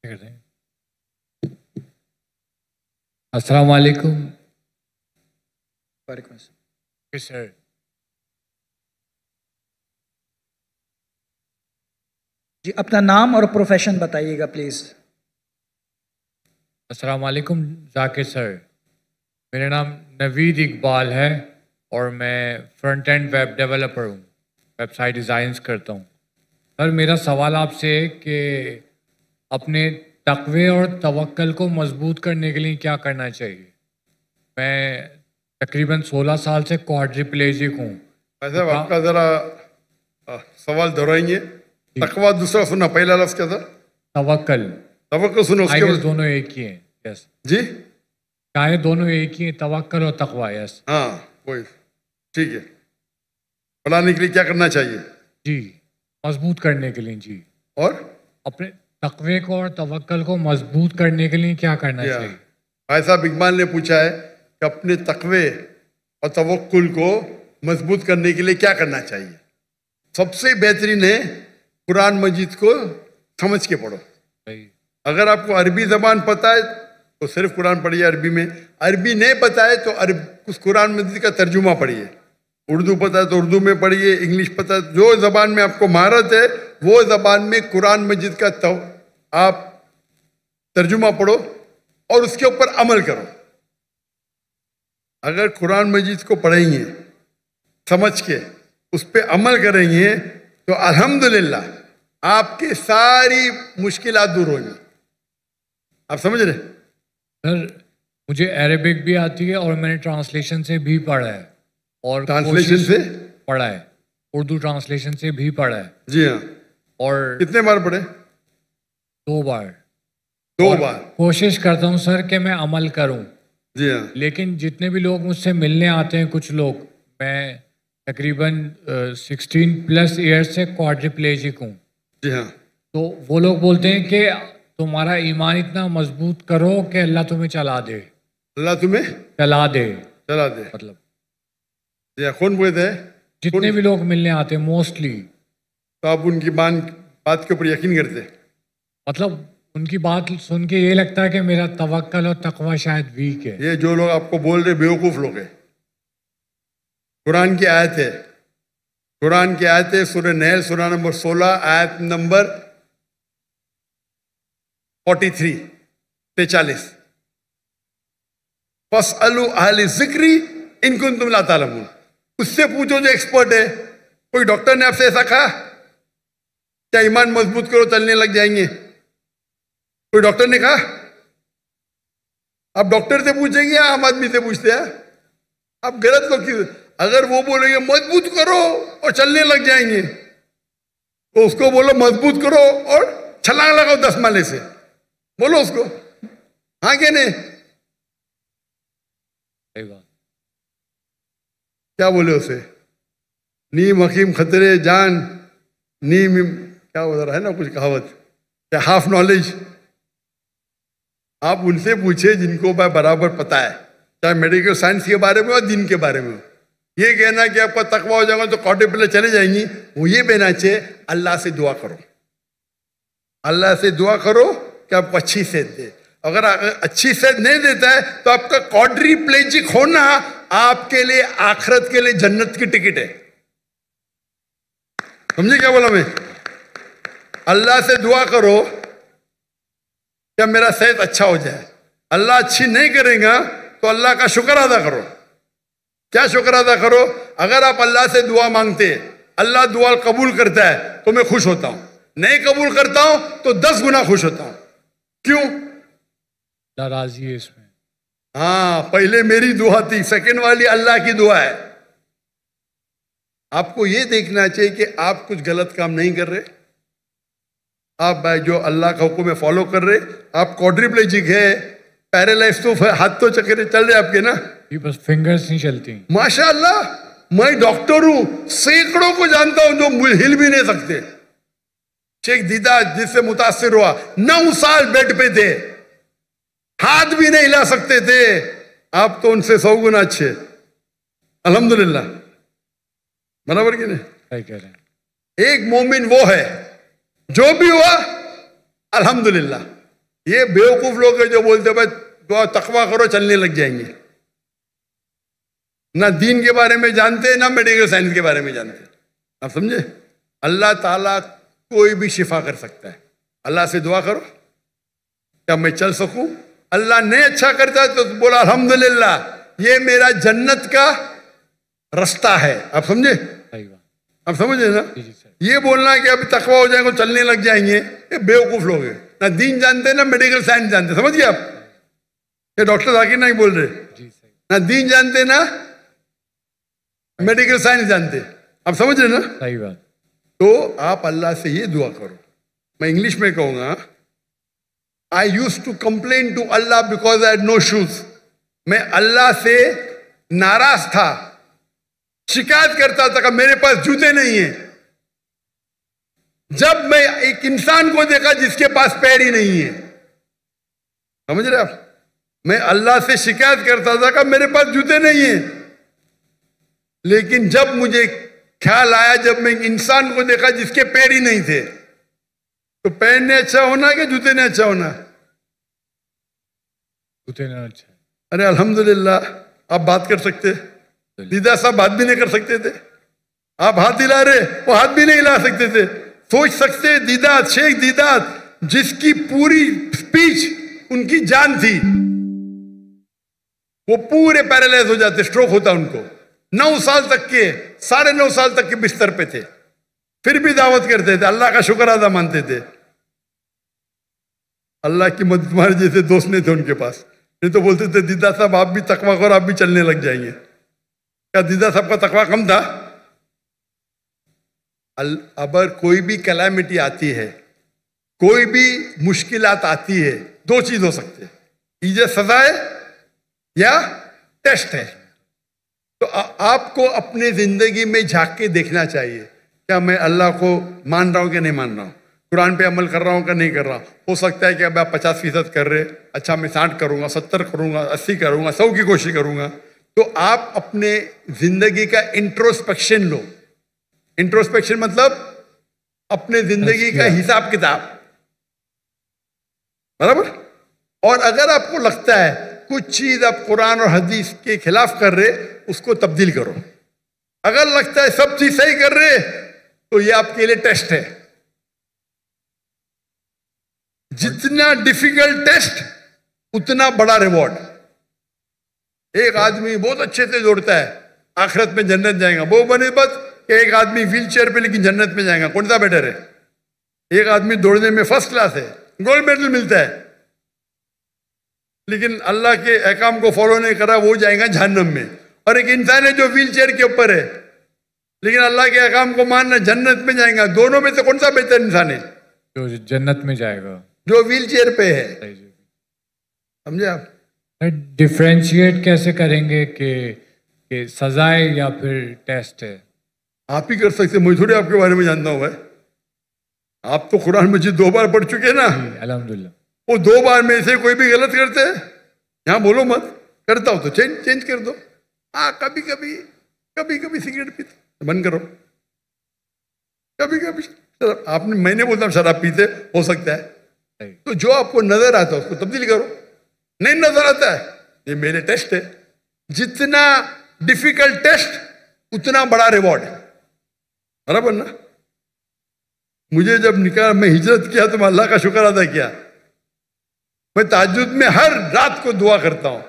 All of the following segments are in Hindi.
कर रहे हैं। अस्सलाम वालेकुम। वालेकुम अस्सलाम। सर जी, अपना नाम और प्रोफेशन बताइएगा प्लीज़। अस्सलाम वालेकुम जाकिर सर, मेरा नाम नवीद इकबाल है और मैं फ्रंट एंड वेब डेवलपर हूँ, वेबसाइट डिज़ाइंस करता हूँ। सर मेरा सवाल आपसे है कि अपने तक़वे और तवक्कुल को मजबूत करने के लिए क्या करना चाहिए। मैं तकरीबन 16 साल से क्वाड्रिप्लेजिक हूँ। ऐसा आपका ज़रा सवाल दोहराएंगे। तकवा दूसरा सुना, पहला लफ्ज़ क्या था? तवक्कुल। तवक्कुल सुनो, उसके बाद दोनों एक ही हैं। यस जी, चाहे दोनों एक ही हैं, तवक्कुल और तकवा। यस हाँ वही ठीक है। बनाने के लिए क्या करना चाहिए? जी, मजबूत करने के लिए। जी, और अपने तकवे को और तवक्कुल को मजबूत करने के लिए क्या करना चाहिए? भाई साहब इकबाल ने पूछा है कि अपने तकवे और तवक्कुल को मजबूत करने के लिए क्या करना चाहिए। सबसे बेहतरीन है कुरान मजीद को समझ के पढ़ो। अगर आपको अरबी ज़बान पता है तो सिर्फ कुरान पढ़िए अरबी में, अरबी नहीं पता है तो उस कुरान मजीद का तर्जुमा पढ़िए। उर्दू पता है तो उर्दू में पढ़िए, इंग्लिश पता है, जो ज़बान में आपको महारत है वो ज़बान में कुरान मजीद का आप तर्जुमा पढ़ो और उसके ऊपर अमल करो। अगर कुरान मजीद को पढ़ेंगे समझ के, उस पर अमल करेंगे तो अल्हम्दुलिल्लाह आपकी सारी मुश्किलात दूर होंगी। आप समझ रहे? सर मुझे अरेबिक भी आती है और मैंने ट्रांसलेशन से भी पढ़ा है। और ट्रांसलेशन से पढ़ा है, उर्दू ट्रांसलेशन से भी पढ़ा है। जी हाँ। और कितने बार पढ़े? 2 बार। 2 बार। कोशिश करता हूँ सर कि मैं अमल करूँ। जी हाँ। लेकिन जितने भी लोग मुझसे मिलने आते हैं, कुछ लोग, मैं तकरीबन 16+ ईयर्स से क्वाड्रिप्लेजिक हूँ। जी हाँ। तो वो लोग बोलते हैं कि तुम्हारा ईमान इतना मजबूत करो कि अल्लाह तुम्हें चला दे। अल्लाह तुम्हें चला दे मतलब कौन बोलते हैं? जितने भी लोग मिलने आते हैं मोस्टली। तो आप उनकी बात के ऊपर यकीन करते हैं? मतलब उनकी बात सुन के ये लगता है कि मेरा तवक्कुल और तकवा शायद वीक है। ये जो लोग आपको बोल रहे बेवकूफ़ लोग हैं। कुरान की आयत है, कुरान की आयत है, सूरह नहल सूरह नंबर 16 आयत नंबर 43 फस्अलू अहल ज़िक्री इन कुंतुम ला तालमून। उससे पूछो जो एक्सपर्ट है। कोई डॉक्टर ने आपसे ऐसा कहा क्या ईमान मजबूत करो चलने लग जाएंगे? कोई डॉक्टर ने कहा? आप डॉक्टर से पूछेंगे या आम आदमी से पूछते हैं? आप गलत लोग। अगर वो बोलेंगे मजबूत करो और चलने लग जाएंगे तो उसको बोलो मजबूत करो और छलांग लगाओ 10 माले से। बोलो उसको, हाँ क्या नहीं? क्या बोले उसे? नीम हकीम खतरे जान, नीम क्या हो रहा है ना कुछ कहावत, क्या हाफ नॉलेज। आप उनसे पूछे जिनको बराबर पता है, चाहे मेडिकल साइंस के बारे में और दिन के बारे में। ये कहना कि आपका तकवा हो जाएगा तो क्वाड्रिप्ले चले जाएंगी, वो ये कहना चाहिए अल्लाह से दुआ करो, अल्लाह से दुआ करो कि आपको अच्छी सेहत दे। अगर अच्छी सेहत नहीं देता है तो आपका क्वाड्रिप्लेजिक होना आपके लिए आखिरत के लिए जन्नत की टिकट है। समझे क्या बोला मैं? अल्लाह से दुआ करो क्या मेरा सेहत अच्छा हो जाए। अल्लाह अच्छी नहीं करेगा तो अल्लाह का शुक्र अदा करो। क्या शुक्र अदा करो? अगर आप अल्लाह से दुआ मांगते हैं, अल्लाह दुआ कबूल करता है तो मैं खुश होता हूं, नहीं कबूल करता हूं तो 10 गुना खुश होता हूं। क्यों? नाराजी है इसमें। हाँ, पहले मेरी दुआ थी, सेकंड वाली अल्लाह की दुआ है। आपको यह देखना चाहिए कि आप कुछ गलत काम नहीं कर रहे। आप भाई जो अल्लाह का हुक्म है फॉलो कर रहे। आप क्वाड्रिप्लेजिक है, पैरालाइज तो हाथ तो चक्कर चल रहे आपके ना, ये बस फिंगर्स नहीं चलती। माशाअल्लाह, मैं डॉक्टर हूं, सैकड़ों को जानता हूं जो हिल भी नहीं सकते। शेख दीदा जिससे मुतासिर हुआ 9 साल बेड पे थे, हाथ भी नहीं हिला सकते थे। आप तो उनसे 100 गुना अच्छे, अल्हम्दुलिल्लाह। बराबर की नहीं? सही कह रहे हैं। एक मोमिन वो है जो भी हुआ अल्हम्दुलिल्लाह, ये बेवकूफ लोग हैं जो बोलते भाई दुआ तकवा करो चलने लग जाएंगे। ना दीन के बारे में जानते, ना मेडिकल साइंस के बारे में जानते। आप समझे? अल्लाह ताला कोई भी शिफा कर सकता है। अल्लाह से दुआ करो क्या मैं चल सकूं। अल्लाह नहीं अच्छा करता तो बोला अल्हम्दुलिल्लाह, ये मेरा जन्नत का रास्ता है। आप समझे? आप समझे ना? ये बोलना कि अभी तकवा हो जाएगा चलने लग जाएंगे, ये बेवकूफ लोग हैं। ना दीन जानते ना मेडिकल साइंस जानते। समझ गए आप? ये डॉक्टर जाकिर नहीं बोल रहे। ना दीन जानते ना मेडिकल साइंस जानते। आप समझ रहे ना? सही बात। तो आप अल्लाह से ये दुआ करो। मैं इंग्लिश में कहूंगा, I use to complain to Allah because I had no shoes. मैं अल्लाह से नाराज था, शिकायत करता था कि मेरे पास जूते नहीं है। जब मैं एक इंसान को देखा जिसके पास पैर ही नहीं है, समझ रहे आप? मैं अल्लाह से शिकायत करता था कि मेरे पास जूते नहीं है। लेकिन जब मुझे ख्याल आया, जब मैं इंसान को देखा जिसके पैर ही नहीं थे, तो पैर ने अच्छा होना कि जूते ने अच्छा होना? जूते ने अच्छा। अरे अल्हम्दुलिल्लाह, आप बात कर सकते। दीदा साहब बात भी नहीं कर सकते थे। आप हाथ हिला रहे, वो हाथ भी नहीं हिला सकते थे। सोच सकते दीदात, शेख दीदात, जिसकी पूरी स्पीच उनकी जान थी, वो पूरे पैरालाइज हो जाते, स्ट्रोक होता उनको। 9 साल तक के, 9.5 साल तक के बिस्तर पे थे, फिर भी दावत करते थे, अल्लाह का शुक्र अदा मानते थे। अल्लाह की मदद, तुम्हारे जैसे दोस्त नहीं थे उनके पास, नहीं तो बोलते थे दीदा साहब आप भी तकवा करो, आप भी चलने लग जाएंगे। क्या दीदा साहब का तकवा कम था? अगर कोई भी कैलामिटी आती है, कोई भी मुश्किलात आती है, 2 चीज हो सकते हैं, इजे सजा है या टेस्ट है। तो आपको अपने जिंदगी में झांक के देखना चाहिए, क्या मैं अल्लाह को मान रहा हूं कि नहीं मान रहा हूं, कुरान पे अमल कर रहा हूं कि नहीं कर रहा हूं। हो सकता है कि अब आप 50% कर रहे, अच्छा मैं 60 करूंगा, 70 करूंगा, 80 करूंगा, 100 की कोशिश करूंगा। तो आप अपने जिंदगी का इंट्रोस्पेक्शन लो। इंट्रोस्पेक्शन मतलब अपने जिंदगी का हिसाब किताब, बराबर। और अगर आपको लगता है कुछ चीज आप कुरान और हदीस के खिलाफ कर रहे, उसको तब्दील करो। अगर लगता है सब चीज सही कर रहे, तो ये आपके लिए टेस्ट है। जितना डिफिकल्ट टेस्ट, उतना बड़ा रिवॉर्ड। एक आदमी बहुत अच्छे से दौड़ता है, आखिरत में जन्नत जाएगा। वो बनिस्बत एक आदमी व्हील चेयर पे लेकिन जन्नत में जाएगा, कौन सा बेटर है? एक आदमी दौड़ने में फर्स्ट क्लास है, गोल्ड मेडल मिलता है, लेकिन अल्लाह के अहकाम को फॉलो नहीं करा, वो जाएगा जहन्नम में। और एक इंसान है जो व्हील चेयर के ऊपर है, लेकिन अल्लाह के अहकाम को मानना, जन्नत में जाएगा। दोनों में से कौन सा बेहतर इंसान है? जो जन्नत में जाएगा, जो व्हील चेयर पे है। समझे आप? डिफ्रेंशिएट कैसे करेंगे कि सजाए या फिर टेस्ट है? आप ही कर सकते, मुझे थोड़ी आपके बारे में जानता हूं भाई। आप तो कुरान मजीद 2 बार पढ़ चुके ना। अल्हम्दुलिल्लाह। वो 2 बार में से कोई भी गलत करते हैं, यहां बोलो मत, करता हो तो चेंज कर दो। हाँ, कभी कभी सिगरेट पीते, बंद करो। कभी कभी शराब, आपने, मैंने बोलता हूं शराब पीते, हो सकता है, तो जो आपको नजर आता है उसको तब्दील करो। नहीं नजर आता है, ये मेरे टेस्ट है। जितना डिफिकल्ट टेस्ट, उतना बड़ा रिवॉर्ड है, बराबर ना? मुझे जब निकाह में हिजरत किया तो मैं अल्लाह का शुक्र अदा किया। मैं तहज्जुद में हर रात को दुआ करता हूं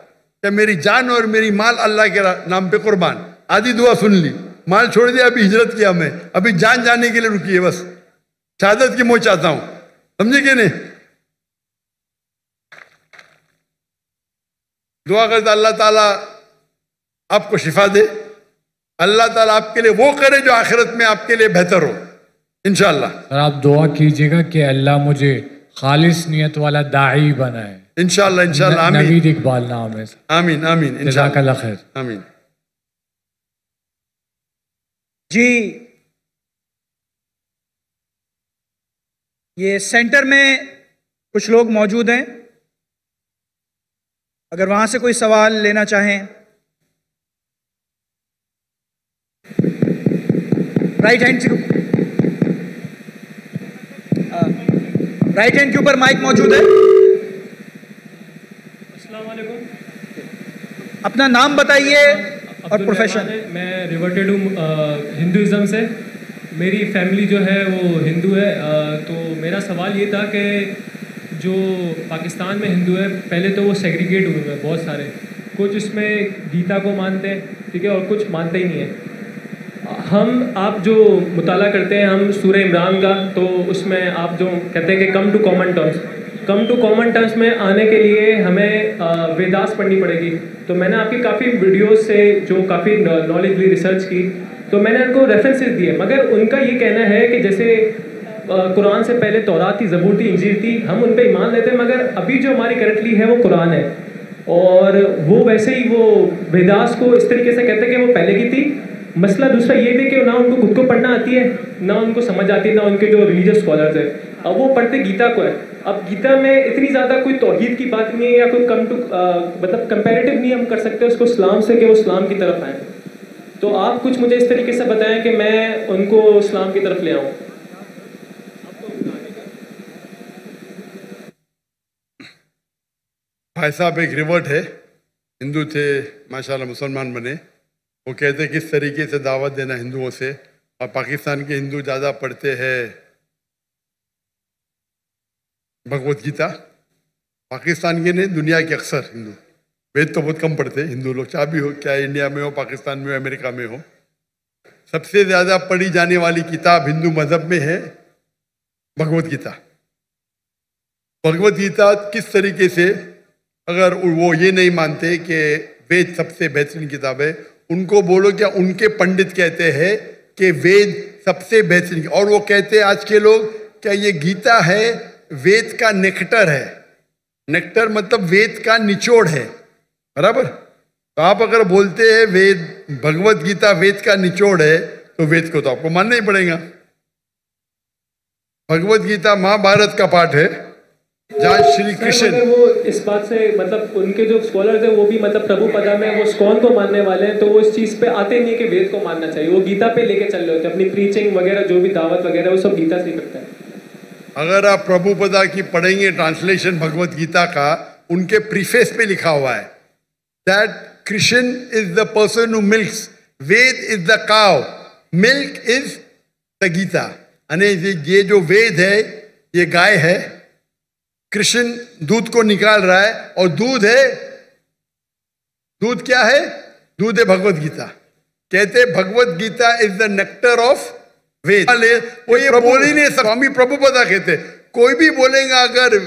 कि मेरी जान और मेरी माल अल्लाह के नाम पे कुर्बान। आधी दुआ सुन ली, माल छोड़ दिया, अभी हिजरत किया, मैं अभी जान जाने के लिए रुकी है, बस शहादत की मोह चाहता हूं। समझे कि नहीं? दुआ करता अल्लाह ताला आपको शिफा दे, अल्लाह ताला आपके लिए वो करे जो आखिरत में आपके लिए बेहतर हो, इंशाअल्लाह। और आप दुआ कीजिएगा कि अल्लाह मुझे खालिस नियत वाला दाई बनाए, इंशाअल्लाह इंशाअल्लाह। आमीन। नवीद इकबाल नाम है। आमीन आमीन इंशाअल्लाह। जज़ाकल्लाह खैर। आमीन। जी, ये सेंटर में कुछ लोग मौजूद हैं, अगर वहां से कोई सवाल लेना चाहें। राइट हैंड के ऊपर माइक मौजूद है। अपना नाम बताइए और प्रोफेशन। मैं रिवर्टेड हूँ हिंदुज़म से। मेरी फैमिली जो है वो हिंदू है। तो मेरा सवाल ये था कि जो पाकिस्तान में हिंदू है, पहले तो वो सेग्रीगेट हुए हैं बहुत सारे। कुछ उसमें गीता को मानते हैं, ठीक है, और कुछ मानते ही नहीं है। आप जो मुताला करते हैं हम सूरह इमरान का, तो उसमें आप जो कहते हैं कि कम टू कॉमन टर्म्स में आने के लिए हमें वेदास पढ़नी पड़ेगी। तो मैंने आपकी काफ़ी वीडियोस से जो काफ़ी नॉलेजली रिसर्च की, तो मैंने उनको रेफरेंसेस दिए, मगर उनका ये कहना है कि जैसे कुरान से पहले तौरात थी, ज़बूर थी, इंजील थी, हम उन पे ईमान लेते हैं, मगर अभी जो हमारी करंटली है वो कुरान है। और वो वैसे ही वो वेदास को इस तरीके से कहते हैं कि वो पहले की थी। मसला दूसरा ये भी कि ना उनको खुद को पढ़ना आती है, ना उनको समझ आती है, ना उनके जो रिलीजियस स्कॉलर्स है। अब वो पढ़ते गीता को है। अब गीता में इतनी ज़्यादा कोई तौहीद की बात नहीं है, या कोई मतलब कंपैरेटिव नहीं हम कर सकते उसको इस्लाम से कि वो इस्लाम की तरफ आए। तो आप कुछ मुझे इस तरीके से बताएं कि मैं उनको इस्लाम की तरफ ले आऊँ। भाई साहब एक रिवर्ट है, हिंदू थे, माशाल्लाह मुसलमान बने। वो कहते किस तरीके से दावत देना हिंदुओं से, और पाकिस्तान के हिंदू ज़्यादा पढ़ते हैं भगवत गीता। पाकिस्तान के नहीं, दुनिया के अक्सर हिंदू वेद तो बहुत कम पढ़ते हिंदू लोग, चाहे भी हो, क्या इंडिया में हो, पाकिस्तान में हो, अमेरिका में हो। सबसे ज़्यादा पढ़ी जाने वाली किताब हिंदू मज़हब में है भगवत गीता। भगवत गीता किस तरीके से, अगर वो ये नहीं मानते कि वेद सबसे बेहतरीन किताब है, उनको बोलो क्या उनके पंडित कहते हैं कि वेद सबसे बेहतरीन, और वो कहते हैं आज के लोग क्या ये गीता है वेद का नेक्टर है। नेक्टर मतलब वेद का निचोड़ है, बराबर। तो आप अगर बोलते हैं वेद, भगवत गीता वेद का निचोड़ है, तो वेद को तो आपको मानना ही पड़ेगा। भगवत गीता महाभारत का पाठ है, जहाँ श्री कृष्ण, वो इस बात से मतलब उनके जो स्कॉलर्स हैं वो भी मतलब प्रभुपदा में वो स्कॉन को मानने वाले हैं, तो वो इस चीज़ पे आते नहीं कि वेद को मानना चाहिए। वो गीता पे लेके चल रहे होते हैं, अपनी प्रीचिंग वगैरह जो भी दावत वगैरह वो सब गीता से ही करते हैं। अगर आप प्रभुपदा की पढ़ेंगे ट्रांसलेशन भगवत गीता का, उनके प्रीफेस पे लिखा हुआ है that Krishna is the person who milks, Veda is the cow, milk is the Gita. यानी ये जो वेद है ये गाय है, कृष्ण दूध को निकाल रहा है, और दूध है, दूध क्या है? दूध है भगवत गीता। कहते Bhagavad Gita is the nectar of Veda. वो ये बोल ही नहीं, स्वामी प्रभुपदा कहते कोई भी बोलेगा अगर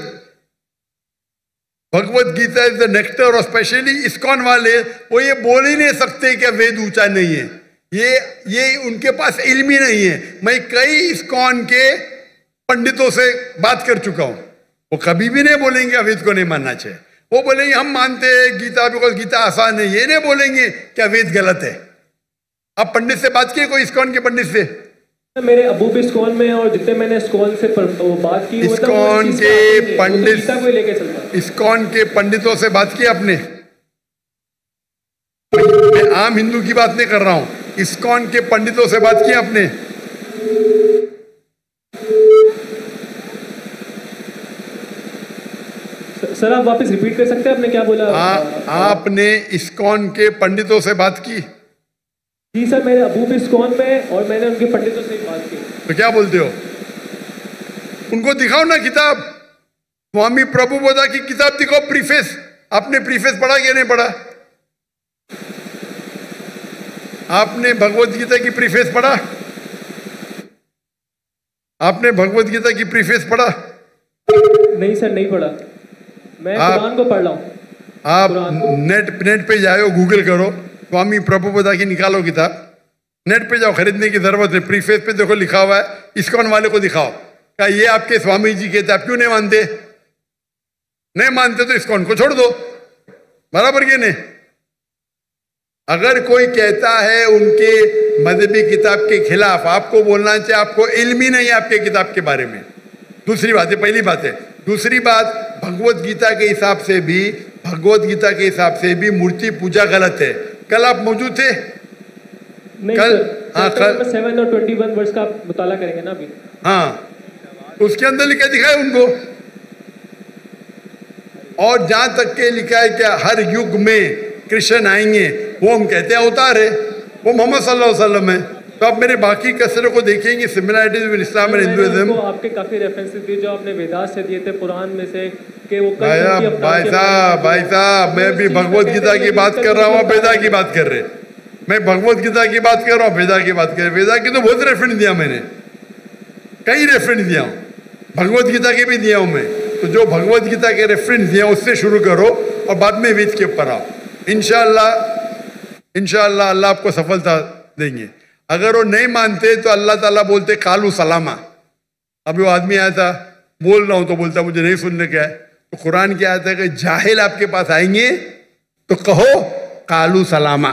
भगवत गीता इज द नेक्टर, और स्पेशली इस्कॉन वाले वो ये बोल ही नहीं सकते कि वेद ऊंचा नहीं है। ये उनके पास इल्म ही नहीं है। मैं कई इस्कॉन के पंडितों से बात कर चुका हूं, वो कभी भी नहीं बोलेंगे वेद को नहीं मानना चाहिए। वो बोलेंगे हम मानते हैं गीता, बिकॉज गीता आसान है। ये नहीं बोलेंगे क्या वेद गलत है। आप पंडित से बात किए, कोई इस्कॉन के पंडित से? मेरे अबू भी इस्कॉन में, और जितने मैंने इस्कॉन से बात की, इस्कॉन के पंडित, गीता को लेके चलता। इस्कॉन के पंडितों से बात की आपने? मैं आम हिंदू की बात नहीं कर रहा हूं, इस्कॉन के पंडितों से बात की आपने? सर आप वापस रिपीट कर सकते हैं, आपने क्या बोला? आपने इस्कॉन के पंडितों से बात की? जी सर, मेरे अबू भी इस्कॉन में, और मैंने उनके पंडितों से बात की। तो क्या बोलते हो? उनको दिखाओ ना किताब, स्वामी प्रभुपदा की किताब दिखाओ, प्रीफेस। आपने प्रीफेस पढ़ा क्या नहीं पढ़ा? आपने भगवत गीता की प्रीफेस पढ़ा? आपने भगवत गीता की प्रीफेस पढ़ा? नहीं सर, नहीं पढ़ा। मैं कुरान को पढ़ रहा हूँ। आप नेट पे जाओ, गूगल करो, स्वामी प्रभुपदा की निकालो किताब, नेट पे जाओ, खरीदने की जरूरत है। प्रीफेस पे देखो लिखा हुआ है, इस्कॉन वाले को दिखाओ, क्या ये आपके स्वामी जी कहते, आप क्यों नहीं मानते? नहीं मानते तो इस्कॉन को छोड़ दो, बराबर के नहीं? अगर कोई कहता है उनके मजहबी किताब के खिलाफ, आपको बोलना चाहिए आपको इल्म ही नहीं है आपके किताब के बारे में। दूसरी बात है, पहली बात है। दूसरी बात, भगवत गीता के हिसाब से भी, भगवत गीता के हिसाब से भी मूर्ति पूजा गलत है। कल आप मौजूद थे? नहीं कल? हाँ, कल 7 और 21 वर्ष का आप मुताला करेंगे ना अभी? हाँ, उसके अंदर लिखा दिखाए उनको। और जहां तक के लिखा है क्या हर युग में क्रिश्चियन आएंगे, वो हम कहते हैं अवतार है, वो मोहम्मद सल्लल्लाहु अलैहि वसल्लम है। तो आप मेरे बाकी कसरों को देखेंगे, similarities with Islam and Hinduism. आपके काफी रेफरेंसेस दिए जो आपने वेदास से दिए थे, कुरान में से, कि वो भाई साहब मैं भी भगवत गीता की बात कर रहा हूँ, वेदा की बात कर रहे। मैं भगवत गीता की बात कर रहा हूँ, वेदा की बात कर रहे। वेदा की तो बहुत रेफरेंस दिया मैंने, कई रेफरेंस दिया हूँ, भगवत गीता के भी दिया हूँ मैं। तो जो भगवत गीता के रेफरेंस दिया उससे शुरू करो और बाद में वेद के ऊपर आओ। इंशाअल्लाह अल्लाह आपको सफलता देंगे। अगर वो नहीं मानते तो अल्लाह ताला बोलते कालू सलामा। अभी वो आदमी आया था, बोल रहा हूं तो बोलता मुझे नहीं सुनने क्या है। तो कुरान क्या आता है कि जाहिल आपके पास आएंगे तो कहो कालू सलामा।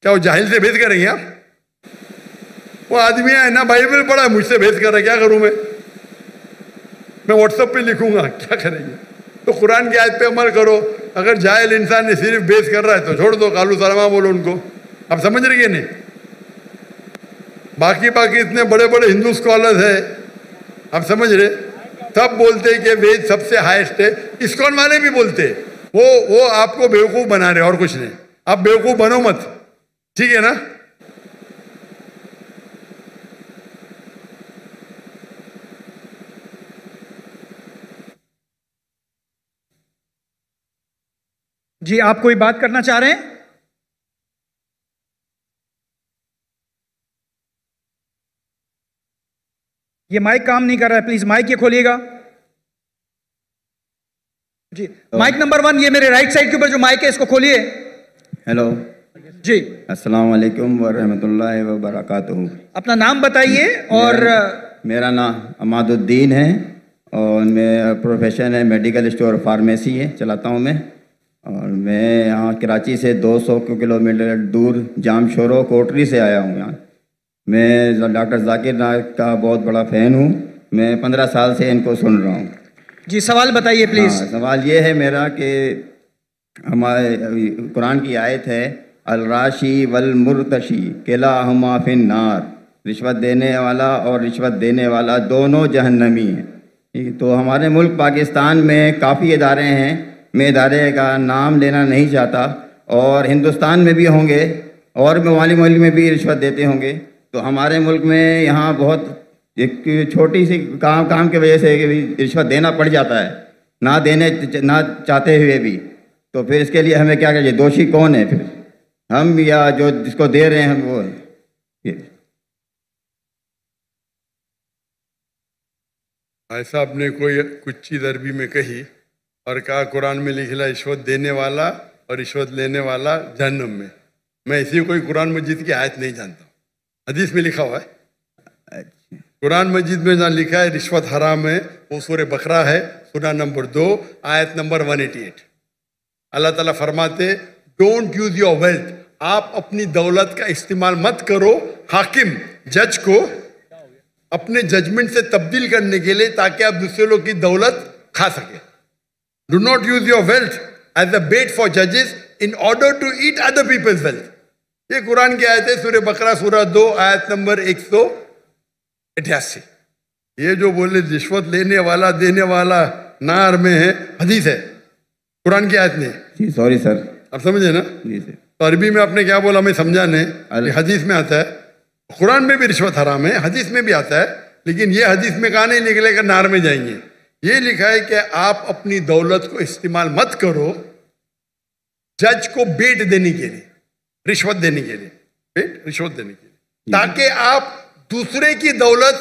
क्या वो जाहिल से भेद करेंगे आप? वो आदमी है ना, बाइबल पढ़ा है, मुझसे भेद कर रहा है, क्या करूं मैं व्हाट्सएप पे लिखूंगा, क्या करेंगे? तो कुरान की आयत पे अमल करो। अगर जाहिल इंसान ने सिर्फ बेस कर रहा है तो छोड़ दो, कालू सलामा बोलो उनको। आप समझ रहे हैं नहीं? बाकी इतने बड़े बड़े हिंदू स्कॉलर्स है, आप समझ रहे, सब बोलते हैं कि वेद सबसे हाईएस्ट है। इस्कॉन वाले भी बोलते हैं। वो आपको बेवकूफ बना रहे और कुछ नहीं। आप बेवकूफ बनो मत, ठीक है ना? जी, आप कोई बात करना चाह रहे हैं? ये माइक काम नहीं कर रहा है, प्लीज माइक ये खोलिएगा। जी, माइक नंबर 1, ये मेरे राइट साइड के ऊपर जो माइक है इसको खोलिए। हेलो जी, अस्सलाम वालेकुम व रहमतुल्लाहि व बरकातुहू। अपना नाम बताइए। और मेरा नाम अमादुद्दीन है और मेरा प्रोफेशन है मेडिकल स्टोर फार्मेसी है, चलाता हूँ मैं। और मैं यहाँ कराची से 200 किलोमीटर दूर जामशोरो कोटरी से आया हूँ यहाँ। मैं डॉक्टर जाकिर नायक का बहुत बड़ा फ़ैन हूँ। मैं 15 साल से इनको सुन रहा हूँ। जी, सवाल बताइए प्लीज। सवाल ये है मेरा कि हमारे कुरान की आयत है अल-राशी वल मुर्तशी किलाहुमा फिन नार, रिश्वत देने वाला और रिश्वत देने वाला दोनों जहन्नमी हैं। तो हमारे मुल्क पाकिस्तान में काफ़ी इदारे हैं, मैं इदारे का नाम लेना नहीं चाहता, और हिंदुस्तान में भी होंगे और मवालिक में भी रिश्वत देते होंगे। तो हमारे मुल्क में यहाँ बहुत एक छोटी सी काम की वजह से रिश्वत देना पड़ जाता है, ना चाहते हुए भी। तो फिर इसके लिए हमें क्या करिए? दोषी कौन है फिर, हम या जो जिसको दे रहे हैं हम? वो ऐसा आपने कोई कुछ चीज़ अरबी में कही और कहा कुरान में लिखा रिश्वत देने वाला और रिश्वत लेने वाला जहन्नम में। मैं इसी कोई कुरान मजीद की आयत नहीं जानता, हदीस में लिखा हुआ है। कुरान मजीद में जहाँ लिखा है रिश्वत हराम है वो सूरह बकरा है, सूरा नंबर 2 आयत नंबर 188। अल्लाह ताला फरमाते डोंट यूज योर वेल्थ, आप अपनी दौलत का इस्तेमाल मत करो हाकिम जज को अपने जजमेंट से तब्दील करने के लिए ताकि आप दूसरे लोग की दौलत खा सके। Do not use your wealth as a bait for जजेस in order to eat other people's wealth. ये कुरान की आयत है, सूरह बकरा सूरा 2 आयत नंबर 188। ये जो बोले रिश्वत लेने वाला देने वाला नार में है, हदीस है, कुरान की आयत नहीं। जी सॉरी सर, आप समझे ना? जी सर। तो अरबी में आपने क्या बोला मैं समझा नहीं। हदीस में आता है, कुरान में भी रिश्वत हराम है, हदीस में भी आता है, लेकिन ये हदीस में कहा नहीं निकलेगा नार में जाएंगे। ये लिखा है कि आप अपनी दौलत को इस्तेमाल मत करो जज को बेट देने के लिए, रिश्वत देने के लिए, बेट रिश्वत देने के लिए, ताकि आप दूसरे की दौलत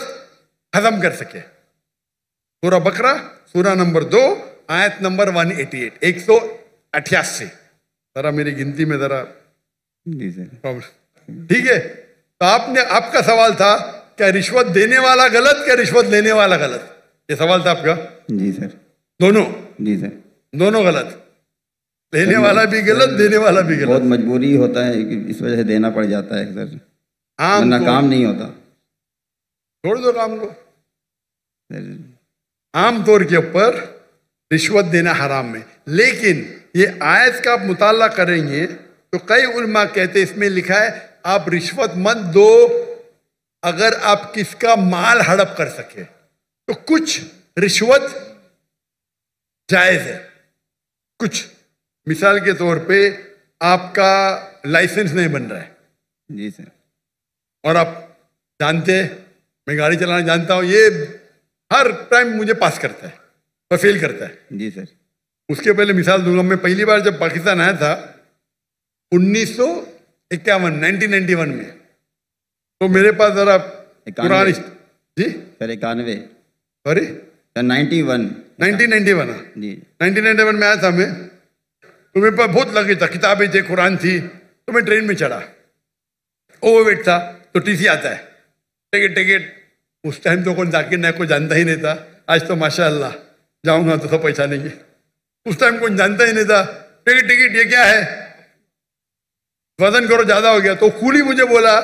हजम कर सके। सूरा बकरा सूरा नंबर 2 आयत नंबर 188 188। जरा मेरी गिनती में जरा प्रॉब्लम, ठीक है? तो आपका सवाल था क्या रिश्वत देने वाला गलत क्या रिश्वत लेने वाला गलत? ये सवाल था आपका? जी सर। दोनों? जी सर, दोनों गलत, लेने वाला भी गलत देने वाला भी गलत। बहुत मजबूरी होता है कि इस वजह से देना पड़ जाता है सर, वरना काम नहीं होता। छोड़ दो काम को। आम तौर के ऊपर रिश्वत देना हराम है, लेकिन ये आयत का आप मुताला करेंगे तो कई उलमा कहते इसमें लिखा है आप रिश्वत मत दो अगर आप किसका माल हड़प कर सके, तो कुछ रिश्वत जायज है, कुछ मिसाल के तौर पे आपका लाइसेंस नहीं बन रहा है जी सर। और आप जानते हैं मैं गाड़ी चलाना जानता हूँ, ये हर टाइम मुझे पास करता है और फेल करता है। जी सर। उसके पहले मिसाल दूंगा, मैं पहली बार जब पाकिस्तान आया था 1991 में, तो मेरे पास जरा पुरानी जी सर 91 सॉरी सर 91 1991 जी 1991 में आया था मैं, तो मेरे पास बहुत लगे था, किताबें थे, कुरान थी। तो मैं ट्रेन में चढ़ा, ओवरवेट था, तो टीसी आता है, टिकट टिकट। उस टाइम तो कौन जाकिर नायक को जानता ही नहीं था, आज तो माशाअल्लाह जाऊंगा तो सब पहचानेंगे। उस टाइम कौन जानता ही नहीं था, टिकट टिकट ये क्या है, वजन करो ज्यादा हो गया। तो कूली मुझे बोला,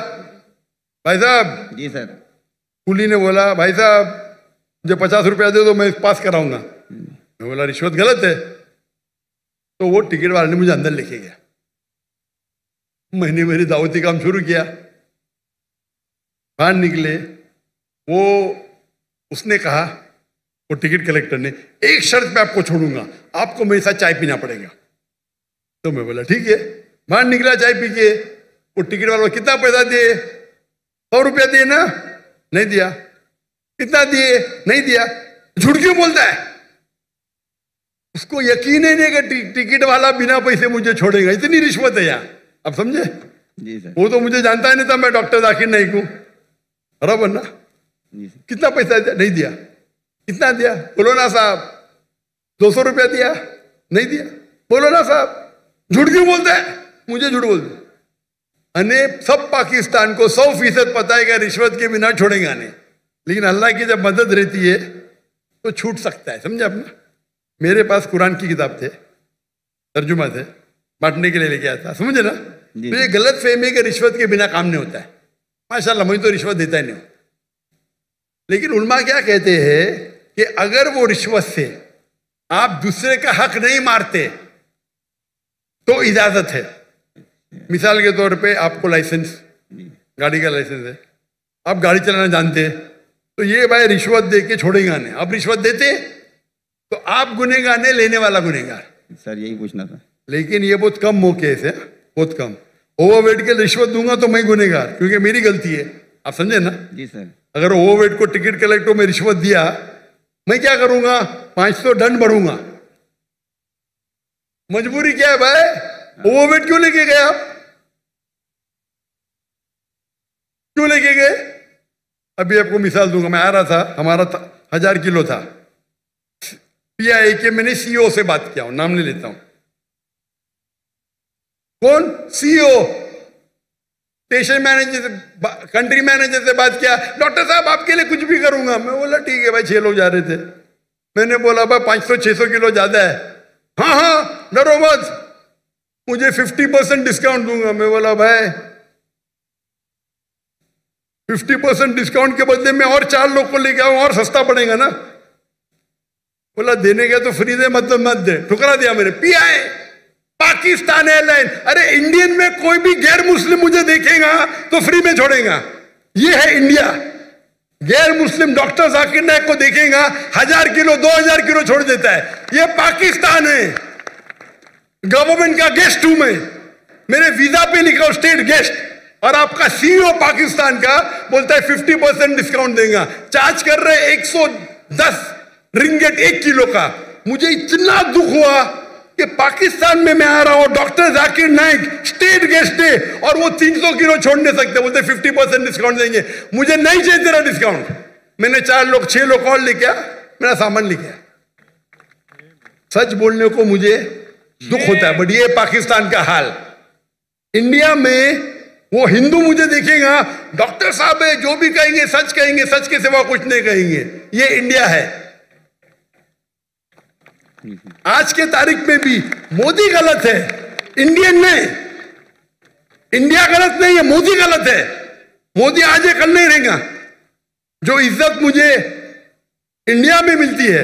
भाई साहब जी सर। कूली ने बोला, भाई साहब मुझे 50 रुपया दे दो, मैं पास कराऊंगा। मैं बोला रिश्वत गलत है। तो वो टिकट वाले ने मुझे अंदर लेके गया, मैंने मेरी दावती काम शुरू किया। बाहर निकले, वो उसने कहा, वो टिकट कलेक्टर ने, एक शर्त पे आपको छोड़ूंगा, आपको मेरे साथ चाय पीना पड़ेगा। तो मैं बोला ठीक है। बाहर निकला चाय पी के, वो टिकट वाला कितना पैसा दिए, 100 रुपया दिए ना, नहीं दिया। कितना दिए, नहीं दिया। झूठ क्यों बोलता है, उसको यकीन ही नहीं कि टिकट वाला बिना पैसे मुझे छोड़ेगा। इतनी रिश्वत है यहाँ, आप समझे। जी सर। वो तो मुझे जानता ही नहीं था मैं डॉक्टर जाकिर नाइक हूं, बराबर ना। जी सर। कितना पैसा दिया, नहीं दिया। कितना दिया, बोलो ना साहब। 200 रुपया दिया, नहीं दिया। बोलो ना साहब। झूठ क्यों बोलता है, मुझे झूठ बोलते। अने सब पाकिस्तान को 100% पता है कि रिश्वत के बिना छोड़ेगा नहीं, लेकिन अल्लाह की जब मदद रहती है तो छूट सकता है, समझे आपने। मेरे पास कुरान की किताब थे, तर्जुमा थे, बांटने के लिए लेके आया था, समझे ना। तो ये गलत फहमी है कि रिश्वत के बिना काम नहीं होता है। माशाल्लाह मुझे तो रिश्वत देता ही नहीं, लेकिन उल्मा क्या कहते हैं कि अगर वो रिश्वत से आप दूसरे का हक नहीं मारते तो इजाजत है। मिसाल के तौर पे आपको लाइसेंस, गाड़ी का लाइसेंस है, आप गाड़ी चलाना जानते हैं, तो ये भाई रिश्वत दे के छोड़ेगा नहीं। आप रिश्वत देते तो आप गुनहगार नहीं, लेने वाला गुनहगार। सर यही पूछना था। लेकिन ये बहुत कम मौके से, बहुत कम। ओवरवेट के रिश्वत दूंगा तो मैं गुनहगार, क्योंकि मेरी गलती है, आप समझे ना। जी सर। अगर ओवरवेट को टिकट कलेक्टर में रिश्वत दिया, मैं क्या करूंगा, 500 दंड भरूंगा। मजबूरी क्या है भाई, ओवरवेट क्यों लेके गए आप, क्यों लेके गए। अभी आपको मिसाल दूंगा, मैं आ रहा था, हमारा 1000 किलो था। PIA के मैंने CEO से बात किया हूं, नाम नहीं लेता हूं। कौन, CEO, स्टेशन मैनेजर से, कंट्री मैनेजर से बात किया, डॉक्टर साहब आपके लिए कुछ भी करूंगा। मैं बोला ठीक है भाई, 6 लोग जा रहे थे। मैंने बोला भाई 500-600 किलो ज्यादा है। हाँ हाँ डरो मत, मुझे 50% डिस्काउंट दूंगा। मैं बोला भाई 50% डिस्काउंट के बदले में और 4 लोग को लेके आऊं, और सस्ता पड़ेगा ना। बोला देने का तो फ्री दे, मतलब मत दे। ठुकरा दिया मैंने। PIA, Pakistan airline. अरे इंडियन में कोई भी गैर मुस्लिम मुझे देखेगा तो फ्री में छोड़ेगा, ये है इंडिया। गैर मुस्लिम डॉक्टर जाकिर नाइक को देखेगा 1000 किलो 2000 किलो छोड़ देता है। ये पाकिस्तान है, गवर्नमेंट का गेस्ट हूं मैं, मेरे वीजा पे लिखा स्टेट गेस्ट, और आपका CEO पाकिस्तान का बोलता है 50% डिस्काउंट देगा। चार्ज कर रहे 110 रिंगेट 1 किलो का। मुझे इतना दुख हुआ कि पाकिस्तान में मैं आ रहा हूं, doctor Zakir Naik state guest है, और वो 300 किलो छोड़ नहीं सकते, बोलते 50% डिस्काउंट देंगे। मुझे नहीं चाहिए तेरा डिस्काउंट। मैंने 4 लोग 6 लोग और लेके आया, मेरा सामान लेके आया। सच बोलने को मुझे दुख होता है, बट ये पाकिस्तान का हाल। इंडिया में वो हिंदू मुझे देखेगा, डॉक्टर साहब है, जो भी कहेंगे सच कहेंगे, सच के सिवा कुछ नहीं कहेंगे। ये इंडिया है। आज के तारीख में भी मोदी गलत है, इंडियन नहीं। इंडिया गलत नहीं है, मोदी गलत है। मोदी आज है, कल नहीं रहेगा। जो इज्जत मुझे इंडिया में मिलती है,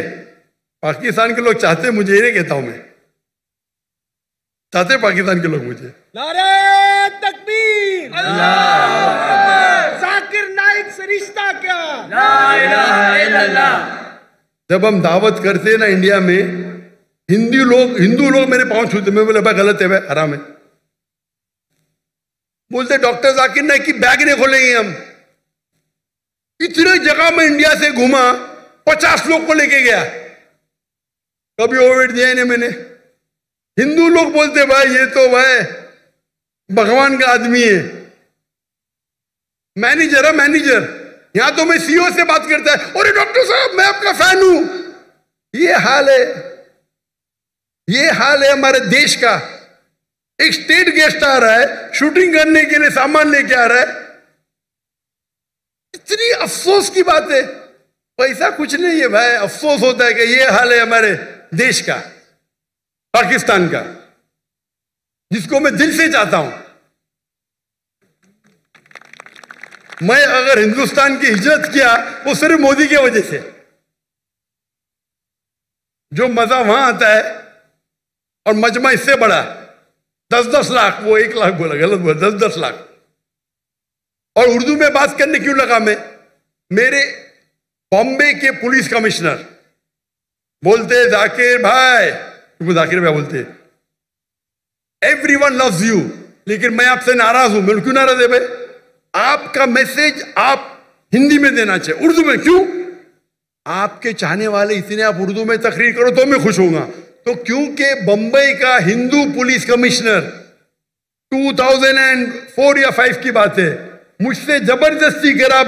पाकिस्तान के लोग चाहते, मुझे ये नहीं कहता हूं मैं, चाहते पाकिस्तान के लोग मुझे। नारे तकबीर, जाकिर नाइक से रिश्ता क्या, ला इलाहा इल्लल्लाह। जब हम दावत करते हैं ना इंडिया में, हिंदू लोग मेरे पांव छूते, मैं बोले भाई गलत है, भाई हराम है। बोलते डॉक्टर जाकिर नाइक की बैग नहीं खोलेंगे हम। इतने जगह में इंडिया से घूमा, 50 लोग को लेके गया, कभी ओवरवेट दिया नहीं मैंने। हिंदू लोग बोलते भाई ये तो भाई भगवान का आदमी है, मैनेजर है मैनेजर। यहां तो मैं सीईओ से बात करता है, अरे डॉक्टर साहब मैं आपका फैन हूं। ये हाल है, ये हाल है हमारे देश का। एक स्टेट गेस्ट आ रहा है, शूटिंग करने के लिए सामान लेके आ रहा है। इतनी अफसोस की बात है। पैसा कुछ नहीं है भाई, अफसोस होता है कि ये हाल है हमारे देश का, पाकिस्तान का, जिसको मैं दिल से चाहता हूं। मैं अगर हिंदुस्तान की हिजरत किया वो सिर्फ मोदी की वजह से। जो मजा वहां आता है, और मजमा इससे बड़ा 10-10 लाख, वो 1 लाख बोला, गलत बोला, 10-10 लाख। और उर्दू में बात करने क्यों लगा मैं? मेरे बॉम्बे के पुलिस कमिश्नर बोलते जाकिर भाई, तुमको जाकिर भाई बोलते, एवरीवन लव्स यू, लेकिन मैं आपसे नाराज हूं। मैं क्यों नाराज है भाई? आपका मैसेज आप हिंदी में देना चाहिए, उर्दू में क्यों? आपके चाहने वाले इतने, आप उर्दू में तकरीर करो तो मैं खुश होऊंगा। तो क्योंकि बंबई का हिंदू पुलिस कमिश्नर 2004 या 5 की बात है, मुझसे जबरदस्ती कर आप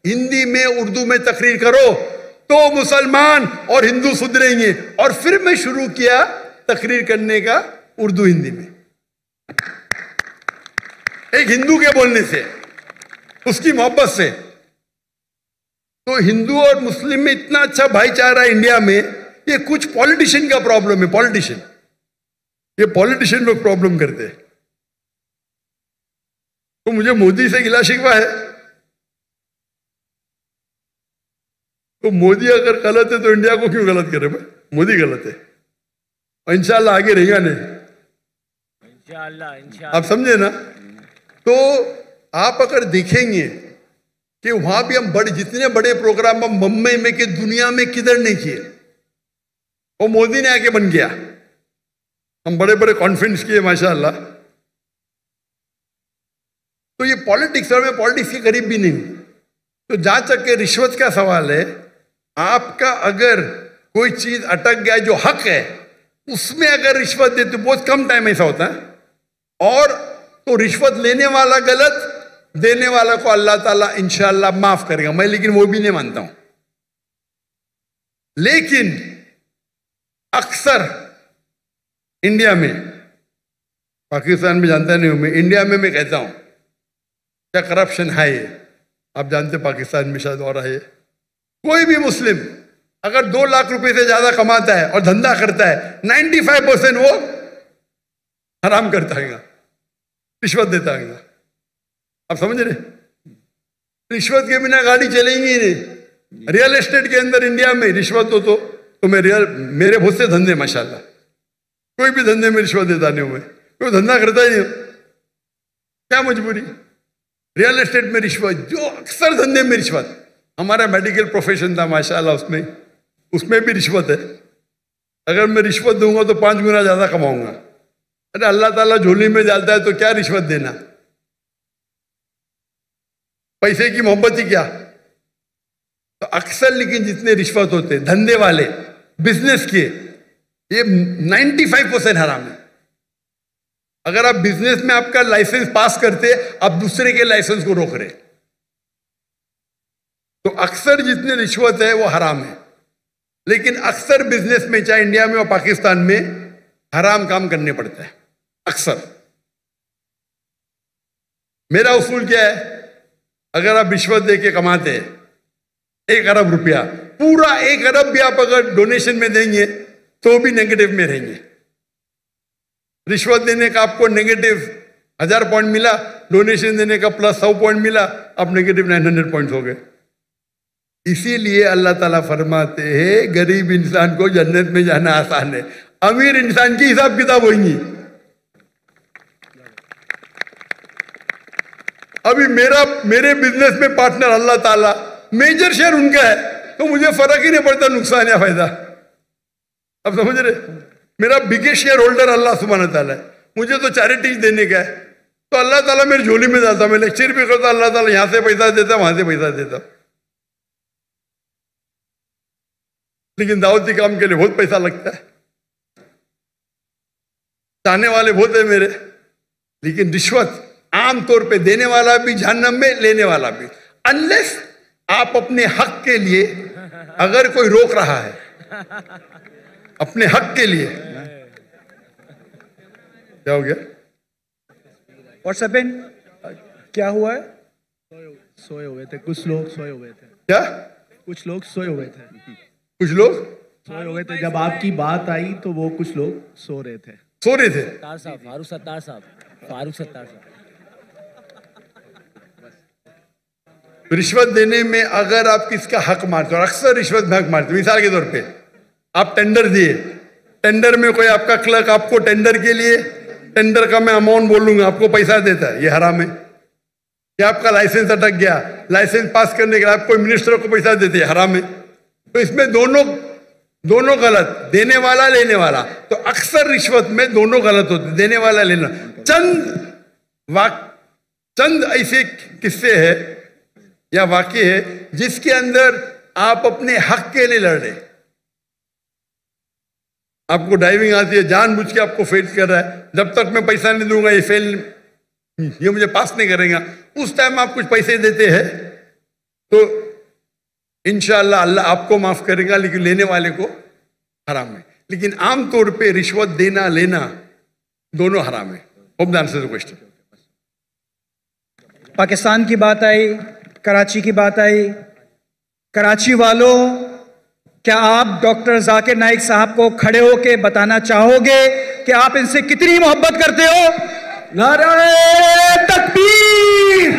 हिंदी में उर्दू में तकरीर करो तो मुसलमान और हिंदू सुधरेंगे। और फिर मैं शुरू किया तकरीर करने का उर्दू हिंदी में, एक हिंदू के बोलने से, उसकी मोहब्बत से। तो हिंदू और मुस्लिम में इतना अच्छा भाईचारा है इंडिया में। ये कुछ पॉलिटिशियन का प्रॉब्लम है, पॉलिटिशियन, ये पॉलिटिशियन लोग प्रॉब्लम करते हैं। तो मुझे मोदी से गिला शिकवा है, तो मोदी अगर गलत है तो इंडिया को क्यों गलत करे भाई? मोदी गलत है, इंशाल्लाह आगे रहेगा नहीं, इंशाल्लाह। आप समझे ना? तो आप अगर देखेंगे कि वहां भी हम जितने बड़े प्रोग्राम हम मुंबई में कि दुनिया में किधर नहीं किए, वो मोदी ने आके बन गया। हम बड़े बड़े कॉन्फ्रेंस किए माशाल्लाह। तो ये पॉलिटिक्स, और मैं पॉलिटिक्स के करीब भी नहीं हूं। तो जहां तक के रिश्वत का सवाल है, आपका अगर कोई चीज अटक गया जो हक है, उसमें अगर रिश्वत देते तो बहुत कम टाइम ऐसा होता है। और तो रिश्वत लेने वाला गलत, देने वाला को अल्लाह ताला इंशाअल्लाह माफ करेगा। मैं लेकिन वो भी नहीं मानता हूं। लेकिन अक्सर इंडिया में, पाकिस्तान में जानता नहीं हूं मैं, इंडिया में मैं कहता हूं क्या करप्शन है। आप जानते पाकिस्तान में शायद और है। कोई भी मुस्लिम अगर 2 लाख रुपए से ज्यादा कमाता है और धंधा करता है, 95% वो हराम करता है, रिश्वत देता है। आप समझ रहे? रिश्वत के बिना गाड़ी चलेंगी ही नहीं। रियल एस्टेट के अंदर इंडिया में रिश्वत हो तो मैं मेरे बहुत से धंधे माशाल्लाह, कोई भी धंधे में रिश्वत देता नहीं हूं मैं, कोई धंधा करता ही नहीं हूं, क्या मजबूरी? रियल एस्टेट में रिश्वत, जो अक्सर धंधे में रिश्वत। हमारा मेडिकल प्रोफेशन था माशाल्लाह, उसमें भी रिश्वत है। अगर मैं रिश्वत दूंगा तो 5 गुना ज्यादा कमाऊंगा। अरे अल्लाह ताला झोली में डालता है तो क्या रिश्वत देना? पैसे की मोहब्बत ही क्या? तो अक्सर लेकिन जितने रिश्वत होते धंधे वाले, बिजनेस के, ये 95% हराम है। अगर आप बिजनेस में आपका लाइसेंस पास करते, आप दूसरे के लाइसेंस को रोक रहे, तो अक्सर जितने रिश्वत है वो हराम है। लेकिन अक्सर बिजनेस में, चाहे इंडिया में और पाकिस्तान में, हराम काम करने पड़ता है अक्सर। मेरा उसूल क्या है? अगर आप रिश्वत दे के कमाते हैं 1 अरब रुपया, पूरा 1 अरब भी आप अगर डोनेशन में देंगे तो भी नेगेटिव में रहेंगे। रिश्वत देने का आपको नेगेटिव 1000 पॉइंट मिला, डोनेशन देने का प्लस 100 पॉइंट मिला, आप नेगेटिव 900 पॉइंट हो गए। इसीलिए अल्लाह ताला फरमाते हैं गरीब इंसान को जन्नत में जाना आसान है, अमीर इंसान की हिसाब किताब होंगी। अभी मेरे बिजनेस में पार्टनर अल्लाह ताला, मेजर शेयर उनका है, तो मुझे फर्क ही नहीं पड़ता नुकसान या फायदा। अब समझ रहे, मेरा बिगेस्ट शेयर होल्डर अल्लाह सुब्हानहू ताला है, मुझे तो चैरिटीज देने का है, तो अल्लाह ताला मेरी झोली में डालता, मैं लेक्चर भी करता, अल्लाह ताला यहाँ से पैसा देता, वहां से पैसा देता। लेकिन दावती काम के लिए बहुत पैसा लगता है, चाहने वाले बहुत है मेरे, लेकिन रिश्वत आमतौर पे देने वाला भी जहन्नम में, लेने वाला भी, अनलेस आप अपने हक के लिए, अगर कोई रोक रहा है अपने हक के लिए, क्या हो गया? What's happened? क्या हुआ है? सोए हुए थे कुछ लोग, सोए हुए थे, क्या कुछ लोग सोए हुए थे, कुछ लोग सोए हुए थे। जब आपकी बात आई तो वो कुछ लोग सो रहे थे। सो रहे थे। सत्तार साहब, फारूक सत्तार साहब, फारूक सत्तार साहब। रिश्वत देने में अगर आप किसका हक मारते हो, और अक्सर रिश्वत में हक मारते हो, मिसाल के तौर पे आप टेंडर दिए, टेंडर में कोई आपका क्लर्क आपको टेंडर के लिए, टेंडर का मैं अमाउंट बोलूंगा, आपको पैसा देता है, ये हराम है। या आपका लाइसेंस अटक गया, लाइसेंस पास करने के लिए आप कोई मिनिस्टर को पैसा देते हैं, हराम है। तो इसमें दोनों गलत, देने वाला लेने वाला, तो अक्सर रिश्वत में दोनों गलत होते, देने वाला लेना। चंद ऐसे किस्से है या वाक्य है जिसके अंदर आप अपने हक के लिए लड़ रहे, आपको ड्राइविंग आती है, जानबूझ के आपको फेल कर रहा है, जब तक मैं पैसा नहीं दूंगा ये मुझे पास नहीं करेगा, उस टाइम आप कुछ पैसे देते हैं तो इंशाअल्लाह अल्लाह आपको माफ करेगा, लेकिन लेने वाले को हराम है। लेकिन आमतौर पे रिश्वत देना लेना दोनों हराम है। Hope the answer the question. Pakistan की बात आई, कराची की बात आई। कराची वालों, क्या आप डॉक्टर जाकिर नाइक साहब को खड़े होके बताना चाहोगे कि आप इनसे कितनी मोहब्बत करते हो? नारे तकबीर!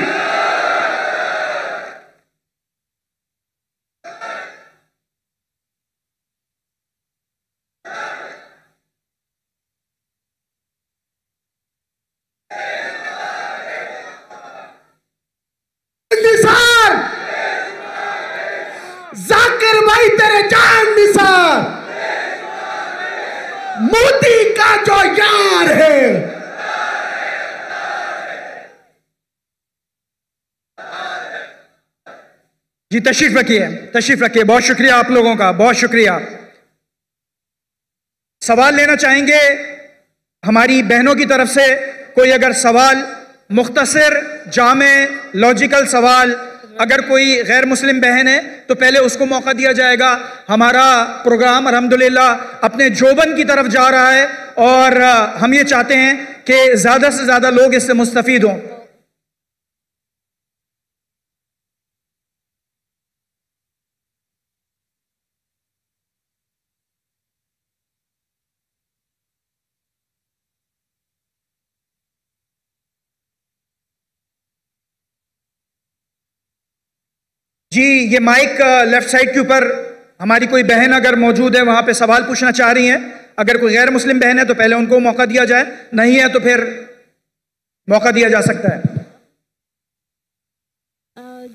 निसार, जाकिर भाई तेरे जान निसार, मोदी का जो यार है, जी तशरीफ रखिए, तशरीफ रखिए। बहुत शुक्रिया आप लोगों का, बहुत शुक्रिया। सवाल लेना चाहेंगे हमारी बहनों की तरफ से? कोई अगर सवाल, मुख्तसर, जामे, लॉजिकल सवाल, अगर कोई गैर मुस्लिम बहन है तो पहले उसको मौका दिया जाएगा। हमारा प्रोग्राम अल्हम्दुलिल्लाह अपने जोबन की तरफ जा रहा है और हम ये चाहते हैं कि ज़्यादा से ज़्यादा लोग इससे मुस्तफ़ीद हों। जी, ये माइक लेफ्ट साइड के ऊपर हमारी कोई बहन अगर मौजूद है, वहां पे सवाल पूछना चाह रही हैं। अगर कोई गैर मुस्लिम बहन है तो पहले उनको मौका दिया जाए, नहीं है तो फिर मौका दिया जा सकता है।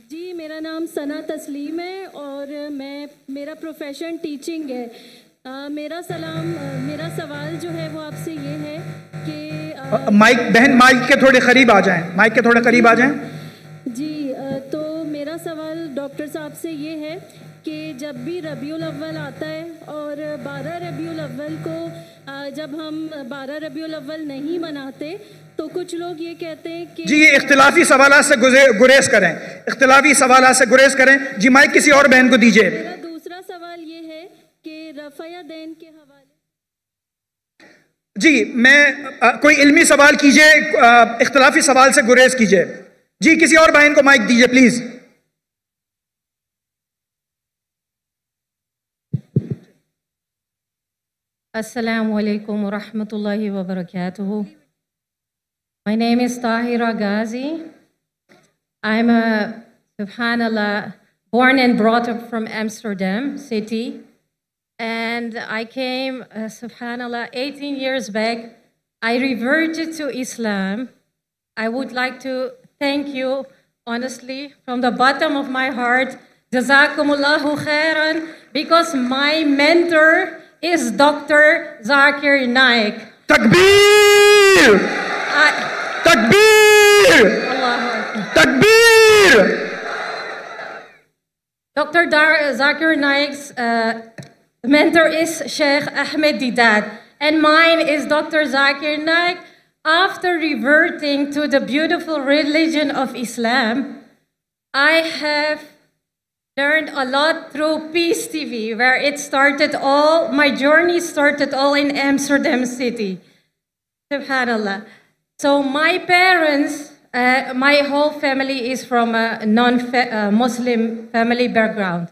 जी, मेरा नाम सना तस्लीम है और मेरा प्रोफेशन टीचिंग है। मेरा सवाल जो है वो आपसे ये है कि बहन माइक के थोड़े करीब आ जाएं, माइक के थोड़े करीब आ जाएं। जी, तो मेरा सवाल डॉक्टर साहब से ये है कि जब भी रबीउल अव्वल आता है और 12 रबीउल अव्वल को जब हम 12 रबीउल अव्वल नहीं मनाते तो कुछ लोग ये कहते हैं कि जी, ये इख्तिलाफी सवालात से गुरेज करें, इख्तिलाफी सवालात से गुरेज करें। जी, माइक किसी और बहन को दीजिए। मेरा दूसरा सवाल ये है कि रफ़ा दैन के हवाले। जी, मैं कोई इल्मी सवाल कीजिए, इख्तिलाफी सवाल से गुरेज कीजिए। जी, किसी और बहन को माइक दीजिए please. Assalamu alaikum wa rahmatullahi wa barakatuhu. My name is Tahira Ghazi. I'm subhanallah, born and brought up from Amsterdam city. And I came, subhanallah, 18 years back. I reverted to Islam. I would like to thank you, honestly, from the bottom of my heart. Jazakumullahu khairan, because my mentor is Dr. Zakir Naik. तकबीर, तकबीर, तकबीर. Dr. Zakir Naik's mentor is Sheikh Ahmed Didat, and mine is Dr. Zakir Naik. After reverting to the beautiful religion of Islam, I have learned a lot through Peace TV, where it started all, my journey started all in Amsterdam City. Subhanallah. So my parents, my whole family is from a non-Muslim family background.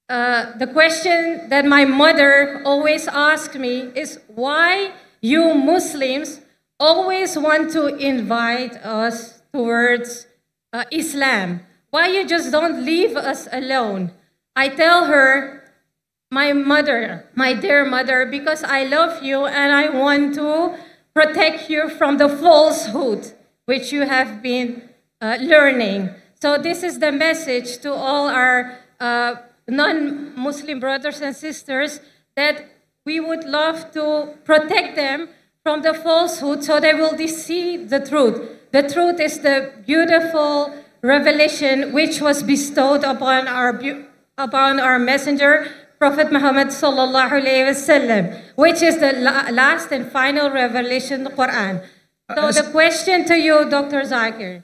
The question that my mother always asked me is, why you Muslims always want to invite us towards Islam? Why you just don't leave us alone? I tell her, my mother, my dear mother, because I love you and I want to protect you from the falsehood which you have been learning. So this is the message to all our non-Muslim brothers and sisters, that we would love to protect them from the falsehood so they will see the truth. The truth is the beautiful revelation which was bestowed upon our messenger, Prophet Muhammad sallallahu alaihi wasallam, which is the last and final revelation, the Quran. So the question to you, Dr. Zakir,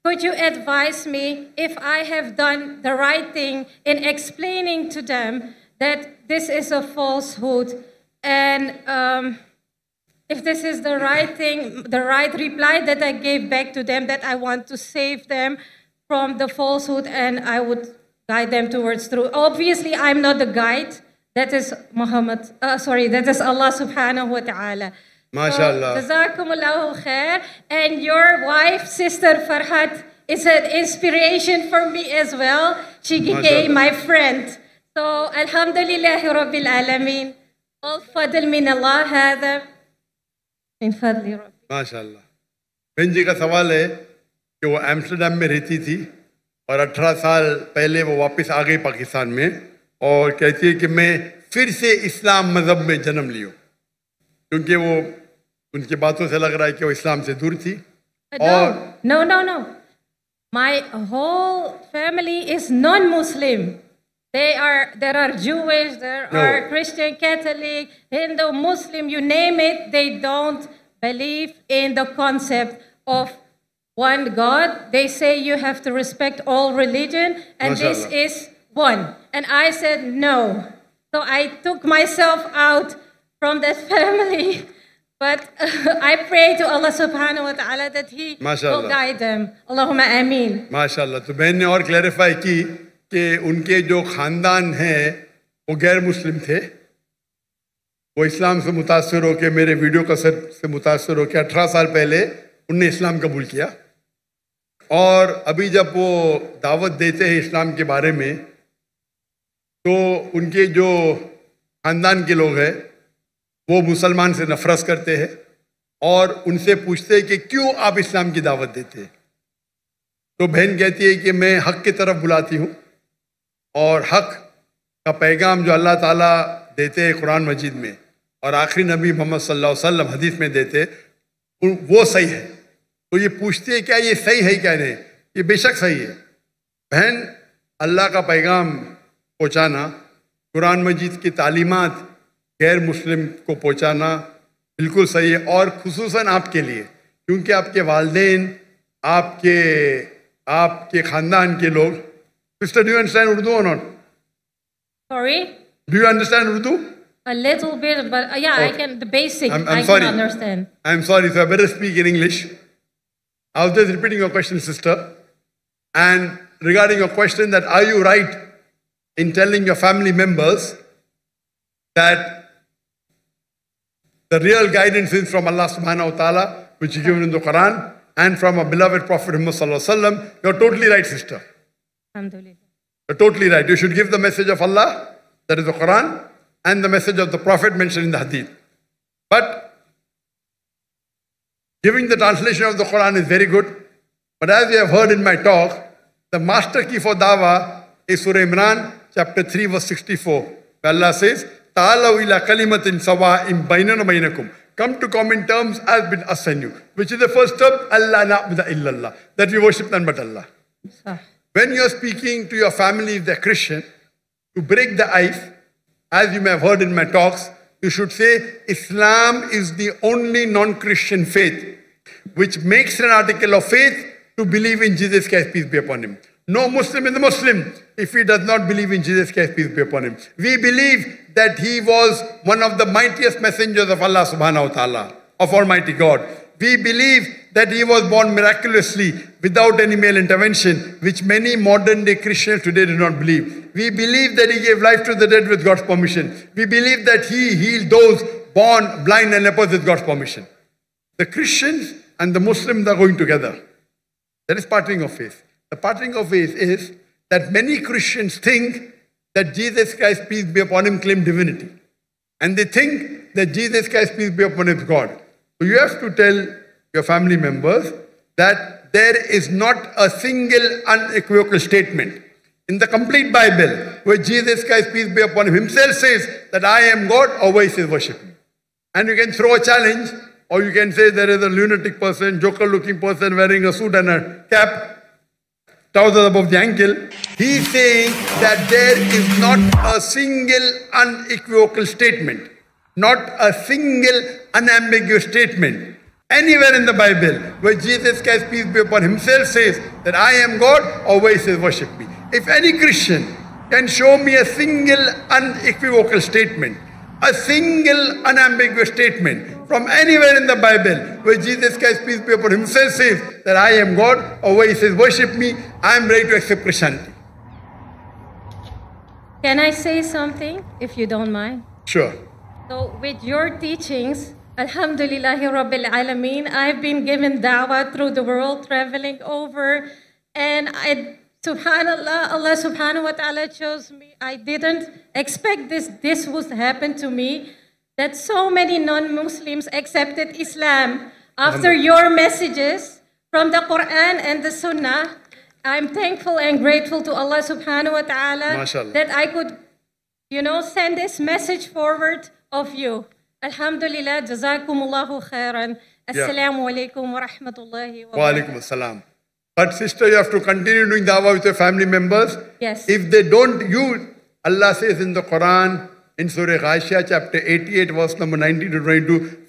could you advise me if I have done the right thing in explaining to them that this is a falsehood, and if this is the right thing, the right reply that I gave back to them, that I want to save them from the falsehood and I would guide them towards truth. Obviously, I'm not the guide. That is that is Allah subhanahu wa ta'ala. MashaAllah. Jazakumullahu khair. And your wife, Sister Farhat, is an inspiration for me as well. She became my friend. So, Alhamdulillahi Rabbil Alameen. All fadl min Allah hada. Min fadli Rabbi. माशाल्लाह. बहन जी का सवाल है कि वो एम्स्टर्डम में रहती थी और 18 साल पहले वो वापस आ गई पाकिस्तान में, और कहती है कि मैं फिर से इस्लाम मज़हब में जन्म लियो, क्योंकि वो उनकी बातों से लग रहा है कि वो इस्लाम से दूर थी. और No. My whole family is non-Muslim. There are Jewish, there are Christian, Catholic, Hindu, Muslim, you name it. They don't believe in the concept of one God. They say you have to respect all religion, and this is one. And I said no. So I took myself out from that family. But I pray to Allah subhanahu wa ta'ala that He will guide them. Allahumma ameen. माशाल्लाह. तो बहन ने और क्लैरिफाई की कि उनके जो ख़ानदान हैं वो गैर मुस्लिम थे, वो इस्लाम से मुतासर होकर, मेरे वीडियो कैसेट से मुतासर होकर 18 साल पहले उनने इस्लाम कबूल किया. और अभी जब वो दावत देते हैं इस्लाम के बारे में, तो उनके जो ख़ानदान के लोग हैं वो मुसलमान से नफरत करते हैं और उनसे पूछते हैं कि क्यों आप इस्लाम की दावत देते हैं. तो बहन कहती है कि मैं हक़ की तरफ बुलाती हूँ, और हक़ का पैगाम जो अल्लाह ताला देते हैं कुरान मजीद में और आखिरी नबी मोहम्मद सल्लल्लाहु अलैहि वसल्लम हदीस में देते, वो सही है. तो ये पूछते हैं क्या ये सही है क्या नहीं. ये बेशक सही है. बहन, अल्लाह का पैगाम पहुँचाना, कुरान मजीद की तालीमात गैर मुस्लिम को पहुँचाना बिल्कुल सही है, और खुसूसन आपके लिए, क्योंकि आपके वालिदैन, आपके ख़ानदान के लोग. Sister, do you understand Urdu or not? Sorry? Do you understand Urdu? A little bit, but yeah, I can, the basic, I sorry. can understand. I'm sorry, so I better speak in English. I was just repeating your question, sister. And regarding your question that are you right in telling your family members that the real guidance is from Allah subhanahu wa ta'ala, which is given in the Quran, and from our beloved Prophet Muhammad sallallahu alaihi wasallam. You're totally right, sister. Alhamdulillah. You're totally right. You should give the message of Allah, that is the Quran, and the message of the Prophet mentioned in the Hadith. But giving the translation of the Quran is very good. But as you have heard in my talk, the master key for dawah is Surah Imran, chapter 3, verse 64. Where Allah says, ta'alaw ila kalimatin sawa'in baynana wa baynakum. Come to common terms as between us and you. Which is the first term, Allah na'budu illallah. That we worship none but Allah. When you are speaking to your family, if they are Christian, to break the ice, as you may have heard in my talks, you should say, Islam is the only non-Christian faith which makes an article of faith to believe in Jesus Christ, peace be upon him. No Muslim is a Muslim if he does not believe in Jesus Christ, peace be upon him. We believe that he was one of the mightiest messengers of Allah subhanahu wa ta'ala, of Almighty God. We believe that he was born miraculously without any male intervention, which many modern day Christians today do not believe. We believe that he gave life to the dead with God's permission. We believe that he healed those born blind and lepers with God's permission. The Christians and the Muslims are going together. That is parting of faith. The parting of faith is that many Christians think that Jesus Christ, peace be upon him, claimed divinity. And they think that Jesus Christ, peace be upon him, is God. So you have to tell your family members that there is not a single unequivocal statement in the complete Bible where Jesus Christ, peace be upon him, himself says that I am God, or where he says worship me. And you can throw a challenge, or you can say there is a lunatic person, joker-looking person wearing a suit and a cap, trousers above the ankle. He is saying that there is not a single unequivocal statement, not a single unambiguous statement anywhere in the Bible where Jesus Christ, peace be upon himself, says that I am God, or where he says worship me. If any Christian can show me a single unequivocal statement, a single unambiguous statement from anywhere in the Bible where Jesus Christ, peace be upon himself, says that I am God, or where he says worship me, I am ready to accept Christianity. Can I say something, if you don't mind? Sure. So with your teachings, Alhamdulillahi Rabbil Alameen, I've been given da'wah through the world, traveling over, and subhanallah, Allah subhanahu wa ta'ala chose me. I didn't expect this would happen to me, that so many non-Muslims accepted Islam after your messages from the Quran and the Sunnah. I'm thankful and grateful to Allah subhanahu wa ta'ala that I could, send this message forward of you. Alhamdulillah, jazakumullahu khairan. Assalamu alaikum wa rahmatullahi wa alaikum assalam. But sister, you have to continue doing dawah with your family members. Yes. If they don't, Allah says in the Quran, in Surah Ghashiyah, chapter 88, verse number 19 to 22,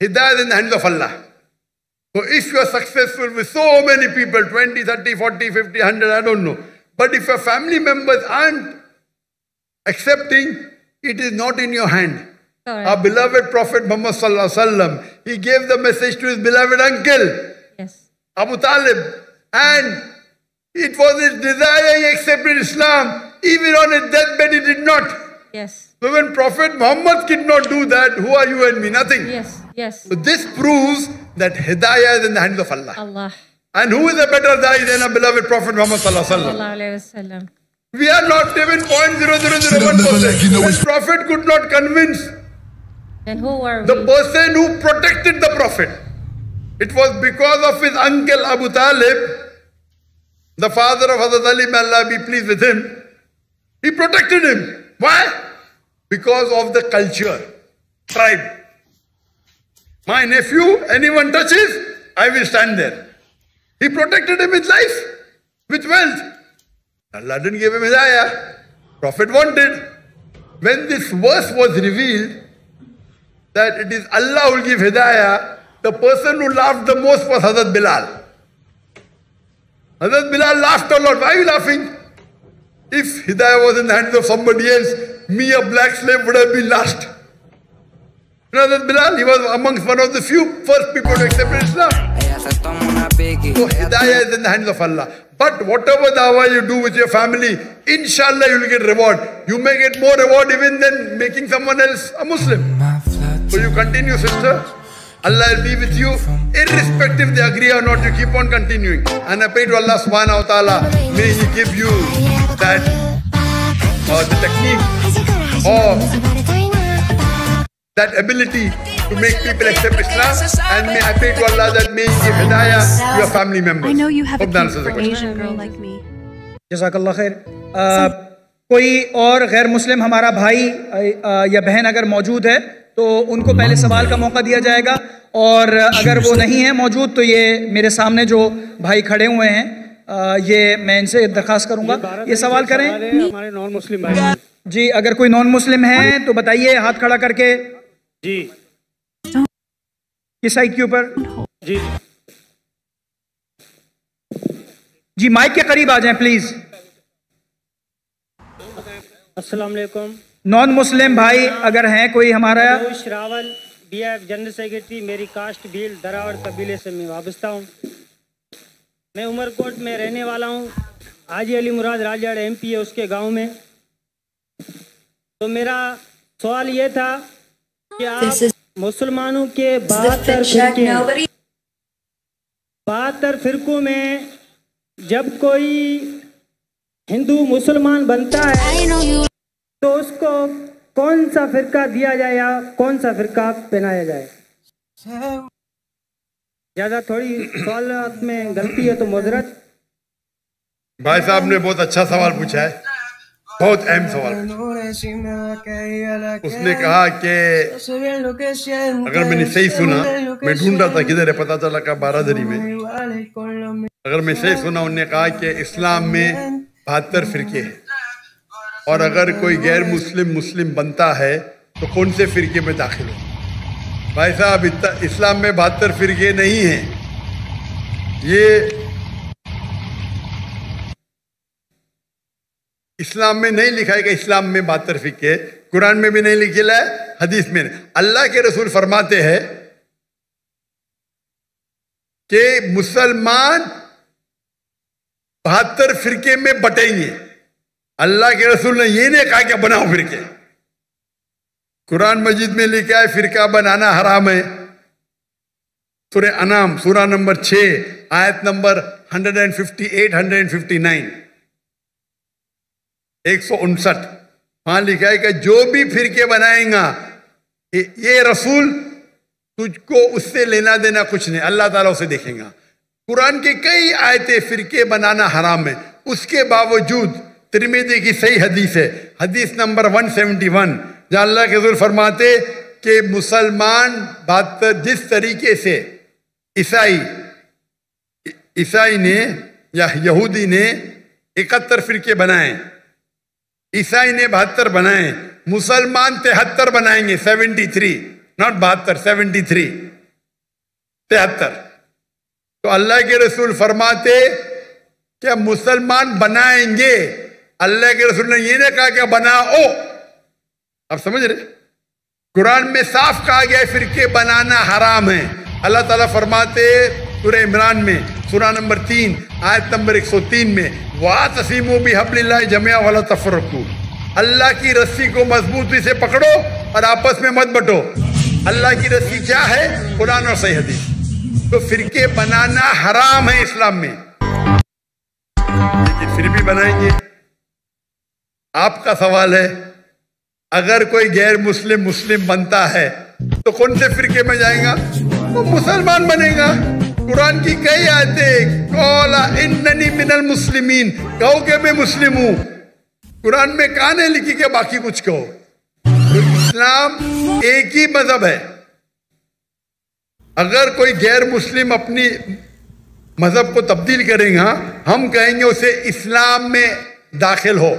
Hidayah is in the hands of Allah. So if you are successful with so many people, 20, 30, 40, 50, 100, I don't know. But if your family members aren't accepting, it is not in your hand. Our beloved Prophet Muhammad Sallallahu Alaihi Wasallam, he gave the message to his beloved uncle, Abu Talib, and it was his desire he accepted Islam. Even on his deathbed he did not. Yes. So when Prophet Muhammad could not do that, who are you and me? Nothing. Yes. So this proves that Hidayah is in the hands of Allah. Allah. And who is a better Da'i than our beloved Prophet Muhammad Sallallahu Alaihi Wasallam? We are not even 0.0001%. When Prophet could not convince then who are the person who protected the Prophet, it was because of his uncle Abu Talib, the father of Hazrat Ali, may Allah be pleased with him. He protected him. Why? Because of the culture, tribe. My nephew, anyone touches, I will stand there. He protected him with life, with wealth. Allah didn't give him hidayah. Prophet wanted. When this verse was revealed, that it is Allah who will give hidayah, the person who laughed the most was Hazrat Bilal. Hazrat Bilal laughed a lot. Why are you laughing? If hidayah was in the hands of somebody else, me, a black slave, would have been last. Hazrat Bilal, he was amongst one of the few first people to accept Islam. So hidayah is in the hands of Allah. But whatever dawah you do with your family, inshallah you will get reward. You may get more reward even than making someone else a Muslim. So you continue, sister. Allah will be with you, irrespective if they agree or not, you keep on continuing. And I pray to Allah subhanahu wa ta'ala, may He give you that, the technique, or that ability to make people accept Islam. And may I pray to Allah that may He give hidayah to your family members. I know you have Hope a that gift answers the for an question. Asian girl like me. Jazakallah khair. कोई और गैर मुस्लिम हमारा भाई या बहन अगर मौजूद है तो उनको पहले सवाल का मौका दिया जाएगा, और अगर वो नहीं है मौजूद तो ये मेरे सामने जो भाई खड़े हुए हैं ये मैं इनसे दरख्वास्त करूंगा ये सवाल करें। हमारे नॉन मुस्लिम भाई जी, अगर कोई नॉन मुस्लिम है तो बताइए हाथ खड़ा करके। जी, किस साइड के ऊपर? जी जी, माइक के करीब आ जाएं प्लीज। अस्सलाम वालेकुम। नॉन मुस्लिम भाई अगर हैं कोई हमारा? Rawal, BF general secretary. मेरी कास्ट भील दरावड़ कबीले से मैं वाबस्ता हूँ। मैं उमरकोट में रहने वाला हूँ। हाजी अली मुराद राजड़ MP है उसके गांव में। तो मेरा सवाल ये था कि आप मुसलमानों के 72 फिरकों में जब कोई हिंदू मुसलमान बनता है तो उसको कौन सा फिरका दिया जाए या कौन सा फिरका पहनाया जाए? ज़्यादा थोड़ी सवाल में गलती है तो मुजरत। भाई साहब ने बहुत अच्छा सवाल पूछा है, बहुत अहम सवाल। उसने कहा कि अगर मैंने सही सुना, मैं ढूंढ रहा था किधर है, पता चला का बारादरी में। अगर मैं सही सुना, उन्होंने कहा कि इस्लाम में 72 फिरके हैं और अगर कोई गैर मुस्लिम बनता है तो कौन से फिरके में दाखिल हो। भाई साहब, इस्लाम में 72 फिरके नहीं हैं। ये इस्लाम में नहीं लिखा है कि इस्लाम में 72 फिरके, कुरान में भी नहीं लिखा है, हदीस में नहीं। अल्लाह के रसूल फरमाते हैं कि मुसलमान 72 फिरके में बटेंगे। अल्लाह के रसूल ने ये नहीं कहा कि बनाओ फिरके। कुरान मजीद में लिखा है फिरका बनाना हराम है। सूरह अनाम सूरा नंबर 6 आयत नंबर 158 159 159 वहां लिखा है कि जो भी फिरके बनाएगा ये रसूल तुझको उससे लेना देना कुछ नहीं, अल्लाह ताला उसे देखेगा। कुरान के कई आयतें फिरके बनाना हराम है, उसके बावजूद तिरमिज़ी की सही हदीस है, हदीस नंबर 171, जहाँ अल्लाह के रसूल फरमाते कि मुसलमान 72 जिस तरीके से ईसाई ने या यहूदी ने 71 फिरके बनाए, ईसाई ने 72 बनाए, मुसलमान 73 बनाएंगे, 73 नॉट 72 73 73। तो अल्लाह के रसूल फरमाते क्या मुसलमान बनाएंगे, अल्लाह के रसूल ने ये नहीं कहा क्या बनाओ। आप समझ रहे? कुरान में साफ कहा गया है फिरके बनाना हराम है। अल्लाह ताला फरमाते सूरह इमरान में सूरा नंबर 3 आयत नंबर 103 में वातसिमू बिहब्लिल्लाहि जमीअन वला तफरकू, अल्लाह की रस्सी को मजबूती से पकड़ो और आपस में मत बंटो। अल्लाह की रस्सी क्या है? कुरान और सही हदीस। तो फिरके बनाना हराम है इस्लाम में, लेकिन फिर भी बनाएंगे। आपका सवाल है अगर कोई गैर मुस्लिम बनता है तो कौन से फिरके में जाएगा? वो मुसलमान बनेगा। कुरान की कई आयतें कौला इन्ननी मिनल मुस्लिमीन, कहो कि मैं मुस्लिम हूं। कुरान में कहां नहीं लिखी कि बाकी कुछ कहो। तो इस्लाम एक ही मजहब है। अगर कोई गैर मुस्लिम अपनी मजहब को तब्दील करेगा, हम कहेंगे उसे इस्लाम में दाखिल हो।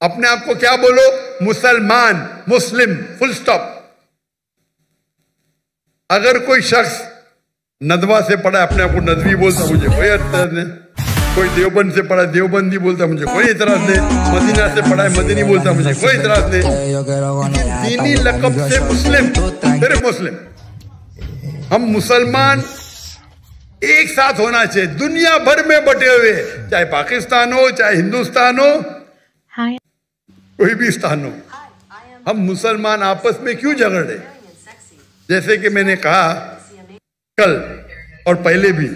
अपने आप को क्या बोलो? मुसलमान, मुस्लिम, फुल स्टॉप। अगर कोई शख्स नदवा से पढ़ा, अपने आप को नदवी बोलता, मुझे कोई एतराज नहीं। कोई देवबंद से पढ़ा, देवबंदी बोलता, मुझे कोई एतराज नहीं। मदीना से पढ़ा है, मदीनी बोलता, मुझे कोई एतराज नहीं। दीनी लक़ब से मुस्लिम, सिर्फ मुस्लिम। हम मुसलमान एक साथ होना चाहिए, दुनिया भर में बटे हुए, चाहे पाकिस्तान हो, चाहे हिंदुस्तान हो, कोई भी स्थान हो, हम मुसलमान आपस में क्यों झगड़ रहे? जैसे कि मैंने कहा कल और पहले भी,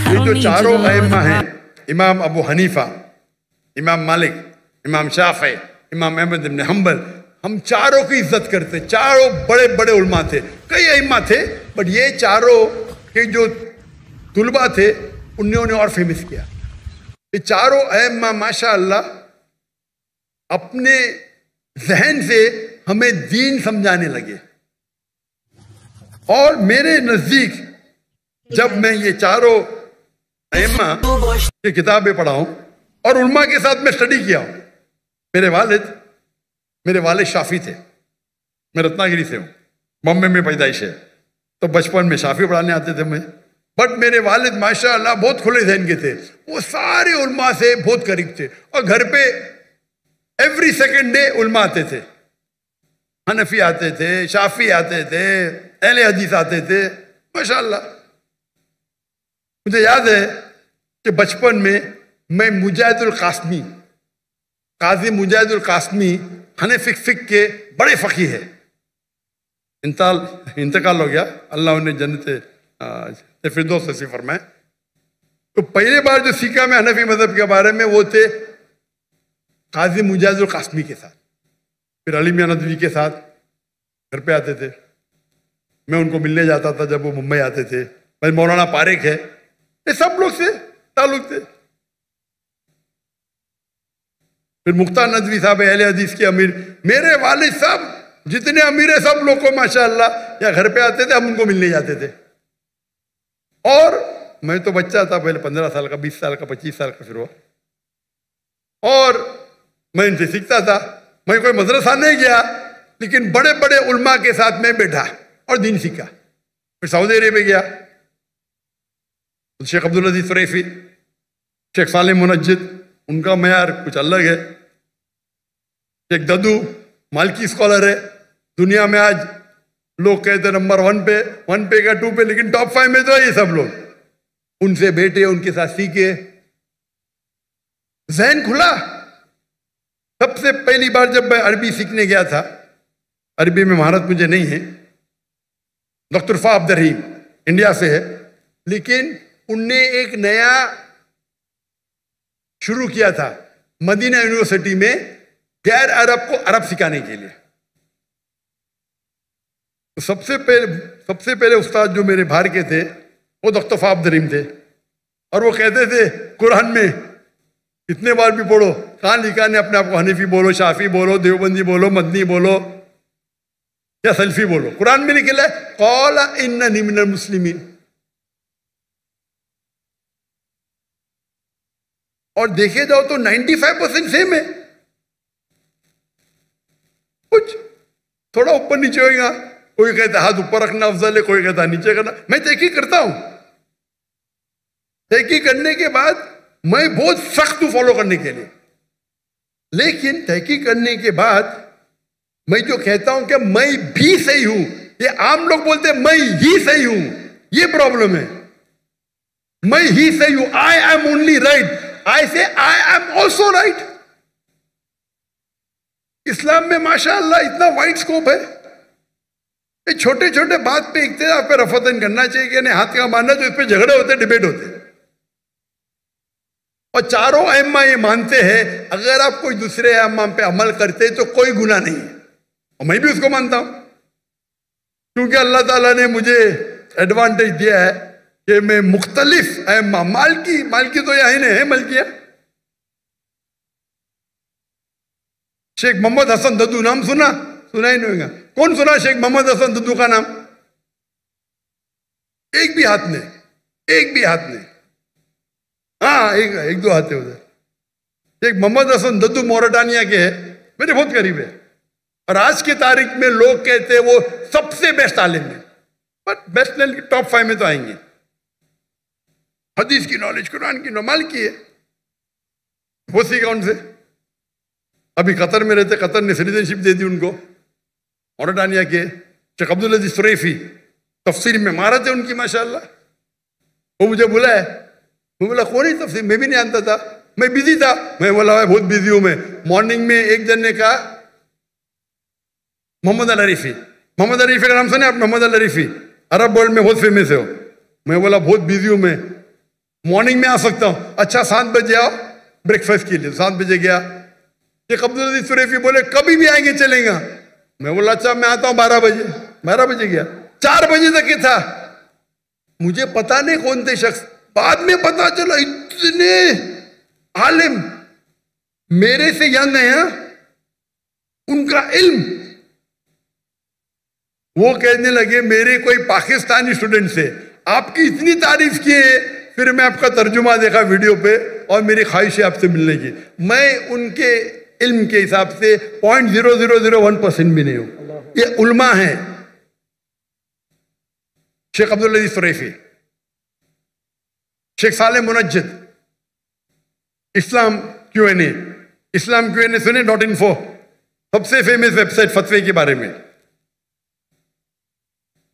ये जो चारों अइम्मा हैं, इमाम अबू हनीफा, इमाम मालिक, इमाम शाफी, इमाम अहमद इब्न हम्बल, हम चारों की इज्जत करते। चारों बड़े बड़े उलमा थे, कई अइम्मा थे, बट ये चारों के जो तुलबा थे उन्होंने और फेमस किया। ये चारों अइम्मा माशाअल्लाह अपने जहन से हमें दीन समझाने लगे। और मेरे नजदीक जब मैं ये चारों अइम्मा की किताबें पढ़ा हूं और उलमा के साथ मैं स्टडी किया हूं, मेरे वालिद शाफी थे, मैं रत्नागिरी से हूँ, बॉम्बे में पैदाइश है, तो बचपन में शाफी पढ़ाने आते थे मैं। बट मेरे वालिद माशाअल्लाह बहुत खुले ज़हन के थे, वो सारे उलमा से बहुत करीब थे और घर पे एवरी सेकेंड डे उलमा आते थे, हनफी आते थे, शाफी आते थे, अहले हदीस आते थे माशाअल्लाह। मुझे याद है कि बचपन में मैं मुजाहिदुल कासमी, काजी मुजाहिदुल कासमी हनफी फिक के बड़े फ़कीह है, इंतकाल हो गया, अल्लाह उन्हें जन्नत फिरदौस नसीब फरमाए। तो पहले बार जो सीखा मैं हनफी मज़हब के बारे में वो थे काजी मुजाहिदुल कासमी के साथ, फिर अली मियां नदवी के साथ घर पे आते थे, मैं उनको मिलने जाता था जब वो मुंबई आते थे। भाई मौलाना पारेख है, ये सब लोग से ताल्लुक थे। फिर मुख्तार नदवी साहब अहले हदीस के अमीर, मेरे वालिद साहब जितने अमीर है सब लोग को माशाअल्लाह या घर पे आते थे, हम उनको मिलने जाते थे। और मैं तो बच्चा था पहले, 15 साल का, 20 साल का, 25 साल का फिर हुआ, और मैं इनसे सीखता था। मैं कोई मदरसा नहीं गया, लेकिन बड़े बड़े उलमा के साथ में बैठा और दीन सीखा। फिर सऊदी अरेबिया गया, शेख अब्दुल अजीज फ़रैफ़ी, शेख सालिम मुनज्जिद, उनका मयार कुछ अलग है। शेख ददू मालकी स्कॉलर है, दुनिया में आज लोग कहते हैं नंबर 1 पे का 2 पे, लेकिन टॉप 5 में तो है ये सब लोग। उनसे बैठे, उनके साथ सीखे, ज़हन खुला। सबसे पहली बार जब मैं अरबी सीखने गया था, अरबी में महारत मुझे नहीं है, डॉक्टर फ़ा अब्द रहीम इंडिया से है, लेकिन उनने एक नया शुरू किया था मदीना यूनिवर्सिटी में गैर अरब को अरब सिखाने के लिए। तो सबसे पहले उस्ताद जो मेरे बाहर के थे वो डॉक्टर फ़ा अब्द रहीम थे, और वो कहते थे कुरान में कितने बार भी पढ़ो, कहाँ लिखा ने अपने आप को हनीफी बोलो, शाफी बोलो, देवबंदी बोलो, मदनी बोलो या सल्फी बोलो, कुरान में लिखा है क़ाला इन्ननी मिनल मुस्लिमीन। और देखे जाओ तो 95% सेम है, कुछ थोड़ा ऊपर नीचे होगा, कोई कहता हाथ ऊपर रखना अफजल है, कोई कहता नीचे करना। मैं तहकीक करता हूं, तहकीक करने के बाद मैं बहुत सख्त हूं फॉलो करने के लिए, लेकिन तहकीक करने के बाद मैं जो कहता हूं कि मैं भी सही हूं, ये आम लोग बोलते हैं मैं ही सही हूं, ये प्रॉब्लम है। मैं ही सही हूं, आई एम ओनली राइट, आई से आई एम ऑल्सो राइट। इस्लाम में माशाअल्लाह इतना वाइड स्कोप है, ये छोटे छोटे बात पे इख्तिलाफ पे रफतन करना चाहिए कि नहीं हाथ का मानना, तो इस पे झगड़े होते, डिबेट होते। और चारों अइम्मा ये मानते हैं अगर आप कोई दूसरे अइम्मा पे अमल करते तो कोई गुनाह नहीं है, और मैं भी उसको मानता हूं, क्योंकि अल्लाह ताला ने मुझे एडवांटेज दिया है कि मैं मुख्तलिफ अइम्मा, मालकी तो यही नहीं है, मलकिया, शेख मोहम्मद हसन दद्दू नाम सुना ही नहीं होगा, कौन सुना शेख मोहम्मद हसन दद्दू का नाम? एक भी हाथ ने, हाँ एक दो हाथ है उधर। शेख मोहम्मद हसन दद्दू मोरिटानिया के है, मेरे बहुत करीब है, और आज की तारीख में लोग कहते हैं वो सबसे बेस्ट आलिम है, बट बेस्ट नहीं, टॉप 5 में तो आएंगे। हदीस की नॉलेज, कुरान की नॉलेज की है, वो सीखा उनसे। अभी कतर में रहते, कतर ने सिटीजनशिप दे दी उनको, मोरिटानिया के शेख अब्दुल अजीज फ़रैफ़ी, तफसीर में महारत है उनकी माशाअल्लाह। वो मुझे बुलाया, मैं बोला कौन है तफसीर, मैं भी नहीं जानता था, मैं बिजी था। मैं बोला मैं बहुत बिजी हूं। मैं मॉर्निंग में एक जन ने कहा मोहम्मद अल अरीफी, मोहम्मद अल अरीफी का नाम सुने आप? मोहम्मद अल अरीफी अरब वर्ल्ड में बहुत फेमस है। मैं बोला बहुत बिजी हूं, मैं मॉर्निंग में आ सकता हूं? अच्छा 7 बजे आओ ब्रेकफास्ट के लिए। 7 बजे गया। शेख अब्दुल अजीज फ़रैफ़ी बोले कभी भी आएंगे चलेगा। मैं बोला अच्छा मैं आता हूँ 12 बजे। 12 बजे गया, 4 बजे तक ये था। मुझे पता नहीं कौन थे शख्स, बाद में पता चला इतने आलिम मेरे से यंग है, उनका इल्म, वो कहने लगे मेरे कोई पाकिस्तानी स्टूडेंट से आपकी इतनी तारीफ की है, फिर मैं आपका तर्जुमा देखा वीडियो पे और मेरी ख्वाहिश है आपसे मिलने की। मैं उनके इल्म के हिसाब से 0.0001% भी नहीं हूं। ये उल्मा है, शेख अब्दुल अजीज सुरैफी, शेख साले मुनज्जिद, इस्लाम Q&A, इस्लाम Q&A सुने .info, सबसे फेमस वेबसाइट फतवे के बारे में।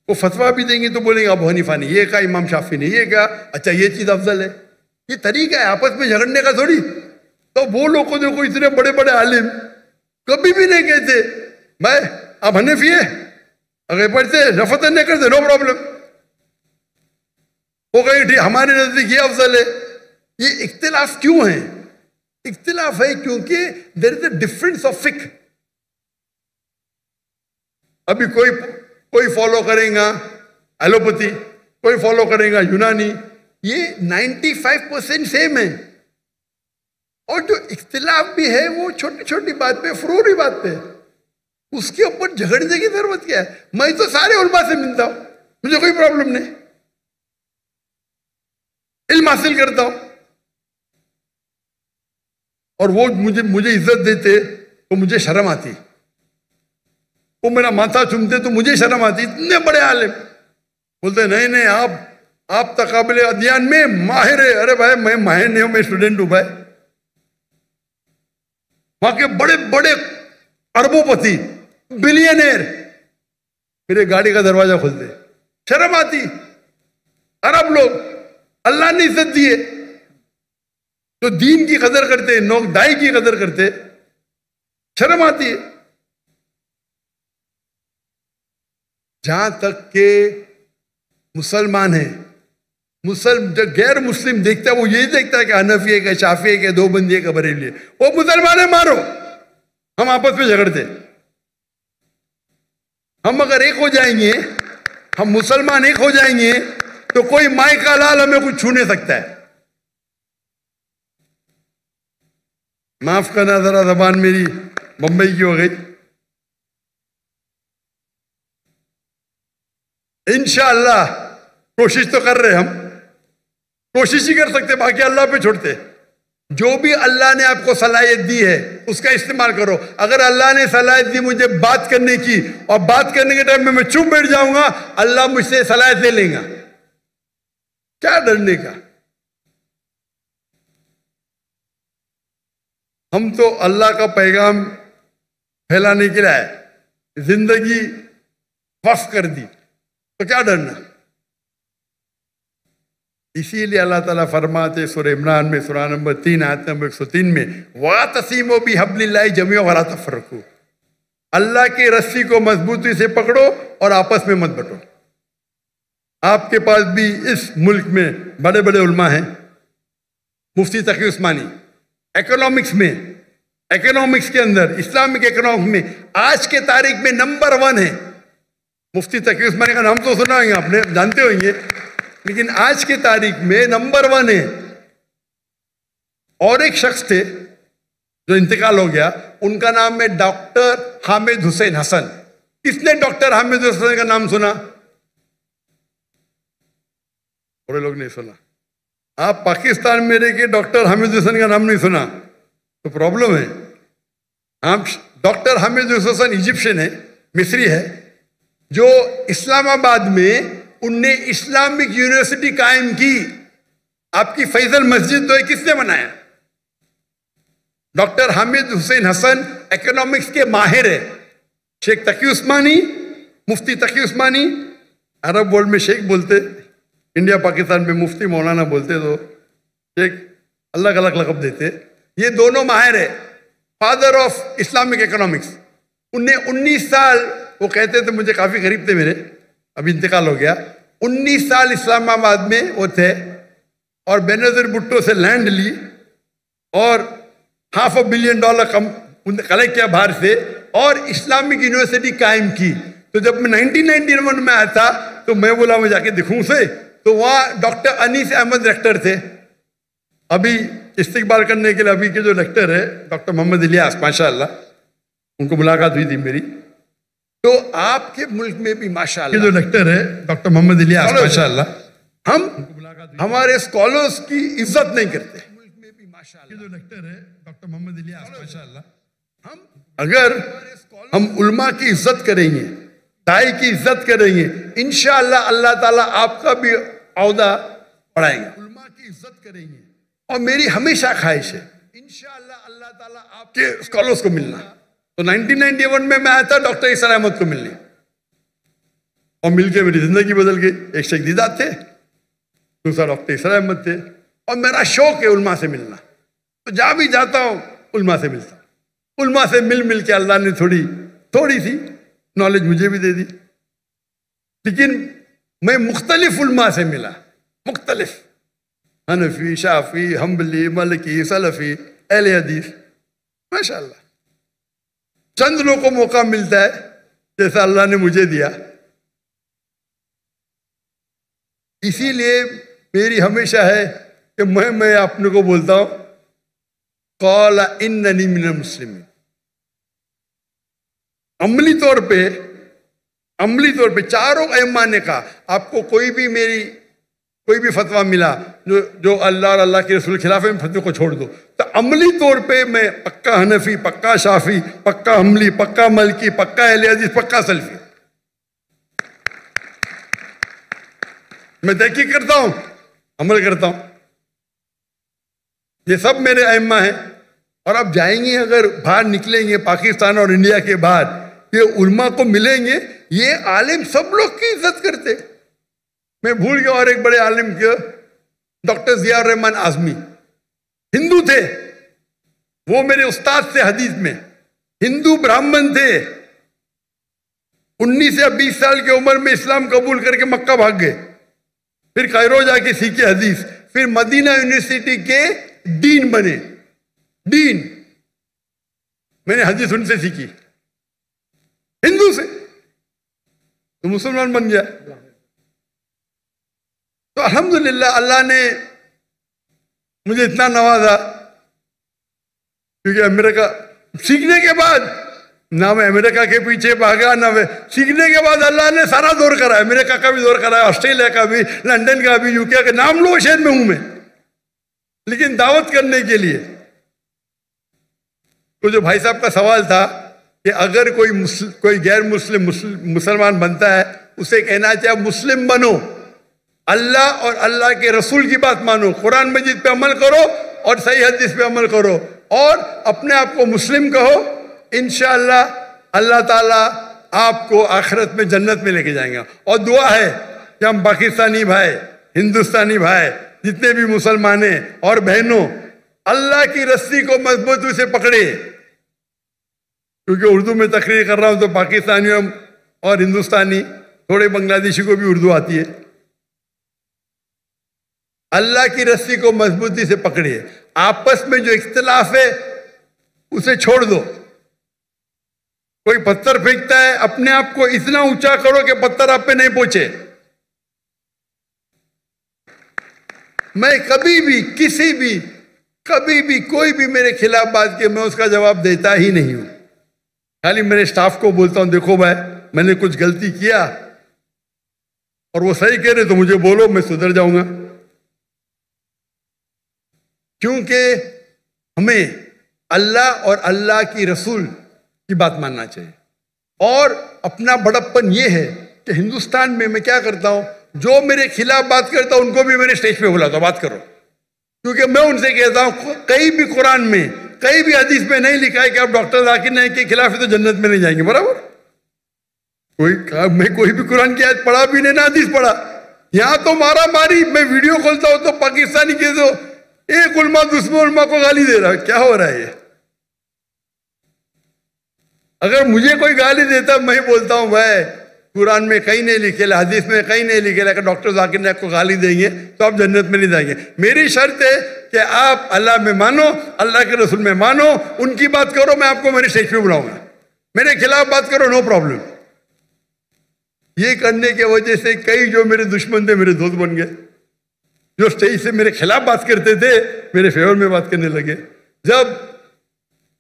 वो फतवा भी देंगे तो बोलेंगे अबू हनीफा ने ये कहा, इमाम शाफी ने ये कहा, अच्छा ये चीज अफजल है। ये तरीका है आपस में झगड़ने का थोड़ी। तो वो लोग को देखो, इतने बड़े बड़े आलिम कभी भी नहीं कहते मैं आप हनीफी है, अगर पढ़ते रफत नहीं करते नो प्रॉब्लम, वो कहीं ठीक हमारे नजदीक ये अफजल है। ये इख्तिलाफ क्यों है? इख्तिलाफ है क्योंकि there is a difference of फिक्र। अभी कोई फॉलो करेगा एलोपैथी, कोई फॉलो करेगा यूनानी, ये 95% सेम है। और जो इख्तिलाफ भी है वो छोटी छोटी बात पे, फरूरी बात पे, उसके ऊपर झगड़ने की जरूरत क्या है? मैं तो सारे उलमा से मिलता हूं, मुझे कोई प्रॉब्लम नहीं, इल्म हासिल करता हूं, और वो मुझे इज्जत देते तो मुझे शर्म आती, वो मेरा माथा चूमते तो मुझे शर्म आती। इतने बड़े आलिम बोलते नहीं नहीं आप तकाबले अध्ययन में माहिर है। अरे भाई मैं माहिर नहीं हूं, मैं स्टूडेंट हूं भाई। वहां के बड़े बड़े अरबोपति, बिलियनर मेरे गाड़ी का दरवाजा खोलते, शर्म आती। अरब लोग अल्लाह ने इज्जत दी है, तो दीन की कदर करते, नौकदाई की कदर करते, शर्म आती है। जहां तक के मुसलमान है, जो गैर मुस्लिम देखता है वो यही देखता है कि हनफी है कि शाफी है कि देवबंदी है कि बरेली है। वो मुसलमान है, मारो, हम आपस में झगड़ते। हम अगर एक हो जाएंगे, हम मुसलमान एक हो जाएंगे, तो कोई माई का लाल हमें कुछ छू नहीं सकता है। माफ करना जरा, जबान मेरी मुंबई की हो गई। इंशाअल्लाह कोशिश तो कर रहे, हम कोशिश ही कर सकते, बाकी अल्लाह पे छोड़ते। जो भी अल्लाह ने आपको सलाहियत दी है उसका इस्तेमाल करो। अगर अल्लाह ने सलाहियत दी मुझे बात करने की, और बात करने के टाइम में मैं चुप बैठ जाऊंगा, अल्लाह मुझसे सलाहियत ले लेगा, क्या डरने का। हम तो अल्लाह का पैगाम फैलाने के लिए आए, जिंदगी वक्फ कर दी, तो क्या डरना। इसीलिए अल्लाह ताला फरमाते सूरह इमरान में, सूरह नंबर 3 आयत नंबर 103 में, वातसीमो बिहब्लिल्लाहि जमीअन वला तफर्रकू, अल्लाह की रस्सी को मजबूती से पकड़ो और आपस में मत बंटो। आपके पास भी इस मुल्क में बड़े बड़े उलमा हैं। मुफ्ती तकी उस्मानी इकोनॉमिक्स के अंदर, इस्लामिक इकोनॉमिक्स में आज के तारीख में नंबर 1 है। मुफ्ती तकी उस्मानी का नाम तो सुना होंगे आपने, जानते होंगे, लेकिन आज के तारीख में नंबर 1 है। और एक शख्स थे जो इंतकाल हो गया, उनका नाम है डॉक्टर हामिद हुसैन हसन। किसने डॉक्टर हामिद हुसैन का नाम सुना? थोड़े लोग नहीं सुना। आप पाकिस्तान में रह के डॉक्टर हामिद हुसैन का नाम नहीं सुना तो प्रॉब्लम है। आप डॉक्टर हामिद हुसैन इजिप्शियन है, मिस्री है, जो इस्लामाबाद में उनने इस्लामिक यूनिवर्सिटी कायम की। आपकी फैजल मस्जिद तो है, किसने बनाया? डॉक्टर हामिद हुसैन हसन इकोनॉमिक्स के माहिर है। शेख तकी उस्मानी, मुफ्ती तकी उस्मानी, अरब वर्ल्ड में शेख बोलते, इंडिया पाकिस्तान में मुफ्ती मौलाना बोलते, तो शेख अलग अलग लक़ब देते। ये दोनों माहिर है, फादर ऑफ इस्लामिक इकोनॉमिक्स। उनने 19 साल, वो कहते थे, मुझे काफ़ी करीब थे मेरे, अभी इंतकाल हो गया, 19 साल इस्लामाबाद में वो थे और बेनज़ीर भुट्टो से लैंड ली और $500 बिलियन कलेक्ट किया बाहर से और इस्लामिक यूनिवर्सिटी कायम की। तो जब मैं 1991 में आया था तो मैं बोला मैं जाके दिखूं से, तो वहाँ डॉक्टर अनीस अहमद रेक्टर थे। अभी इस्तिकबाल करने के लिए अभी के जो लेक्चर है डॉक्टर मोहम्मद इलियास, माशाअल्लाह, उनको मुलाकात हुई थी मेरी। तो आपके मुल्क में भी माशाअल्लाह जो लेक्चर है डॉक्टर मोहम्मद इलियास, माशाअल्लाह, हम हमारे स्कॉलर्स की इज्जत नहीं करते। जो लेक्चर है डॉक्टर मोहम्मद इलियास, माशाअल्लाह, अगर हम उल्मा की इज्जत करेंगे, दाई की इज्जत करेंगे, इंशाअल्लाह अल्लाह ताला आपका भी औहदा बढ़ाएंगे। उल्मा की इज्जत करेंगे और मेरी हमेशा ख्वाहिश है इंशाअल्लाह अल्लाह ताला आपके स्कॉलर्स को मिलना। तो 1991 में मैं आया था डॉक्टर ईसार अहमद को मिलने और मिलके मेरी जिंदगी बदल गई। एक शेख दीदात थे, दूसरा डॉक्टर ईसार अहमद थे और मेरा शौक है उल्मा से मिलना। तो जहाँ भी जाता हूँ उल्मा से मिलता हूँ। उल्मा से मिल के अल्लाह ने थोड़ी सी नॉलेज मुझे भी दे दी। लेकिन मैं मुख्तलिफ उल्मा से मिला, मुख्तलिफ, हनफी, शाफी, हम्बली, मलकी, सलफी, अहले हदीस, माशाअल्लाह। चंद लोगों को मौका मिलता है जैसा अल्लाह ने मुझे दिया। इसीलिए मेरी हमेशा है कि मैं अपने को बोलता हूँ क़ाला इन्ननी मिनल मुस्लिमीन। अमली तौर पे चारों अइम्मा ने कहा, आपको कोई भी फतवा मिला जो अल्लाह और अल्लाह के रसूल के खिलाफ है, फतवे को छोड़ दो। तो अमली तौर पे मैं पक्का हनफी, पक्का शाफी, पक्का हम्बली, पक्का मलकी, पक्का अहले हदीस, पक्का सलफी। मैं तहकीक करता हूं, अमल करता हूं। ये सब मेरे अइम्मा हैं। और अब जाएंगे, अगर बाहर निकलेंगे पाकिस्तान और इंडिया के बाहर, ये उल्मा को मिलेंगे, ये आलिम सब लोग की इज्जत करते। मैं भूल गया और एक बड़े आलिम के डॉक्टर ज़ियाउर रहमान आज़मी, हिंदू थे, वो मेरे उस्ताद थे हदीस में, हिंदू ब्राह्मण थे। 19 या 20 साल की उम्र में इस्लाम कबूल करके मक्का भाग गए, फिर कायरो जाके सीखे हदीस, फिर मदीना यूनिवर्सिटी के डीन बने। डीन, मैंने हदीस उनसे सीखी, हिंदू से, तो मुसलमान बन गया। तो अल्हम्दुलिल्लाह अल्लाह ने मुझे इतना नवाजा, क्योंकि अमेरिका सीखने के बाद ना मैं अमेरिका के पीछे भागा, ना मैं सीखने के बाद अल्लाह ने सारा दौर करा, अमेरिका का भी दौर करा, ऑस्ट्रेलिया का भी, लंदन का भी, यूके का, नाम लो शहर में हूं मैं, लेकिन दावत करने के लिए। तो जो भाई साहब का सवाल था कि अगर कोई गैर मुसलमान बनता है, उसे कहना चाहिए मुस्लिम बनो, अल्लाह और अल्लाह के रसूल की बात मानो, कुरान मजीद पे अमल करो और सही हदीस पे अमल करो और अपने आप को मुस्लिम कहो। इंशाअल्लाह अल्लाह ताला आपको आखिरत में जन्नत में लेके जाएंगे। और दुआ है कि हम पाकिस्तानी भाई, हिंदुस्तानी भाई, जितने भी मुसलमान हैं और बहनों, अल्लाह की रस्सी को मजबूती से पकड़े। क्योंकि उर्दू में तकरीर कर रहा हूं तो पाकिस्तानी और हिंदुस्तानी, थोड़े बांग्लादेशी को भी उर्दू आती है। अल्लाह की रस्सी को मजबूती से पकड़िए। आपस में जो इख्तिलाफ है उसे छोड़ दो। कोई पत्थर फेंकता है, अपने आप को इतना ऊंचा करो कि पत्थर आप पे नहीं पहुंचे। मैं कभी भी कोई भी मेरे खिलाफ बात के, मैं उसका जवाब देता ही नहीं हूं। खाली मेरे स्टाफ को बोलता हूं, देखो भाई मैंने कुछ गलती किया और वो सही कह रहे तो मुझे बोलो, मैं सुधर जाऊंगा। क्योंकि हमें अल्लाह और अल्लाह की रसूल की बात मानना चाहिए। और अपना बड़प्पन ये है कि हिंदुस्तान में मैं क्या करता हूं, जो मेरे खिलाफ बात करता हूं उनको भी मैंने स्टेज पे बुलाता हूं, बात करो। क्योंकि मैं उनसे कहता हूं कहीं भी कुरान में, कहीं भी हदीस में नहीं लिखा है कि आप डॉक्टर जाकिर नाइक के खिलाफ है तो जन्नत में नहीं जाएंगे, बराबर। मैं कोई भी कुरान की आयत पढ़ा भी नहीं, ना हदीस पढ़ा। यहां तो मारा मारी, मैं वीडियो खोलता हूं तो पाकिस्तानी के तो एक उल्मा दूसरे उल्मा को गाली दे रहा है। क्या हो रहा है ये? अगर मुझे कोई गाली देता, मैं बोलता हूं भाई कुरान में कहीं नहीं लिखे, हदीस में कहीं नहीं लिखे, अगर डॉक्टर जाकिर नाइक को गाली देंगे तो आप जन्नत में नहीं जाएंगे। मेरी शर्त है कि आप अल्लाह में मानो, अल्लाह के रसूल में मानो, उनकी बात करो, मैं आपको मेरे स्टेज पे बुलाऊंगा। मेरे खिलाफ बात करो, नो प्रॉब्लम। ये करने की वजह से कई जो मेरे दुश्मन थे मेरे दोस्त बन गए। जो स्टेज से मेरे खिलाफ बात करते थे मेरे फेवर में बात करने लगे। जब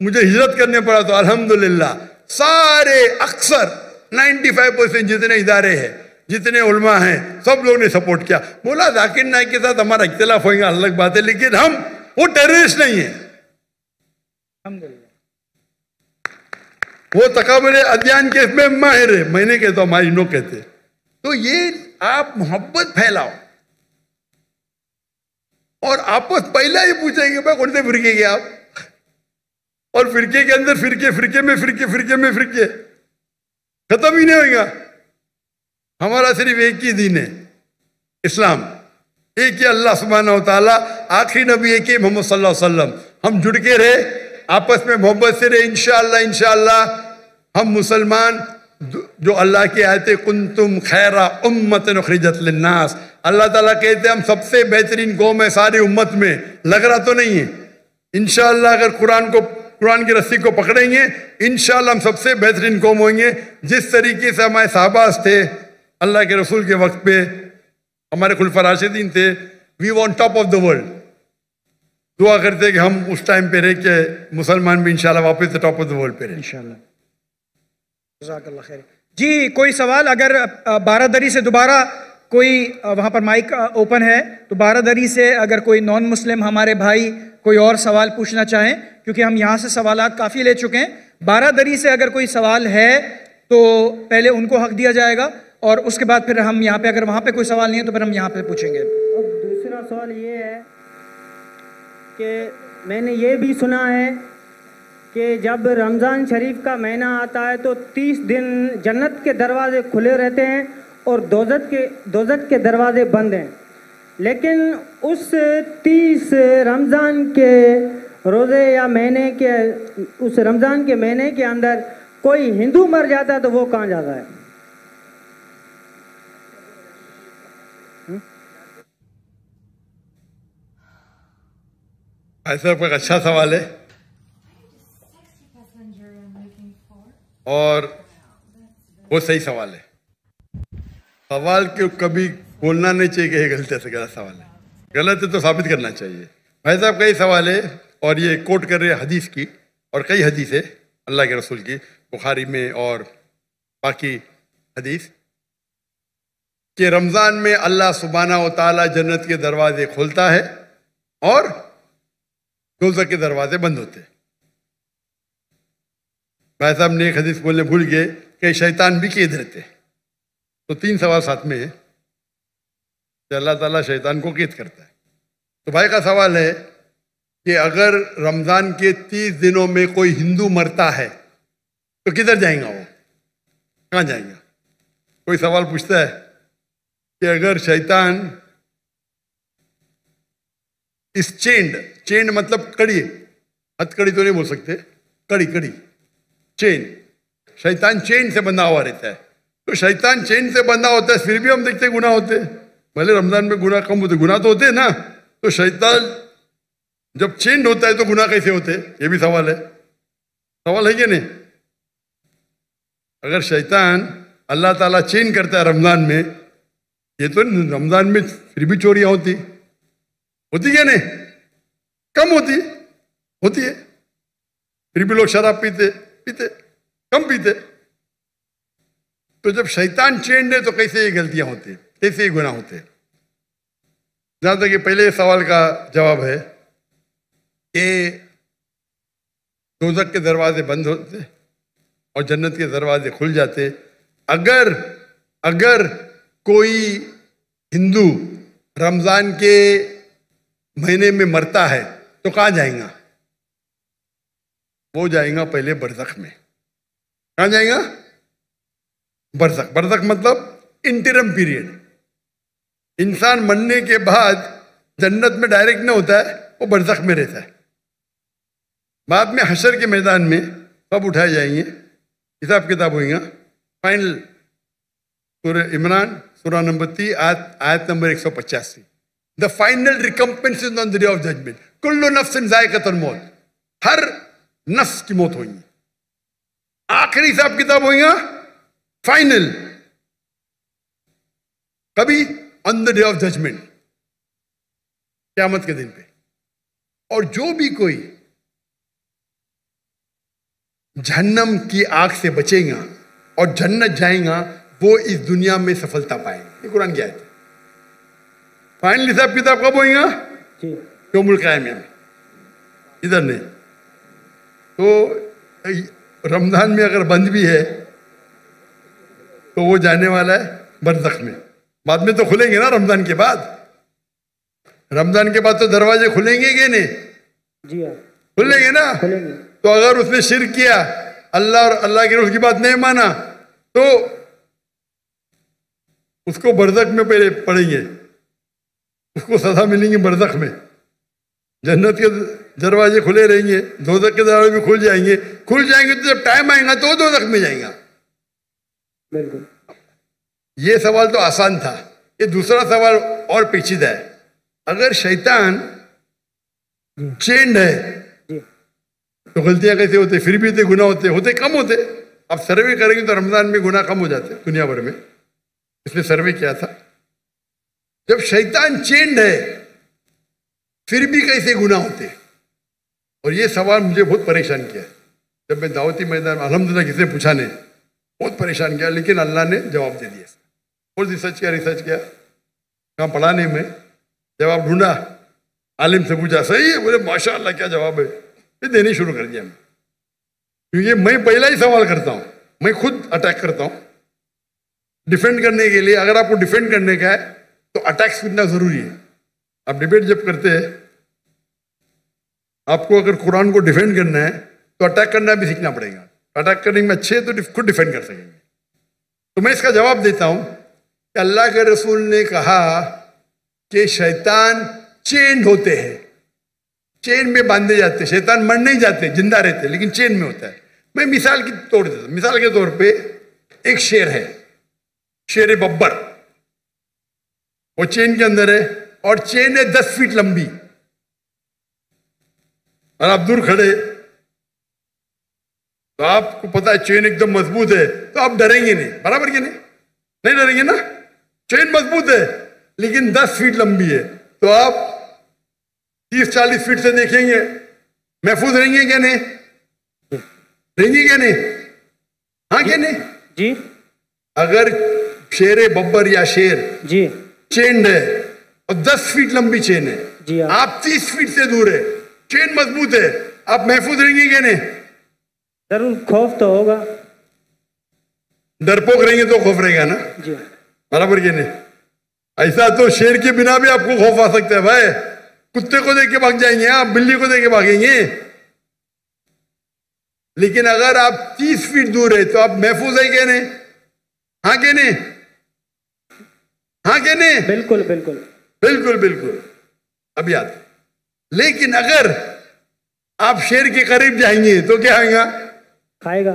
मुझे हिजरत करने पड़ा तो अल्हम्दुलिल्लाह सारे अक्सर 95% जितने इदारे हैं, जितने उलमा हैं, सब लोग ने सपोर्ट किया। बोला जाकिर नाइक के साथ हमारा इख्तिलाफ होगा अलग बात है, लेकिन हम वो टेररिस्ट नहीं है, वो तकाबुल अध्ययन के इसमें माहिर है। मैंने कहता हूं, हमारी नो कहते। तो ये आप मोहब्बत फैलाओ और आपस पहले ही पूछेंगे भाई कौन से फिरके गए आप, और फिरके के अंदर फिरके, फिरके में फिरके, फिरके में फिरके, खत्म ही नहीं होगा। हमारा सिर्फ एक ही दीन है, इस्लाम, एक ही अल्लाह सुब्हानहू व तआला, आखिरी नबी एक ही मोहम्मद सल्लल्लाहु अलैहि वसल्लम। हम जुड़ के रहे, आपस में मोहब्बत से रहे, इंशाअल्लाह इंशाअल्लाह हम मुसलमान जो अल्लाह की आयते कुंतुम खैरा उम्मतन उखरिजत लिन्नास, अल्लाह ताला कहते हैं हम सबसे बेहतरीन कौम है सारी उम्मत में। लग रहा तो नहीं है, इंशाअल्लाह अगर कुरान की रस्सी को पकड़ेंगे इंशाअल्लाह हम सबसे बेहतरीन कौम होंगे। जिस तरीके से हमारे साहबाज थे अल्लाह के रसूल के वक्त पे, हमारे खुलफा राशिदीन थे, we want top of the world. दुआ करते कि हम उस टाइम पे रह के मुसलमान भी इंशाल्लाह वापस टॉप ऑफ द वर्ल्ड पे रहे इंशाल्लाह। जज़ाकल्लाह खैर। जी कोई सवाल, अगर बारादरी से दोबारा कोई, वहाँ पर माइक ओपन है, तो बारादरी से अगर कोई नॉन मुस्लिम हमारे भाई कोई और सवाल पूछना चाहें, क्योंकि हम यहाँ से सवालात काफ़ी ले चुके हैं। बारादरी से अगर कोई सवाल है तो पहले उनको हक दिया जाएगा और उसके बाद फिर हम यहाँ पे, अगर वहाँ पे कोई सवाल नहीं है तो फिर हम यहाँ पे पूछेंगे। अब दूसरा सवाल ये है कि मैंने ये भी सुना है कि जब रमज़ान शरीफ का महीना आता है तो 30 दिन जन्नत के दरवाजे खुले रहते हैं और दोज़ख के दरवाजे बंद हैं, लेकिन उस 30 रमज़ान के रोज़े या महीने के, उस रमज़ान के महीने के अंदर कोई हिंदू मर जाता है तो वो कहाँ जाता है? ऐसा एक अच्छा सवाल है और वो सही सवाल है। सवाल क्यों कभी बोलना नहीं चाहिए कि ये गलत है, गलत सवाल है, गलत है तो साबित करना चाहिए। भाई साहब कई सवाल है और ये कोट कर रहे हैं हदीस की, और कई हदीस है अल्लाह के रसूल की, बुखारी में और बाकी हदीस, कि रमज़ान में अल्लाह सुब्हानहू व तआला जन्नत के दरवाजे खोलता है और दोज़ख के दरवाजे बंद होते हैं। भाई साहब ने एक हदीस बोलने भूल गए कि शैतान भी कैद रहते, तो 3 सवाल साथ में है कि अल्लाह ताला शैतान को कैद करता है। तो भाई का सवाल है कि अगर रमज़ान के 30 दिनों में कोई हिंदू मरता है तो किधर जाएगा, वो कहाँ जाएगा? कोई सवाल पूछता है कि अगर शैतान इस चेंड मतलब कड़ी, हथकड़ी तो नहीं बोल सकते, कड़ी चेन, शैतान चेन से बंधा हुआ रहता है। तो शैतान चेन से बंधा होता है, फिर भी हम देखते गुनाह होते हैं। भले रमजान में गुनाह कम होते, गुनाह तो होते हैं ना। तो शैतान जब चेंज होता है तो गुनाह कैसे होते हैं, ये भी सवाल है कि नहीं? अगर शैतान अल्लाह ताला चेंज करता है रमजान में, ये तो रमजान में फिर भी चोरियां होती क्या नहीं? कम होती है, फिर भी लोग शराब पीते कम पीते। तो जब शैतान चेंज है तो कैसे ये गलतियां होती है, कैसे ये गुनाह होते हैं? जहां तक ये पहले सवाल का जवाब है कि दोज़ख के दरवाजे बंद होते और जन्नत के दरवाजे खुल जाते। अगर कोई हिंदू रमजान के महीने में मरता है तो कहाँ जाएगा? वो जाएगा पहले बरज़ख में। कहाँ जाएगा? बरज़ख मतलब इंटरम पीरियड। इंसान मरने के बाद जन्नत में डायरेक्ट नहीं होता है, वो बरज़ख में रहता है। बाद में हशर के मैदान में सब उठाए जाएंगे, हिसाब किताब होगा। फाइनल सूरह इमरान सूरह नंबर 3 आयत number 185। The final recompense is on the day of judgment. कुल्लु नफ्सिन ज़ाइक़तुल मौत, हर नफ्स की मौत होगी। आखिरी हिसाब किताब होगा फाइनल, कभी on the day of judgment. क़यामत के दिन पे। और जो भी कोई जहन्नम की आग से बचेगा और जन्नत जाएगा, वो इस दुनिया में सफलता पाएगा। ये कुरान की आयत है। फाइनल हिसाब किताब कब होगा? यौमुल क़यामा में, इधर नहीं। तो रमजान में अगर बंद भी है तो वो जाने वाला है बरज़ख में। बाद में तो खुलेंगे ना रमजान के बाद। रमजान के बाद तो दरवाजे खुलेंगे कि नहीं? जी हाँ, खुलेंगे ना। तो अगर उसने शिर्क किया, अल्लाह और अल्लाह के रसूल की बात नहीं माना, तो उसको बरज़ख में पहले पड़ेंगे, उसको सजा मिलेंगी बरज़ख में। जन्नत के दरवाजे खुले रहेंगे, दोज़ख के दरवाजे भी खुल जाएंगे तो जब टाइम आएगा तो दोज़ख में जाएगा। बिल्कुल। ये सवाल तो आसान था। ये दूसरा सवाल और पेचीदा है। अगर शैतान चेंड है तो गलतियां कैसे होते? फिर भी तो गुनाह होते कम होते। अब सर्वे करेंगे तो रमजान में गुनाह कम हो जाते दुनिया भर में। इसने सर्वे किया था, जब शैतान चेंड है फिर भी कैसे गुनाह होते? और ये सवाल मुझे बहुत परेशान किया। जब मैं दावती मैदान में अल्हम्दुलिल्लाह किसी ने पूछा नहीं, बहुत परेशान किया, लेकिन अल्लाह ने जवाब दे दिया। और रिसर्च किया, कहाँ पढ़ाने में जवाब ढूंढा, आलिम से पूछा, सही है? बोले माशाअल्लाह क्या जवाब है। ये देने शुरू कर दिया मैं, क्योंकि मैं पहला ही सवाल करता हूँ, मैं खुद अटैक करता हूँ डिफेंड करने के लिए। अगर आपको डिफेंड करने का है तो अटैक सीखना जरूरी है। आप डिबेट जब करते हैं, आपको अगर कुरान को डिफेंड करना है तो अटैक करना भी सीखना पड़ेगा। अटैक करने में अच्छे तो खुद डिफेंड कर सकेंगे। तो मैं इसका जवाब देता हूं कि अल्लाह के रसूल ने कहा कि शैतान चेन होते हैं, चेन में बांधे जाते। शैतान मर नहीं जाते, जिंदा रहते, लेकिन चेन में होता है। मैं मिसाल की तोड़ देता हूं। मिसाल के तौर पे एक शेर है, शेर बब्बर, वो चेन के अंदर है और चेन है 10 फीट लंबी, और आप दूर खड़े तो आपको पता है चेन एकदम मजबूत है, तो आप डरेंगे नहीं, बराबर के नहीं डरेंगे ना। चेन मजबूत है लेकिन 10 फीट लंबी है, तो आप 30-40 फीट से देखेंगे, महफूज रहेंगे क्या नहीं? रहेंगे क्या नहीं? हाँ क्या नहीं जी? अगर शेर बब्बर या शेर जी चेन है और 10 फीट लंबी चेन है जी, आप 30 फीट से दूर है, चेन मजबूत है, आप महफूज रहेंगे क्या नहीं? जरूर खौफ तो होगा, डरपोक रहेंगे तो खौफ रहेगा ना जी, बराबर के नहीं? ऐसा तो शेर के बिना भी आपको खौफ आ सकता है भाई। कुत्ते को देख के भाग जाएंगे आप, बिल्ली को देख के भागेंगे, लेकिन अगर आप 30 फीट दूर है तो आप महफूज है क्या नहीं? हाँ क्या नहीं? हाँ क्या नहीं? बिल्कुल बिल्कुल बिल्कुल बिल्कुल। अब याद, लेकिन अगर आप शेर के करीब जाएंगे तो क्या आएगा? खाएगा।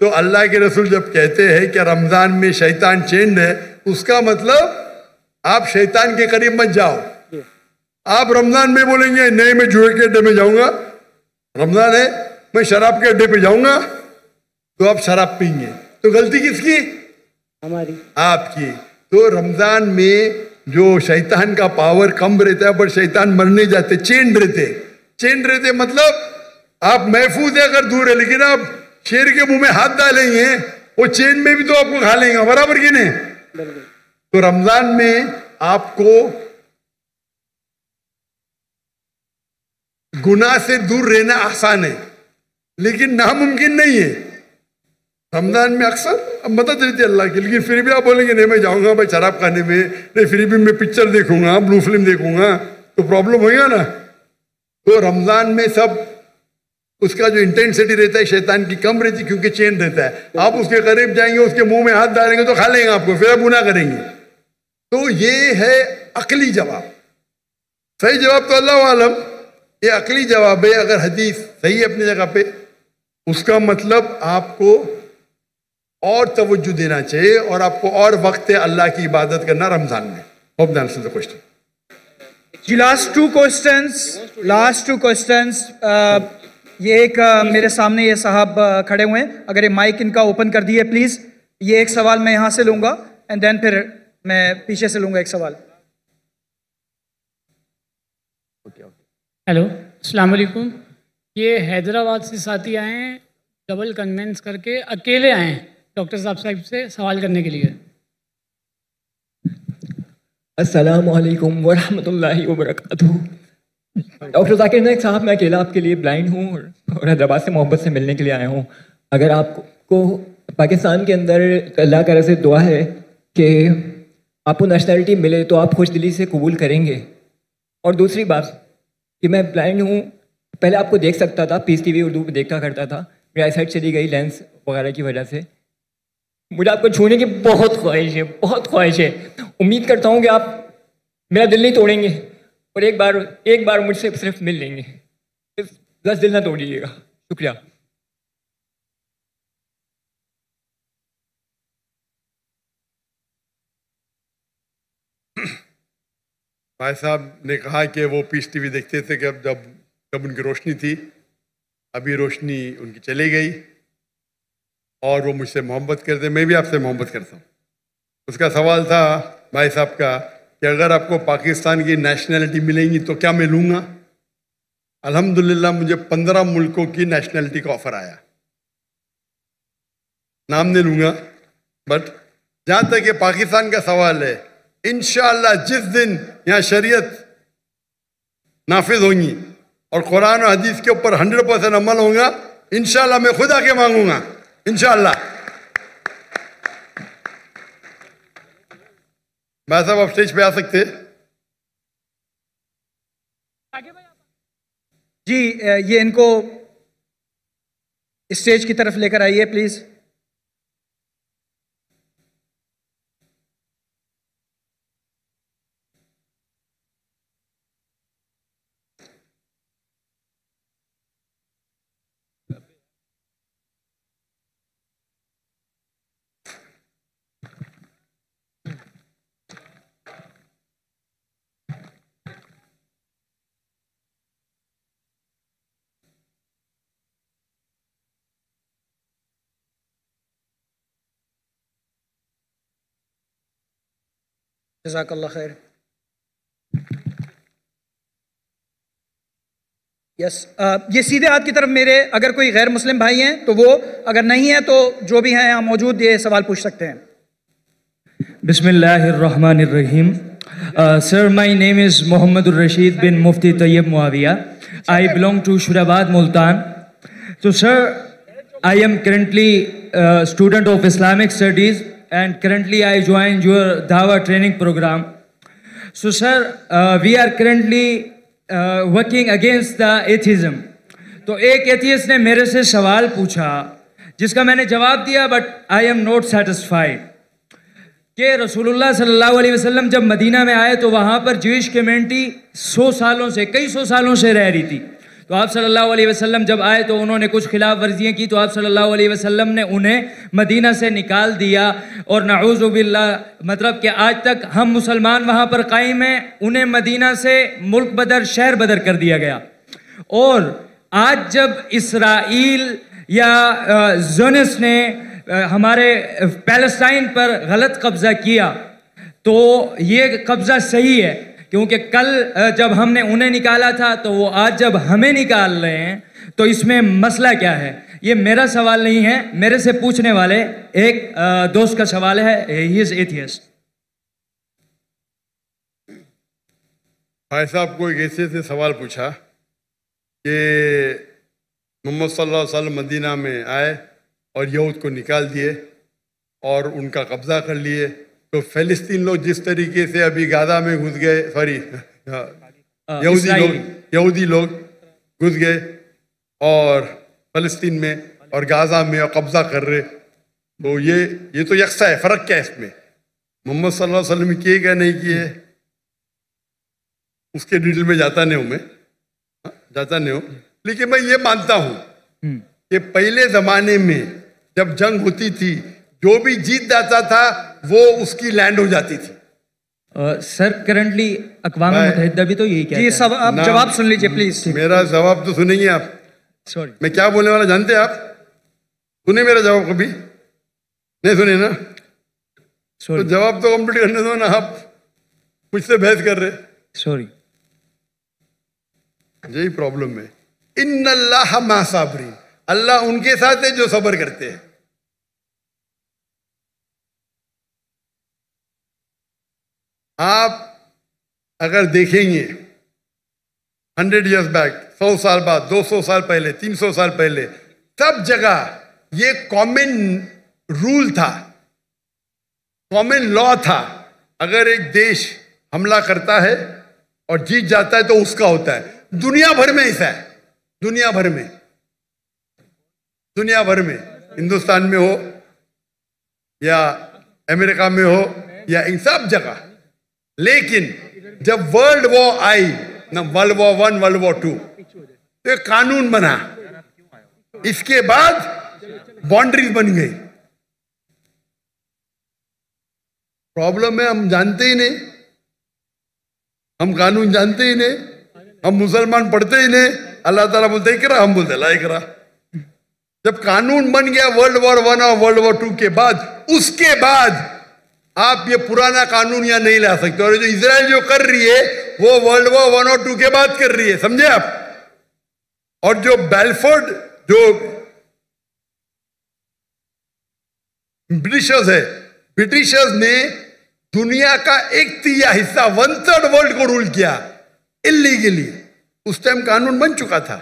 तो अल्लाह के रसूल जब कहते हैं कि रमजान में शैतान चेंड है, उसका मतलब आप शैतान के करीब मत जाओ। आप रमजान में बोलेंगे नहीं मैं जुए के अड्डे में जाऊंगा, रमजान है मैं शराब के अड्डे पे जाऊंगा, तो आप शराब पीएंगे, तो गलती किसकी? हमारी, आपकी। तो रमजान में जो शैतान का पावर कम रहता है, बट शैतान मरने जाते, चेंड रहते मतलब आप महफूज है अगर दूर है, लेकिन आप शेर के मुंह में हाथ डालेंगे वो चेन में भी तो आपको खा लेंगे, बराबर की नहीं? तो रमजान में आपको गुनाह से दूर रहना आसान है, लेकिन नामुमकिन नहीं है। रमजान में अक्सर अब मदद रहती है अल्लाह की, लेकिन फिर भी आप बोलेंगे नहीं मैं जाऊंगा भाई शराब खाने में, नहीं फिर भी मैं पिक्चर देखूंगा, ब्लू फिल्म देखूंगा, तो प्रॉब्लम होगा ना। तो रमजान में सब उसका जो इंटेंसिटी रहता है शैतान की कम रहती, क्योंकि चेन रहता है। आप उसके करीब जाएंगे, उसके मुंह में हाथ डालेंगे तो खा लेंगे आपको, फिर आप गुनाह करेंगे। तो ये है अकली जवाब। सही जवाब तो अल्लाह आलम, ये अकली जवाब है। अगर हदीस सही है अपनी जगह पे, उसका मतलब आपको और तवज्जो देना चाहिए और आपको और वक्त है अल्लाह की इबादत करना रमजान में। Hope that answers the question. जी लास्ट टू क्वेश्चंस। ये एक मेरे सामने ये साहब खड़े हुए हैं, अगर ये माइक इनका ओपन कर दिए प्लीज। ये एक सवाल मैं यहाँ से लूंगा एंड देन फिर मैं पीछे से लूंगा एक सवाल। हेलो, अस्सलाम वालेकुम। ये हैदराबाद से साथी आए हैं, डबल कन्वेंस करके अकेले आए हैं डॉक्टर साहब से सवाल करने के लिए। अस्सलामु अलैकुम वरहमतुल्लाहि वबरकातुहू। डॉक्टर जाकिर नाइक साहब, मैं अकेला आपके लिए ब्लाइंड हूँ और हैदराबाद से मोहब्बत से मिलने के लिए आया हूँ। अगर आपको पाकिस्तान के अंदर अल्लाह करे से दुआ है कि आपको नेशनलिटी मिले तो आप खुश दिली से कबूल करेंगे। और दूसरी बात कि मैं ब्लाइंड हूँ, पहले आपको देख सकता था, पीस टीवी उर्दू पे देखा करता था, मेरी आई साइट चली गई लेंस वगैरह की वजह से। मुझे आपको छूने की बहुत ख्वाहिश है, बहुत ख्वाहिश है। उम्मीद करता हूँ कि आप मेरा दिल नहीं तोड़ेंगे और एक बार मुझसे सिर्फ मिल लेंगे। सिर्फ 10 दिल ना तोड़िएगा। शुक्रिया। भाई साहब ने कहा कि वो पीस टीवी देखते थे कि जब उनकी रोशनी थी, अभी रोशनी उनकी चली गई और वो मुझसे मोहब्बत करते। मैं भी आपसे मोहब्बत करता हूँ। उसका सवाल था भाई साहब का कि अगर आपको पाकिस्तान की नेशनलिटी मिलेगी तो क्या मैं लूँगा। अल्हम्दुलिल्लाह मुझे 15 मुल्कों की नेशनलिटी का ऑफ़र आया। नाम नहीं लूँगा, बट जहाँ तक ये पाकिस्तान का सवाल है, इंशाअल्लाह जिस दिन यहाँ शरीयत नाफिज होंगी और कुरान और हदीस के ऊपर 100% अमल होगा, इंशाअल्लाह मैं खुद आके मांगूंगा, इंशाअल्लाह। भाई साहब आप स्टेज पे आ सकते हैं? जी, ये इनको स्टेज की तरफ लेकर आइए प्लीज। जज़ाकल्लाह खैर। यस, ये सीधे हाथ की तरफ मेरे, अगर कोई गैर मुस्लिम भाई हैं तो वो, अगर नहीं है तो जो भी हैं यहाँ मौजूद ये सवाल पूछ सकते हैं। बिस्मिल्लाहिर्रहमानिर्रहीम। Sir, my name is Mohammedur Rashid bin Mufti Tayyib Muawiya. I belong to Shurabad, Multan. So, sir, I am currently a student of Islamic Studies and currently I joined your Dawah training program. So, sir, we are currently working against the atheism. तो एक एथियस्ट ने मेरे से सवाल पूछा जिसका मैंने जवाब दिया, but I am not satisfied कि रसूलुल्लाह सल्लल्लाहु अलैहि वसल्लम जब मदीना में आए तो वहाँ पर ज्यूइश कम्युनिटी कई सौ सालों से रह रही थी। तो आप सल्लल्लाहु अलैहि वसल्लम जब आए तो उन्होंने कुछ खिलाफ वर्जियाँ की, तो आप सल्लल्लाहु अलैहि वसल्लम ने उन्हें मदीना से निकाल दिया और नऊज़ु बिल्लाह, मतलब कि आज तक हम मुसलमान वहाँ पर कायम हैं, उन्हें मदीना से मुल्क बदर, शहर बदर कर दिया गया। और आज जब इसराइल या ज़ोनिस्ट ने हमारे पैलेस्टाइन पर गलत कब्जा किया तो ये कब्जा सही है, क्योंकि कल जब हमने उन्हें निकाला था तो वो आज जब हमें निकाल रहे हैं, तो इसमें मसला क्या है। ये मेरा सवाल नहीं है, मेरे से पूछने वाले एक दोस्त का सवाल है, ही इज एथियस्ट। भाई साहब को एक ऐसे से सवाल पूछा कि मोहम्मद सल्लल्लाहु अलैहि वसल्लम मदीना में आए और यहूद को निकाल दिए और उनका कब्जा कर लिए, तो फ़लस्तीन लोग जिस तरीके से अभी गाज़ा में घुस गए, सॉरी यहूदी लोग घुस गए और फ़लस्तीन में और गाज़ा में और कब्जा कर रहे, तो ये तो यकसा है। फ़र्क क्या है इसमें? मोहम्मद सल्लल्लाहु अलैहि वसल्लम किए क्या नहीं किए उसके डिटेल में जाता नहीं हूँ, लेकिन मैं ये मानता हूँ कि पहले ज़माने में जब जंग होती थी, जो भी जीत जाता था वो उसकी लैंड हो जाती थी। सर, करंटली अक़वाम मुत्तहिदा भी तो यही कहता है। सब आप जवाब सुन लीजिए प्लीज। मेरा जवाब तो सुनेंगे आप। सॉरी, मैं क्या बोलने वाला जानते हैं आप? सुने मेरा जवाब कभी नहीं सुने ना? तो जवाब तो कंप्लीट करने दो ना, आप मुझसे बहस कर रहे। सॉरी। यही प्रॉब्लम है। इन्नल्लाह मा साबरीन, अल्लाह उनके साथ है जो सब्र करते हैं। आप अगर देखेंगे 100 इयर्स बैक, 100 साल बाद, 200 साल पहले, 300 साल पहले, सब जगह ये कॉमन रूल था, कॉमन लॉ था। अगर एक देश हमला करता है और जीत जाता है तो उसका होता है। दुनिया भर में ऐसा है, दुनिया भर में, दुनिया भर में, हिंदुस्तान में हो या अमेरिका में हो या इन सब जगह। लेकिन जब वर्ल्ड वॉर आई ना, वर्ल्ड वॉर 1, वर्ल्ड वॉर 2, तो एक कानून बना, इसके बाद बाउंड्रीज बन गई। प्रॉब्लम है हम जानते ही नहीं, हम कानून जानते ही नहीं, हम मुसलमान पढ़ते ही नहीं। अल्लाह ताला बोलते इकरा, हम बोलते ला इकरा। जब कानून बन गया वर्ल्ड वॉर 1 और वर्ल्ड वॉर 2 के बाद, उसके बाद आप ये पुराना कानून यहां नहीं ला सकते। और जो इजराइल जो कर रही है वो वर्ल्ड वॉर 1 और 2 के बाद कर रही है, समझे आप। और जो बेलफोर्ड जो ब्रिटिशर्स है, ब्रिटिशर्स ने दुनिया का 1/3 हिस्सा, 1/3 वर्ल्ड को रूल किया इलीगली। उस टाइम कानून बन चुका था,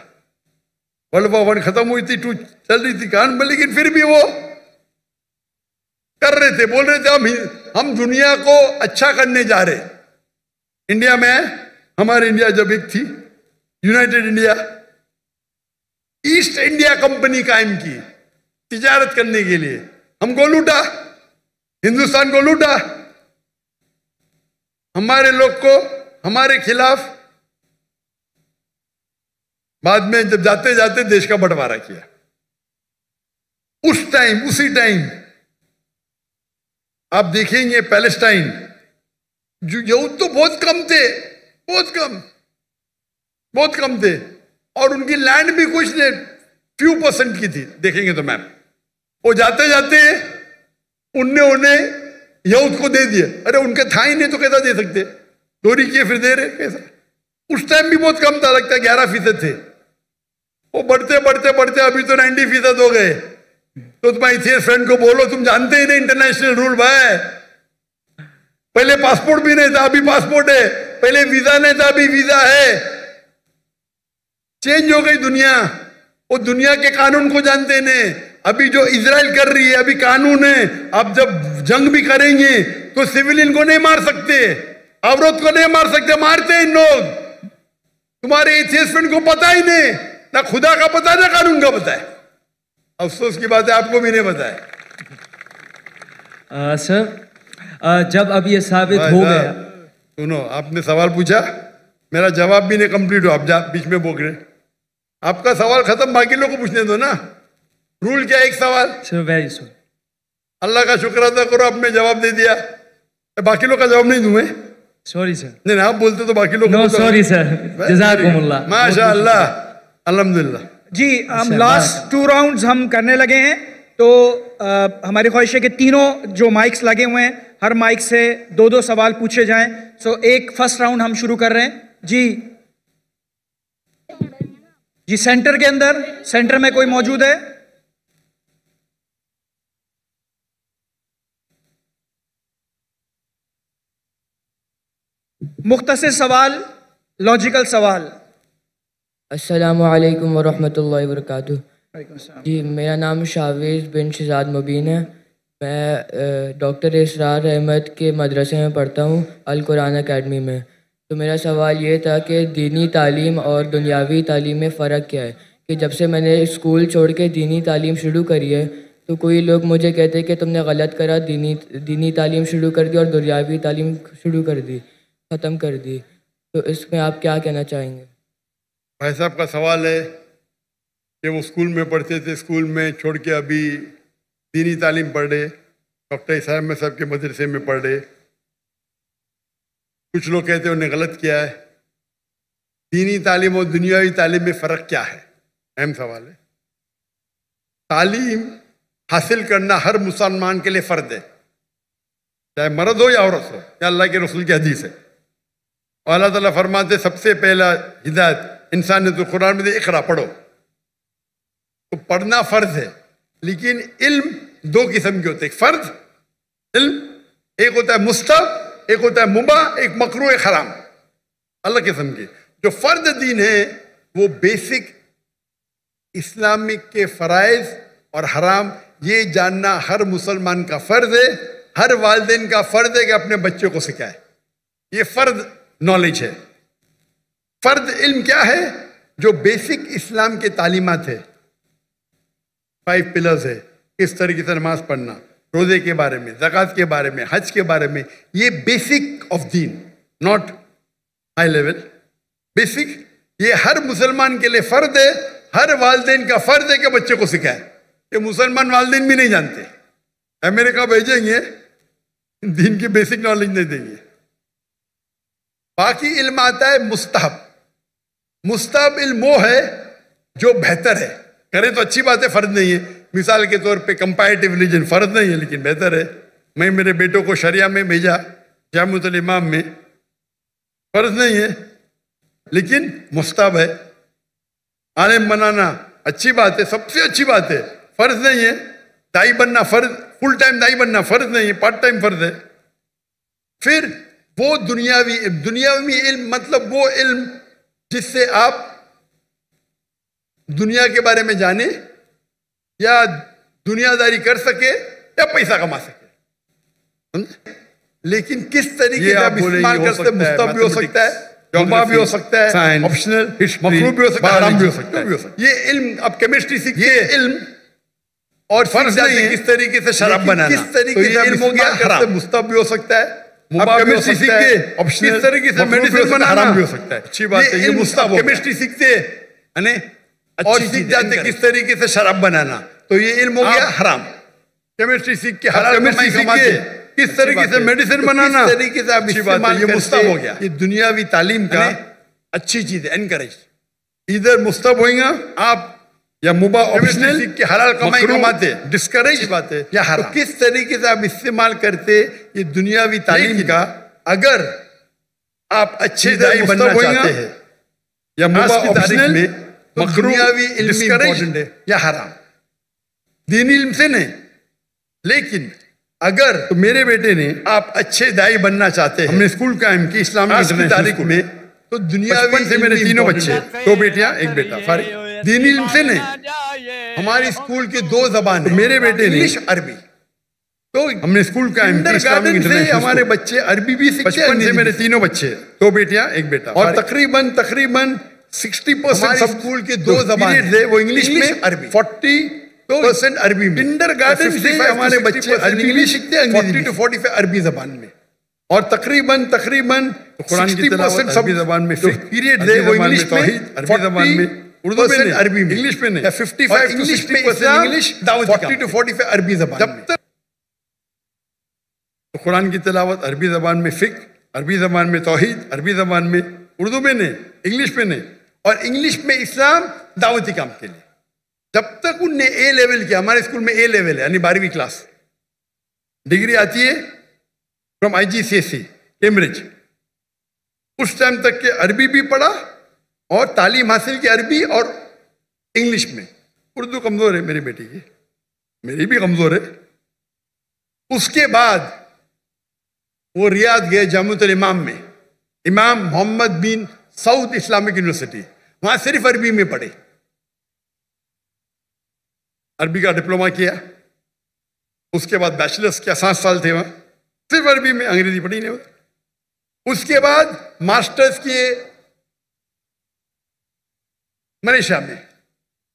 वर्ल्ड वॉर 1 खत्म हुई थी, 2 चल रही थी कानून, लेकिन फिर भी वो कर रहे थे, बोल रहे थे हम दुनिया को अच्छा करने जा रहे। इंडिया में, हमारे इंडिया जब एक थी United India, east India company कायम की तिजारत करने के लिए। हमको लूटा, हिंदुस्तान को लूटा, हमारे लोग को हमारे खिलाफ। बाद में जब जाते जाते देश का बंटवारा किया। उस टाइम, उसी टाइम आप देखेंगे पैलेस्टाइन, जो यहूद तो बहुत कम थे, बहुत कम, बहुत कम थे, और उनकी लैंड भी कुछ नहीं, few % की थी। देखेंगे तो मैप, वो जाते जाते उन्हें यहूद को दे दिए। अरे उनके था ही नहीं तो कैसा दे सकते, चोरी किए फिर दे रहे कैसा। उस टाइम भी बहुत कम था, लगता है 11% थे। वो बढ़ते बढ़ते बढ़ते अभी तो 90% हो गए। तो तुम्हारे फ्रेंड को बोलो, तुम जानते ही नहीं इंटरनेशनल रूल भाई। पहले पासपोर्ट भी नहीं था, अभी पासपोर्ट है। पहले वीजा नहीं था, अभी वीजा है। चेंज हो गई दुनिया। वो दुनिया के कानून को जानते नहीं। अभी जो इजराइल कर रही है, अभी कानून है। अब जब जंग भी करेंगे तो सिविलियन को नहीं मार सकते, औरत को नहीं मार सकते, मारते हैं इन लोग। तुम्हारे एथियस्ट फ्रेंड को पता ही नहीं, ना खुदा का पता ना कानून का पता है। अफसोस की बात है, आपको भी नहीं पता है। सर, जब अब ये साबित हो गया, सुनो, आपने सवाल पूछा, मेरा जवाब भी नहीं कंप्लीट हो, आप बीच में बोल रहे। आपका सवाल खत्म, बाकी लोगों को पूछने दो ना। रूल क्या है? एक सवाल। सर वेरी सॉरी, अल्लाह का शुक्र अदा करो, आपने जवाब दे दिया। बाकी लोग का जवाब नहीं दूं मैं। Sorry sir. नहीं, आप बोलते तो बाकी लोग। नो सॉरी सर, जज़ाकुमुल्लाह, माशाअल्लाह, अल्हम्दुलिल्लाह। जी, हम लास्ट 2 राउंड्स हम करने लगे हैं। तो हमारी ख्वाहिश है कि तीनों जो माइक्स लगे हुए हैं, हर माइक से 2-2 सवाल पूछे जाएं। सो एक फर्स्ट राउंड हम शुरू कर रहे हैं। जी सेंटर के अंदर, सेंटर में कोई मौजूद है? मुख्तसर सवाल, लॉजिकल सवाल। अस्सलामु अलैकुम वरहमतुल्लाहि वबरकातुहू। जी, मेरा नाम शावेज बिन शहजाद मुबीन है। मैं डॉक्टर इसरार अहमद के मदरसे में पढ़ता हूँ, अल कुरान अकेडमी में। तो मेरा सवाल ये था कि दीनी तालीम और दुनियावी तालीम में फ़र्क क्या है? कि जब से मैंने स्कूल छोड़ के दीनी तालीम शुरू करी है, तो कोई लोग मुझे कहते हैं कि तुमने गलत करा, दीनी तालीम शुरू कर दी और दुनियावी तालीम शुरू कर दी, ख़त्म कर दी। तो इसमें आप क्या कहना चाहेंगे? भाई साहब का सवाल है कि वो स्कूल में पढ़ते थे, स्कूल में छोड़ के अभी दीनी तालीम पढ़ रहे, डॉक्टर इसाम में साहब के मदरसे में पढ़ रहे। कुछ लोग कहते हैं उन्हें गलत किया है। दीनी तालीम और दुनियावी तालीम में फ़र्क क्या है? अहम सवाल है। तालीम हासिल करना हर मुसलमान के लिए फ़र्ज है, चाहे मर्द हो या औरत हो। या अल्लाह के रसूल की हदीस है। और अल्लाह ताला फरमाते सबसे पहला हिदायत इंसानियत कुरान में इकरा पढ़ो, तो पढ़ना फर्ज है। लेकिन इल्म दो किस्म के होते हैं, एक फर्ज इल्म, एक होता है मुस्तहब, एक होता है मुबाह, एक मकरूह, एक हराम, अलग किस्म के। जो फर्ज दीन है वो बेसिक इस्लामिक के फ़राइज़ और हराम ये जानना हर मुसलमान का फ़र्ज है, हर वालिदैन का फ़र्ज है कि अपने बच्चों को सिखाए। ये फ़र्ज नॉलेज है। फ़र्ज इल्म क्या है? जो बेसिक इस्लाम के तालीमात है, 5 पिलर्स है, किस तरीके से नमाज पढ़ना, रोज़े के बारे में, ज़कात के बारे में, हज के बारे में, ये basic of Deen, not high level, basic. ये हर मुसलमान के लिए फ़र्ज है, हर वालिदैन का फ़र्ज है कि बच्चे को सिखाए। ये मुसलमान वालिदैन भी नहीं जानते, अमेरिका भेजेंगे दीन की बेसिक नॉलेज नहीं देंगे। बाकी इल्म आता है मुस्तहब। मुस्तहब इल्म वो है जो बेहतर है, करें तो अच्छी बात है, फ़र्ज नहीं है। मिसाल के तौर पे कंपैरेटिव रिलीजन फ़र्ज नहीं है लेकिन बेहतर है। मैं मेरे बेटों को शरिया में भेजा, जामुअल इमाम में, फ़र्ज नहीं है लेकिन मुस्तहब है। आलिम बनाना अच्छी बात है, सबसे अच्छी बात है, फ़र्ज नहीं है। दाई बनना फ़र्ज, फुल टाइम दाई बनना फ़र्ज नहीं है, पार्ट टाइम फ़र्ज है। फिर वो दुनियावी इल्म मतलब वो इल्म जिससे आप दुनिया के बारे में जाने या दुनियादारी कर सके या पैसा कमा सके। लेकिन किस तरीके से आप इस्तेमाल करते, मुस्तहब भी हो सकता है, मुबाह भी हो सकता है, ऑप्शनल, मकरूह भी हो सकता है, हराम भी हो सकता है। ये इल्म, अब केमिस्ट्री सीखिए, इल्म और फर्ज नहीं है किस तरीके से शराब बनाना, किस तरीके से इल्म हो गया हराम, मुस्तहब भी हो सकता है, मुबाह भी हो सकता है, ऑप्शनल, किस तरीके से मेडिसिन बनाना, हराम भी हो सकता है। अच्छी बात है, ये मुस्तहब। केमिस्ट्री सीखते हैं और सीख जाते किस तरीके से शराब बनाना, तो ये इल्म हो गया हराम। केमिस्ट्री सीख के हलाल कमाई कमाते, किस तरीके से मेडिसिन बनाना, किस तरीके से आप इस्तेमाल, ये मुस्तहब हो गया। ये दुनियावी तालीम का अच्छी चीज है, एनकरेज। इधर मुस्तहब होएगा आप या मुबाह, ऑप्शनल सीख के हलाल कमाई कमाते, डिस्करेज बात है, या हराम। तो किस तरीके से आप इस्तेमाल करते ये दुनियावी तालीम का, अगर आप अच्छे दाई बनना चाहते हैं या मुबाह ऑप्शनल में, दुनियावी इल्म इंपॉर्टेंट है या हराम, दीनी इल्म से नहीं। लेकिन अगर तो मेरे बेटे ने, आप अच्छे दाई बनना चाहते हैं, हमने स्कूल कायम की इस्लामिक की तारीख में, तो दुनियावी से मेरे तीनों बच्चे, 2 बेटियां 1 बेटा, फारिग। दीनी इल्म से नहीं, हमारी स्कूल के 2 ज़बान, मेरे बेटे ने इंग्लिश अरबी, तो हमने स्कूल कायम की इस्लामिक से हमारे बच्चे अरबी भी सीखते हैं। से मेरे तीनों बच्चे, 2 बेटियां 1 बेटा, और तकरीबन 60% सब स्कूल के 2 ज़बान थे, वो इंग्लिश में, अरबी 40% अरबी में। किंडरगार्टन से हमारे बच्चे अरबी इंग्लिश सीखते हैं, 40 to 45 अरबी ज़बान में, और तकरीबन कुरान की तिलावत अरबी ज़बान में। पीरियड थे वो इंग्लिश में, अरबी ज़बान में, उर्दू में, अरबी में, इंग्लिश में नहीं, 55 इंग्लिश में, इंग्लिश 40 to 45 अरबी ज़बान। जब तक कुरान की तिलावत अरबी ज़बान में, फ़िक़्ह अरबी ज़बान में, तौहीद अरबी ज़बान में, उर्दू में नहीं, इंग्लिश में नहीं, और इंग्लिश में इस्लाम दावती काम के लिए। जब तक उनने ए लेवल किया, हमारे स्कूल में ए लेवल है यानी 12वीं क्लास, डिग्री आती है फ्रॉम IGCSE कैम्ब्रिज, उस टाइम तक के अरबी भी पढ़ा और तालीम हासिल की अरबी और इंग्लिश में। उर्दू कमज़ोर है मेरी बेटी की, मेरी भी कमज़ोर है। उसके बाद वो रियाद गए जामुअल इमाम में, इमाम मोहम्मद बिन सऊद इस्लामिक यूनिवर्सिटी, वहाँ सिर्फ अरबी में पढ़े, अरबी का डिप्लोमा किया, उसके बाद बैचलर्स किया, 7 साल थे वहाँ, सिर्फ अरबी में, अंग्रेजी पढ़ी नहीं। उसके बाद मास्टर्स किए मलेशिया में,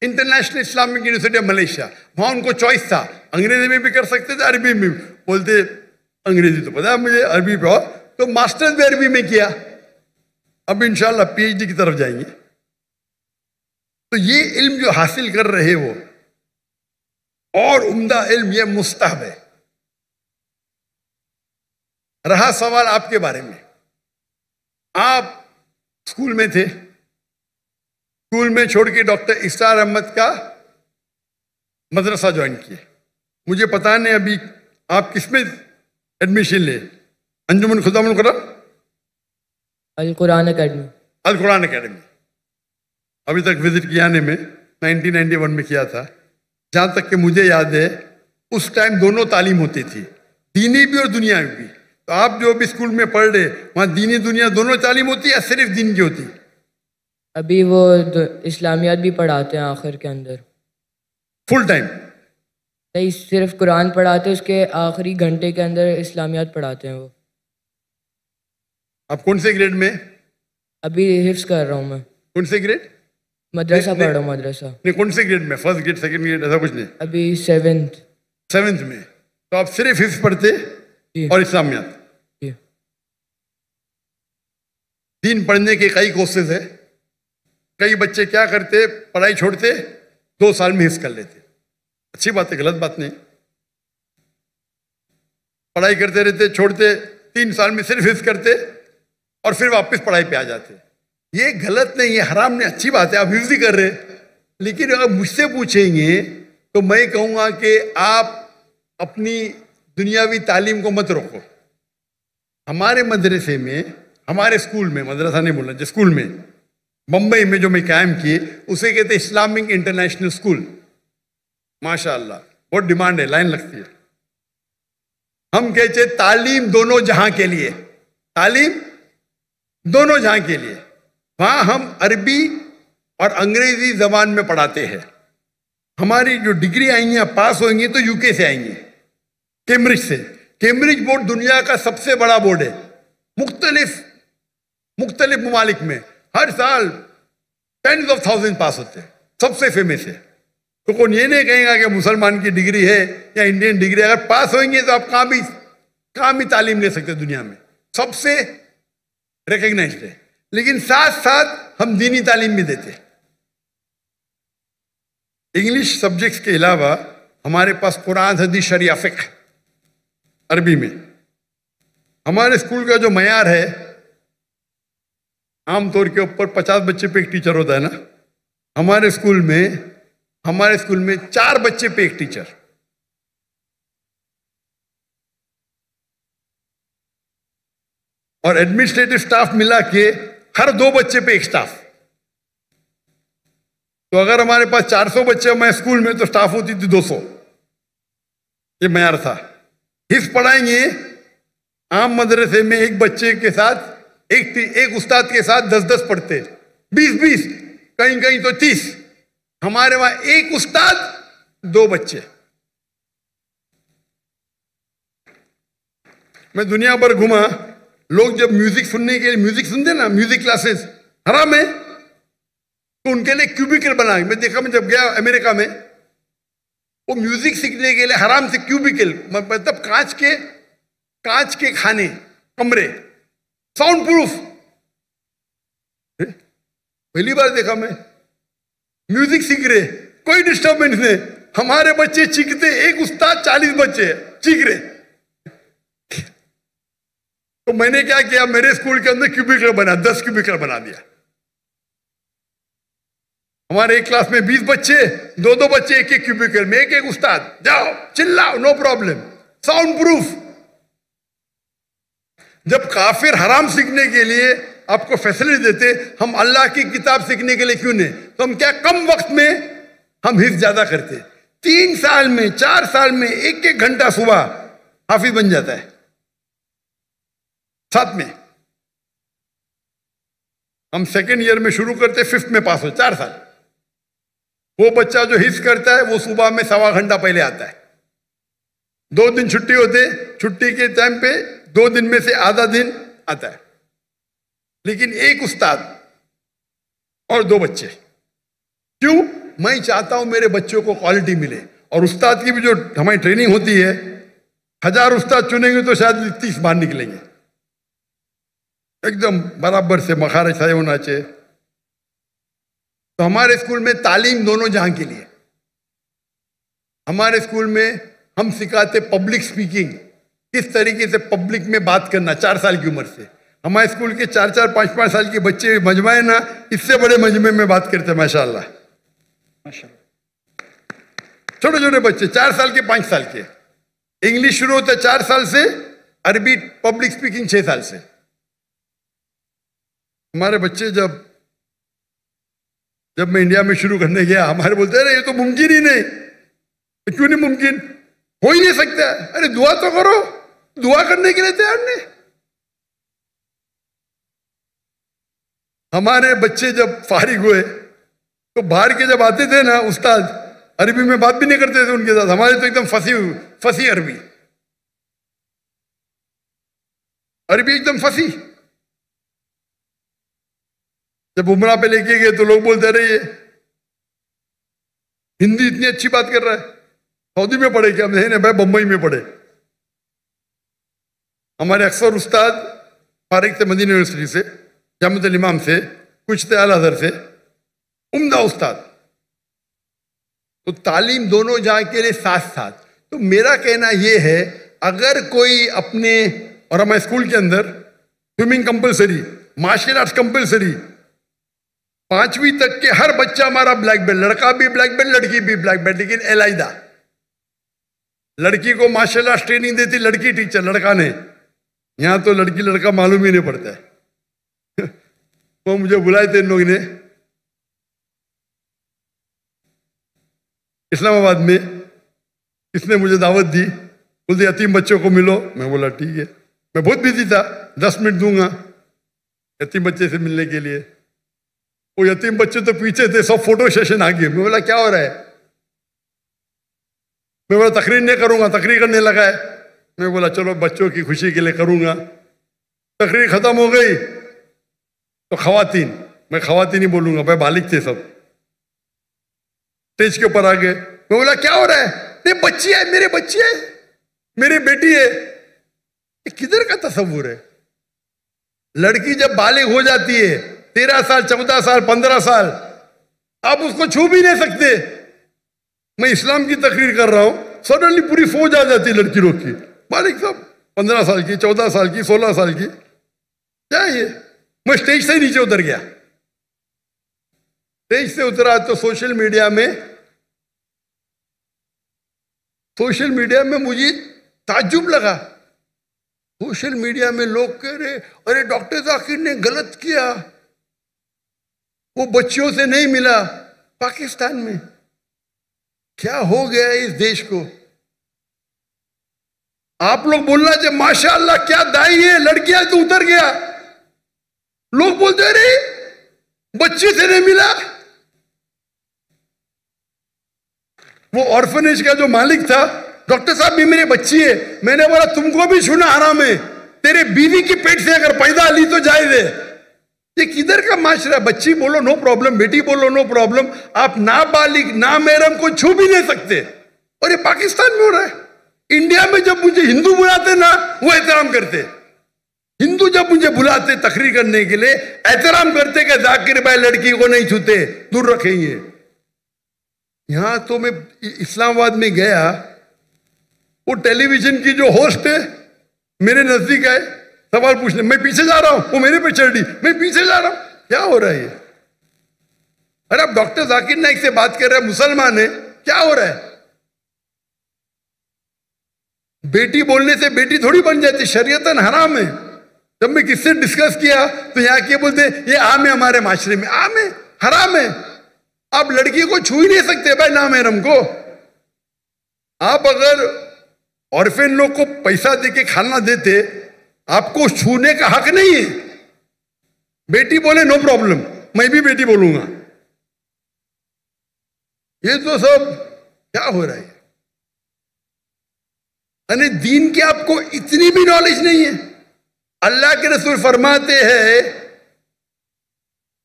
international Islamic university of Malaysia. वहाँ उनको चॉइस था, अंग्रेजी में भी कर सकते थे, अरबी में भी। बोलते अंग्रेजी तो पता है मुझे, अरबी पे, तो मास्टर्स भी अरबी में किया। अब इंशाल्लाह PhD की तरफ जाएंगे। तो ये इल्म जो हासिल कर रहे वो और उम्दा इल्म, ये मुस्तहब है। रहा सवाल आपके बारे में, आप स्कूल में थे, स्कूल में छोड़ के डॉक्टर इसरार अहमद का मदरसा ज्वाइन किए। मुझे पता नहीं अभी आप किसमें एडमिशन ले, अंजुमन खुदामुल कुरान, अल कुरान अकेडमी, अल कुरान अकेडमी। अभी तक विजिट किया ने में 1991 में किया था। जहाँ तक कि मुझे याद है उस टाइम दोनों तालीम होती थी, दीनी भी और दुनियावी भी। तो आप जो भी स्कूल में पढ़ रहे वहाँ दीनी दुनिया दोनों तालीम होती है या सिर्फ दीन की होती? अभी वो इस्लामियात भी पढ़ाते हैं आखिर के अंदर, फुल टाइम नहीं सिर्फ कुरान पढ़ाते हैं, उसके आखिरी घंटे के अंदर इस्लामियात पढ़ाते हैं वो। आप कौन से ग्रेड में? अभी हिफ्स कर रहा हूँ मैं। कौन से ग्रेड? मदरसा पढ़ रहा हूँ, मदरसा। नहीं, कौन से ग्रेड में? फर्स्ट ग्रेड, सेकंड ग्रेड, ऐसा कुछ नहीं? अभी 7th में। तो आप सिर्फ हिफ्स पढ़ते और इस्लामियात? दीन पढ़ने के कई कोर्सेज है। कई बच्चे क्या करते, पढ़ाई छोड़ते 2 साल में हिफ्स कर लेते। अच्छी बात है, गलत बात नहीं। पढ़ाई करते रहते, छोड़ते, 3 साल में सिर्फ हिफ्स करते और फिर वापस पढ़ाई पे आ जाते। ये गलत नहीं है, हराम नहीं, अच्छी बात है, आप हिफ्स ही कर रहे। लेकिन अगर मुझसे पूछेंगे तो मैं कहूँगा कि आप अपनी दुनियावी तालीम को मत रोको। हमारे मदरसे में, हमारे स्कूल में, मदरसा नहीं बोलना, जो स्कूल में बम्बई में जो मैं कायम किए उसे कहते इस्लामिक इंटरनेशनल स्कूल। माशाअल्लाह बहुत डिमांड है, लाइन लगती है। हम कहते तालीम दोनों जहां के लिए, तालीम दोनों जहां के लिए। वहां हम अरबी और अंग्रेजी जबान में पढ़ाते हैं। हमारी जो डिग्री आएंगी या पास होंगी तो यूके से आएंगी, कैम्ब्रिज से। कैम्ब्रिज बोर्ड दुनिया का सबसे बड़ा बोर्ड है। मुख्तलिफ ममालिक में हर साल 10,000 पास होते हैं, सबसे फेमस है। तो कौन ये नहीं कहेगा कि मुसलमान की डिग्री है या इंडियन डिग्री। अगर पास होंगे तो आप कहाँ भी तालीम ले सकते दुनिया में, सबसे रिकग्नाइज्ड है। लेकिन साथ साथ हम दीनी तालीम भी देते। इंग्लिश सब्जेक्ट्स के अलावा हमारे पास कुरान, हदीस, शरिया, फिक्र अरबी में। हमारे स्कूल का जो मयार है, आमतौर के ऊपर 50 बच्चे पे एक टीचर होता है ना, हमारे स्कूल में 4 बच्चे पे एक टीचर। और एडमिनिस्ट्रेटिव स्टाफ मिला के हर 2 बच्चे पे एक स्टाफ। तो अगर हमारे पास 400 बच्चे हमारे स्कूल में तो स्टाफ होती थी 200। ये मयार था। हिफ्ज पढ़ाएंगे, आम मदरसे में एक बच्चे के साथ एक उस्ताद के साथ 10-10 पढ़ते, 20-20, कहीं कहीं तो 30। हमारे वहां एक उस्ताद 2 बच्चे। मैं दुनिया भर घुमा, लोग जब म्यूजिक सुनने के लिए, म्यूजिक सुनते ना, म्यूजिक क्लासेस हराम है, तो उनके लिए क्यूबिकल बना। मैं देखा, मैं जब गया अमेरिका में, वो म्यूजिक सीखने के लिए हराम से क्यूबिकल, मतलब कांच के खाने, कमरे, साउंड प्रूफ। पहली बार देखा मैं, म्यूजिक सीख रहे, कोई डिस्टर्बेंस नहीं। हमारे बच्चे चीखते, एक उस्ताद 40 बच्चे चीख रहे। तो मैंने क्या किया, मेरे स्कूल के अंदर क्यूबिकल बना, 10 क्यूबिकल बना दिया। हमारे एक क्लास में 20 बच्चे, 2-2 बच्चे एक क्यूबिकल में, एक उस्ताद, जाओ चिल्लाओ, नो प्रॉब्लम, साउंड प्रूफ। जब काफिर हराम सीखने के लिए आपको फैसिलिटी देते, हम अल्लाह की किताब सीखने के लिए क्यों नहीं? तो हम क्या कम वक्त में हम हिफ्ज ज्यादा करते। 3 साल में, 4 साल में 1-1 घंटा सुबह हाफिज बन जाता है। साथ में हम सेकेंड ईयर में शुरू करते, 5th में पास हो, 4 साल। वो बच्चा जो हिफ्ज करता है वो सुबह में 1.25 घंटा पहले आता है। 2 दिन छुट्टी होते, छुट्टी के टाइम पे 2 दिन में से आधा दिन आता है। लेकिन एक उस्ताद और 2 बच्चे। क्यों? मैं चाहता हूं मेरे बच्चों को क्वालिटी मिले। और उस्ताद की भी जो हमारी ट्रेनिंग होती है, 1000 उस्ताद चुनेंगे तो शायद 30 बाहर निकलेंगे। एकदम बराबर से मखारज सही होना चाहिए। तो हमारे स्कूल में तालीम दोनों जहां के लिए। हमारे स्कूल में हम सिखाते पब्लिक स्पीकिंग, किस तरीके से पब्लिक में बात करना 4 साल की उम्र से। हमारे स्कूल के 4-4, 5-5 साल के बच्चे मजमा है ना, इससे बड़े मजमे में बात करते हैं माशाल्लाह। छोटे छोटे बच्चे 4 साल के, 5 साल के। इंग्लिश शुरू होता है 4 साल से, अरबी पब्लिक स्पीकिंग 6 साल से। हमारे बच्चे जब जब मैं इंडिया में शुरू करने गया, हमारे बोलते अरे ये तो मुमकिन ही नहीं। क्यों नहीं मुमकिन? हो ही नहीं सकता। अरे दुआ तो करो, दुआ करने के लिए तैयार नहीं। हमारे बच्चे जब फारिग हुए तो बाहर के जब आते थे ना उस्ताद, अरबी में बात भी नहीं करते थे उनके साथ। हमारे तो एकदम फंसी अरबी, अरबी एकदम फंसी। जब उमरा पे लेके गए तो लोग बोलते रहे ये हिंदी इतनी अच्छी बात कर रहा है, सऊदी में पढ़े क्या? नहीं भाई, बम्बई में पढ़े। हमारे अक्सर उस्ताद फारिग थे मदीना यूनिवर्सिटी से, जामिअतुल इमाम से, कुछ थे अल अज़हर से, उम्दा उस्ताद। तो तालीम दोनों जहाँ के लिए साथ साथ। तो मेरा कहना यह है, अगर कोई अपने, और हमारे स्कूल के अंदर swimming compulsory, martial arts compulsory, 5वीं तक के हर बच्चा हमारा ब्लैक बेल्ट, लड़का भी ब्लैक बेल्ट, लड़की भी ब्लैक बेल्ट, लेकिन एलाइदा। लड़की को मार्शल आर्ट्स ट्रेनिंग देती लड़की टीचर, लड़का ने। यहां तो लड़की लड़का मालूम ही नहीं पड़ता है। वो मुझे बुलाए थे इन लोगों ने इस्लामाबाद में, इसने मुझे दावत दी, बोलते यतीम बच्चों को मिलो। मैं बोला ठीक है। मैं बहुत बिजी था, 10 मिनट दूंगा यतीम बच्चे से मिलने के लिए। वो यतीम बच्चे तो पीछे थे, सब फोटो सेशन आ गए। मैं बोला क्या हो रहा है? मैं बोला तकरीर नहीं करूंगा, तकरीर करने लगा है। मैं बोला चलो बच्चों की खुशी के लिए करूंगा। तकरीर खत्म हो गई तो खवातीन, मैं खवातीन ही बोलूंगा भाई, बालिग थे सब, स्टेज के ऊपर आ गए। मैं बोला क्या हो रहा है? नहीं बच्ची है, मेरे बच्ची है, मेरी बेटी है। ये किधर का तस्वुर है? लड़की जब बालिग हो जाती है 13 साल, 14 साल, 15 साल, आप उसको छू भी नहीं सकते। मैं इस्लाम की तकरीर कर रहा हूं, सडनली पूरी फौज आ जाती है लड़की लोग की, बालिग सब 15 साल की, 14 साल की, 16 साल की। क्या है ये? मैं स्टेज से नीचे उतर गया। स्टेज से उतरा तो सोशल मीडिया में मुझे ताज्जुब लगा। सोशल मीडिया में लोग कह रहे अरे डॉक्टर जाकिर ने गलत किया, वो बच्चियों से नहीं मिला। पाकिस्तान में क्या हो गया इस देश को? आप लोग बोलना चाहिए माशाअल्लाह क्या दाई है, लड़कियां तो उतर गया। लोग बोलते अरे बच्चे से नहीं मिला। वो ऑर्फनेज का जो मालिक था, डॉक्टर साहब भी मेरी बच्ची है। मैंने बोला तुमको भी छूना हराम है, तेरे बीवी की पेट से अगर पैदा ली तो जायज है। ये किधर का माशरा? बच्ची बोलो नो प्रॉब्लम, बेटी बोलो नो प्रॉब्लम, आप नाबालिग नामहरम को छू भी नहीं सकते। और ये पाकिस्तान में हो रहा है। इंडिया में जब मुझे हिंदू बुलाते ना, वो एहतराम करते। हिंदू जब मुझे बुलाते तकरीर करने के लिए, एहतराम करते कि जाकिर भाई लड़की को नहीं छूते, दूर रखेंगे। यहां तो मैं इस्लामाबाद में गया, वो टेलीविजन की जो होस्ट है मेरे नजदीक आए सवाल पूछने। मैं पीछे जा रहा हूं, वो मेरे पे चढ़ दी, मैं पीछे जा रहा हूं। क्या हो रहा है ये? अरे आप डॉक्टर जाकिर नाइक से बात कर रहे हैं, मुसलमान है, क्या हो रहा है? बेटी बोलने से बेटी थोड़ी बन जाती, शरीयतन हराम है। जब मैं किससे डिस्कस किया तो यहाँ के बोलते ये आम है, हमारे माशरे में आम है, हराम है। आप लड़की को छू ही नहीं सकते भाई नामहरम को। आप अगर ऑर्फेन लोग को पैसा देके खाना देते, आपको छूने का हक नहीं है। बेटी बोले नो प्रॉब्लम, मैं भी बेटी बोलूंगा। ये तो सब क्या हो रहा है? यानी दीन की आपको इतनी भी नॉलेज नहीं है। अल्लाह के रसूल फरमाते हैं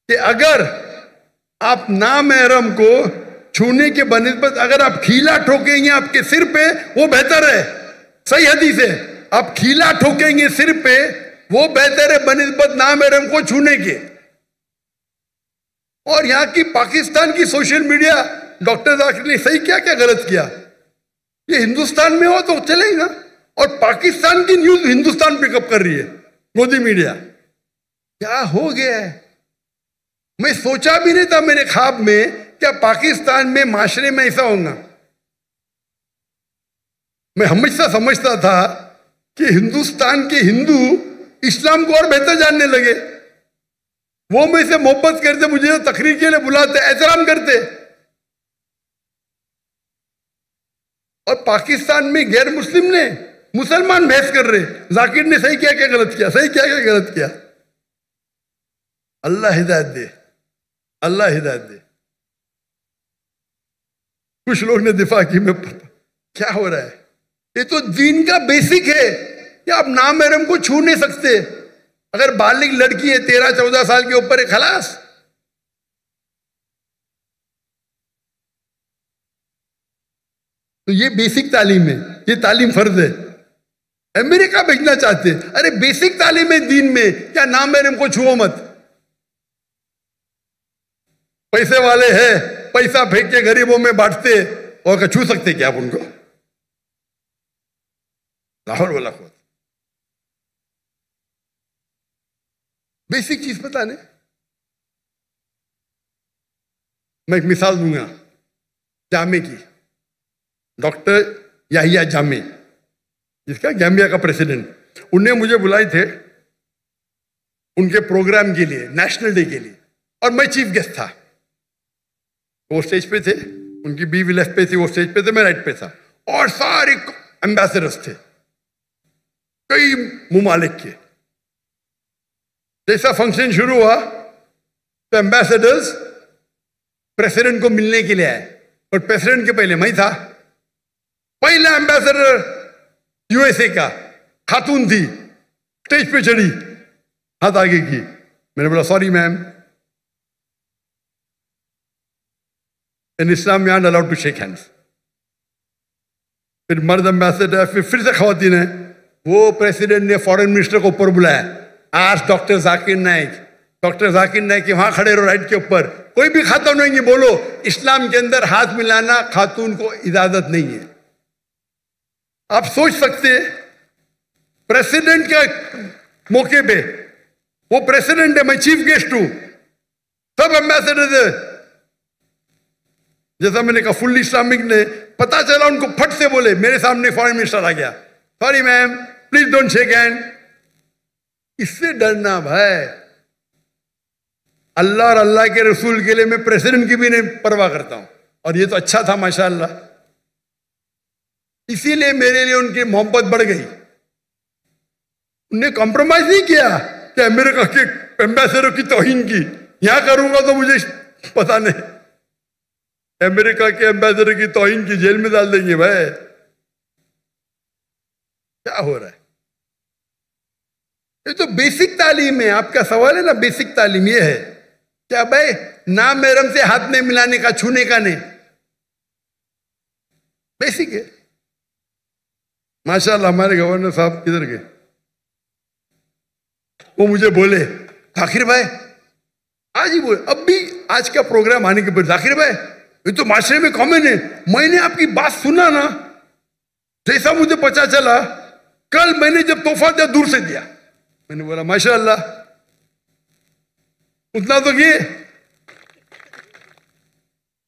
कि अगर आप नामहरम को छूने के बनिस्बत अगर आप खीला ठोकेंगे आपके सिर पे, वो बेहतर है। सही हदीस है, आप खीला ठोकेंगे सिर पे, वो बेहतर है बनिस्बत नामहरम को छूने के। और यहां की पाकिस्तान की सोशल मीडिया, डॉक्टर जाकिर ने सही क्या क्या गलत किया? ये हिंदुस्तान में हो तो चलेगा, और पाकिस्तान की न्यूज हिंदुस्तान पिकअप कर रही है मोदी मीडिया। क्या हो गया है? मैं सोचा भी नहीं था मेरे ख्वाब में क्या पाकिस्तान में माशरे में ऐसा होगा। मैं हमेशा समझता था कि हिंदुस्तान के हिंदू इस्लाम को और बेहतर जानने लगे। वो मुझसे मोहब्बत करते, मुझे तकरीर के लिए बुलाते, एहतराम करते। और पाकिस्तान में गैर मुस्लिम ने मुसलमान बहस कर रहे, जाकिर ने सही क्या क्या गलत किया, सही क्या क्या गलत किया। अल्लाह हिदायत दे, अल्लाह हिदायत दे। कुछ लोग ने दिफा की, में क्या हो रहा है? ये तो दीन का बेसिक है कि आप नामहरम को छू नहीं सकते। अगर बालिग लड़की है 13-14 साल के ऊपर है, खलास। तो ये बेसिक तालीम है, ये तालीम फर्ज है। अमेरिका भेजना चाहते, अरे बेसिक तालीम है दीन में, क्या नामहरम को छुओ मत। पैसे वाले हैं, पैसा फेंक के गरीबों में बांटते, और छू सकते क्या आप उनको? लाहौर वाला खुद बेसिक चीज पता नहीं। मैं एक मिसाल दूंगा जामे की। डॉक्टर याहिया जामे, जिसका गैम्बिया का प्रेसिडेंट, उनने मुझे बुलाए थे उनके प्रोग्राम के लिए, नेशनल डे के लिए, और मैं चीफ गेस्ट था। वो स्टेज पे थे, उनकी बीवी लेफ्ट पे थी, वो स्टेज पे थे, मैं राइट पे था, और सारे एम्बेसडर्स थे कई मुमालिक के। जैसा फंक्शन शुरू हुआ तो एम्बेसडर्स प्रेसिडेंट को मिलने के लिए आए, और प्रेसिडेंट के पहले मैं था। पहला एम्बेसडर यूएसए का खातून थी, स्टेज पे चढ़ी, हाथ आगे की। मैंने बोला sorry ma'am, in Islam we are not allowed to shake hands. फिर मर्द एम्बेसडर, फिर से खवातीन है। वो प्रेसिडेंट ने फॉरेन मिनिस्टर को ऊपर बुलाया, आज डॉक्टर जाकिर नाइक, डॉक्टर जाकिर नाइक के वहां खड़े रहो राइट के ऊपर, कोई भी खातून नहीं, बोलो इस्लाम के अंदर हाथ मिलाना खातून को इजाजत नहीं है। आप सोच सकते प्रेसिडेंट के मौके पे, वो प्रेसिडेंट है, मैं चीफ गेस्ट हूं, सब एम्बेसडर है। जैसा मैंने कहा फुल इस्लामिक ने, पता चला उनको फट से बोले, मेरे सामने फॉरेन मिनिस्टर आ गया, sorry ma'am please don't shake hand. इससे डरना भाई, अल्लाह और अल्लाह के रसूल के लिए मैं प्रेसिडेंट की भी नहीं परवाह करता हूं, और ये तो अच्छा था माशाअल्लाह। इसीलिए मेरे लिए उनकी मोहब्बत बढ़ गई। उन्हें कॉम्प्रोमाइज नहीं किया कि अमेरिका के एम्बेसडर की तौहीन की, यहां करूंगा तो मुझे पता नहीं, अमेरिका के एम्बेसडर की तौहीन की, जेल में डाल देंगे भाई। क्या हो रहा है? ये तो बेसिक तालीम है। आपका सवाल है ना, बेसिक तालीम ये है क्या भाई, नाम महरम से हाथ नहीं मिलाने का, छूने का नहीं, बेसिक है। माशाल्लाह हमारे गवर्नर साहब किधर गए? वो मुझे बोले जाकिर भाई, आज ही बोले, अब भी आज का प्रोग्राम आने के बाद, जाकिर भाई ये तो माशरे में कॉमन है, मैंने आपकी बात सुना ना, जैसा मुझे पता चला कल मैंने जब तोहफा दिया दूर से दिया। मैंने बोला माशाअल्लाह, उतना तो ये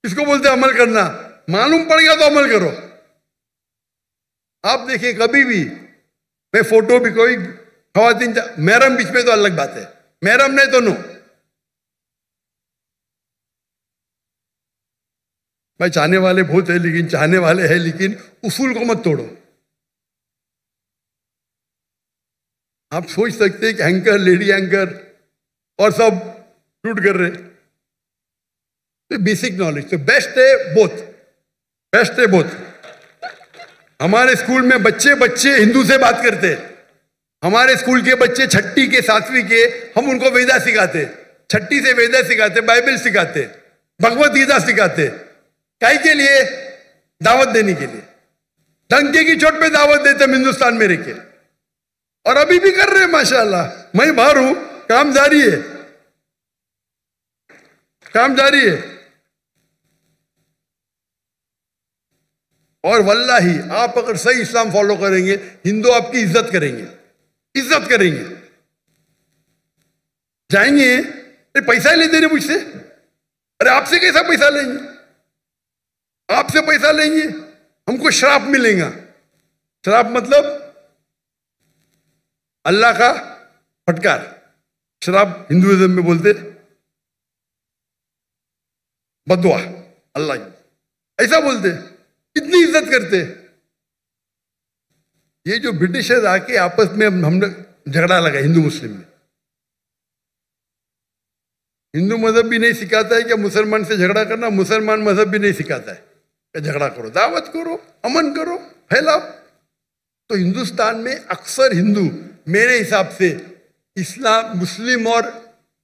इसको बोलते अमल करना, मालूम पड़ गया तो अमल करो। आप देखिए कभी भी, मैं फोटो भी, कोई खवातीन महरम बीच में तो अलग बात है, महरम नहीं तो नो। भाई चाहने वाले बहुत है, लेकिन चाहने वाले हैं, लेकिन उसूल को मत तोड़ो। आप सोच सकते हैं कि एंकर, लेडी एंकर और सब शूट कर रहे, तो बेसिक नॉलेज तो बेस्ट है, बोथ बेस्ट है, बोथ। हमारे स्कूल में बच्चे हिंदू से बात करते, हमारे स्कूल के बच्चे 6ठी के 7वीं के, हम उनको वेदा सिखाते, 6ठी से वेदा सिखाते, बाइबल सिखाते, भगवत गीता सिखाते। काहे के लिए? दावत देने के लिए। डंके की चोट पे दावत देते हम हिंदुस्तान में रह के, और अभी भी कर रहे हैं माशाल्लाह। मैं बाहर हूं, काम जारी है, काम जारी है। और वल्लाही आप अगर सही इस्लाम फॉलो करेंगे, हिंदू आपकी इज्जत करेंगे, इज्जत करेंगे। जाएंगे अरे पैसा लेते रहे मुझसे, अरे आपसे कैसा पैसा लेंगे, आपसे पैसा लेंगे, हमको श्राप मिलेगा। श्राप मतलब अल्लाह का फटकार, श्राप हिंदुइज्म में बोलते बदुआ अल्लाह की, ऐसा बोलते, इतनी इज्जत करते। ये जो ब्रिटिशर्स आके आपस में हमने झगड़ा लगा हिंदू मुस्लिम में, हिंदू मजहब भी नहीं सिखाता है कि मुसलमान से झगड़ा करना, मुसलमान मजहब भी नहीं सिखाता है कि झगड़ा करो, दावत करो, अमन करो, फैलाओ। तो हिंदुस्तान में अक्सर हिंदू, मेरे हिसाब से इस्लाम, मुस्लिम और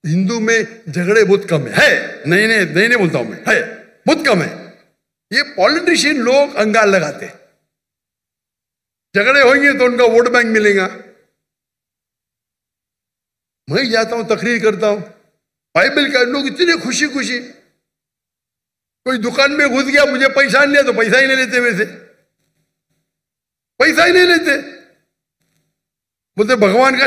हिंदू में झगड़े बहुत कम है। नहीं बोलता हूं मैं, है बहुत कम है। ये पॉलिटिशियन लोग अंगाल लगाते, झगड़े होंगे तो उनका वोट बैंक मिलेगा। मैं जाता हूं, तकरीर करता हूं, बाइबल का लोग इतने खुशी खुशी, कोई दुकान में घुस गया, मुझे पैसा नहीं लिया तो पैसा ही नहीं लेते, वैसे पैसा ही नहीं लेते, बोलते भगवान का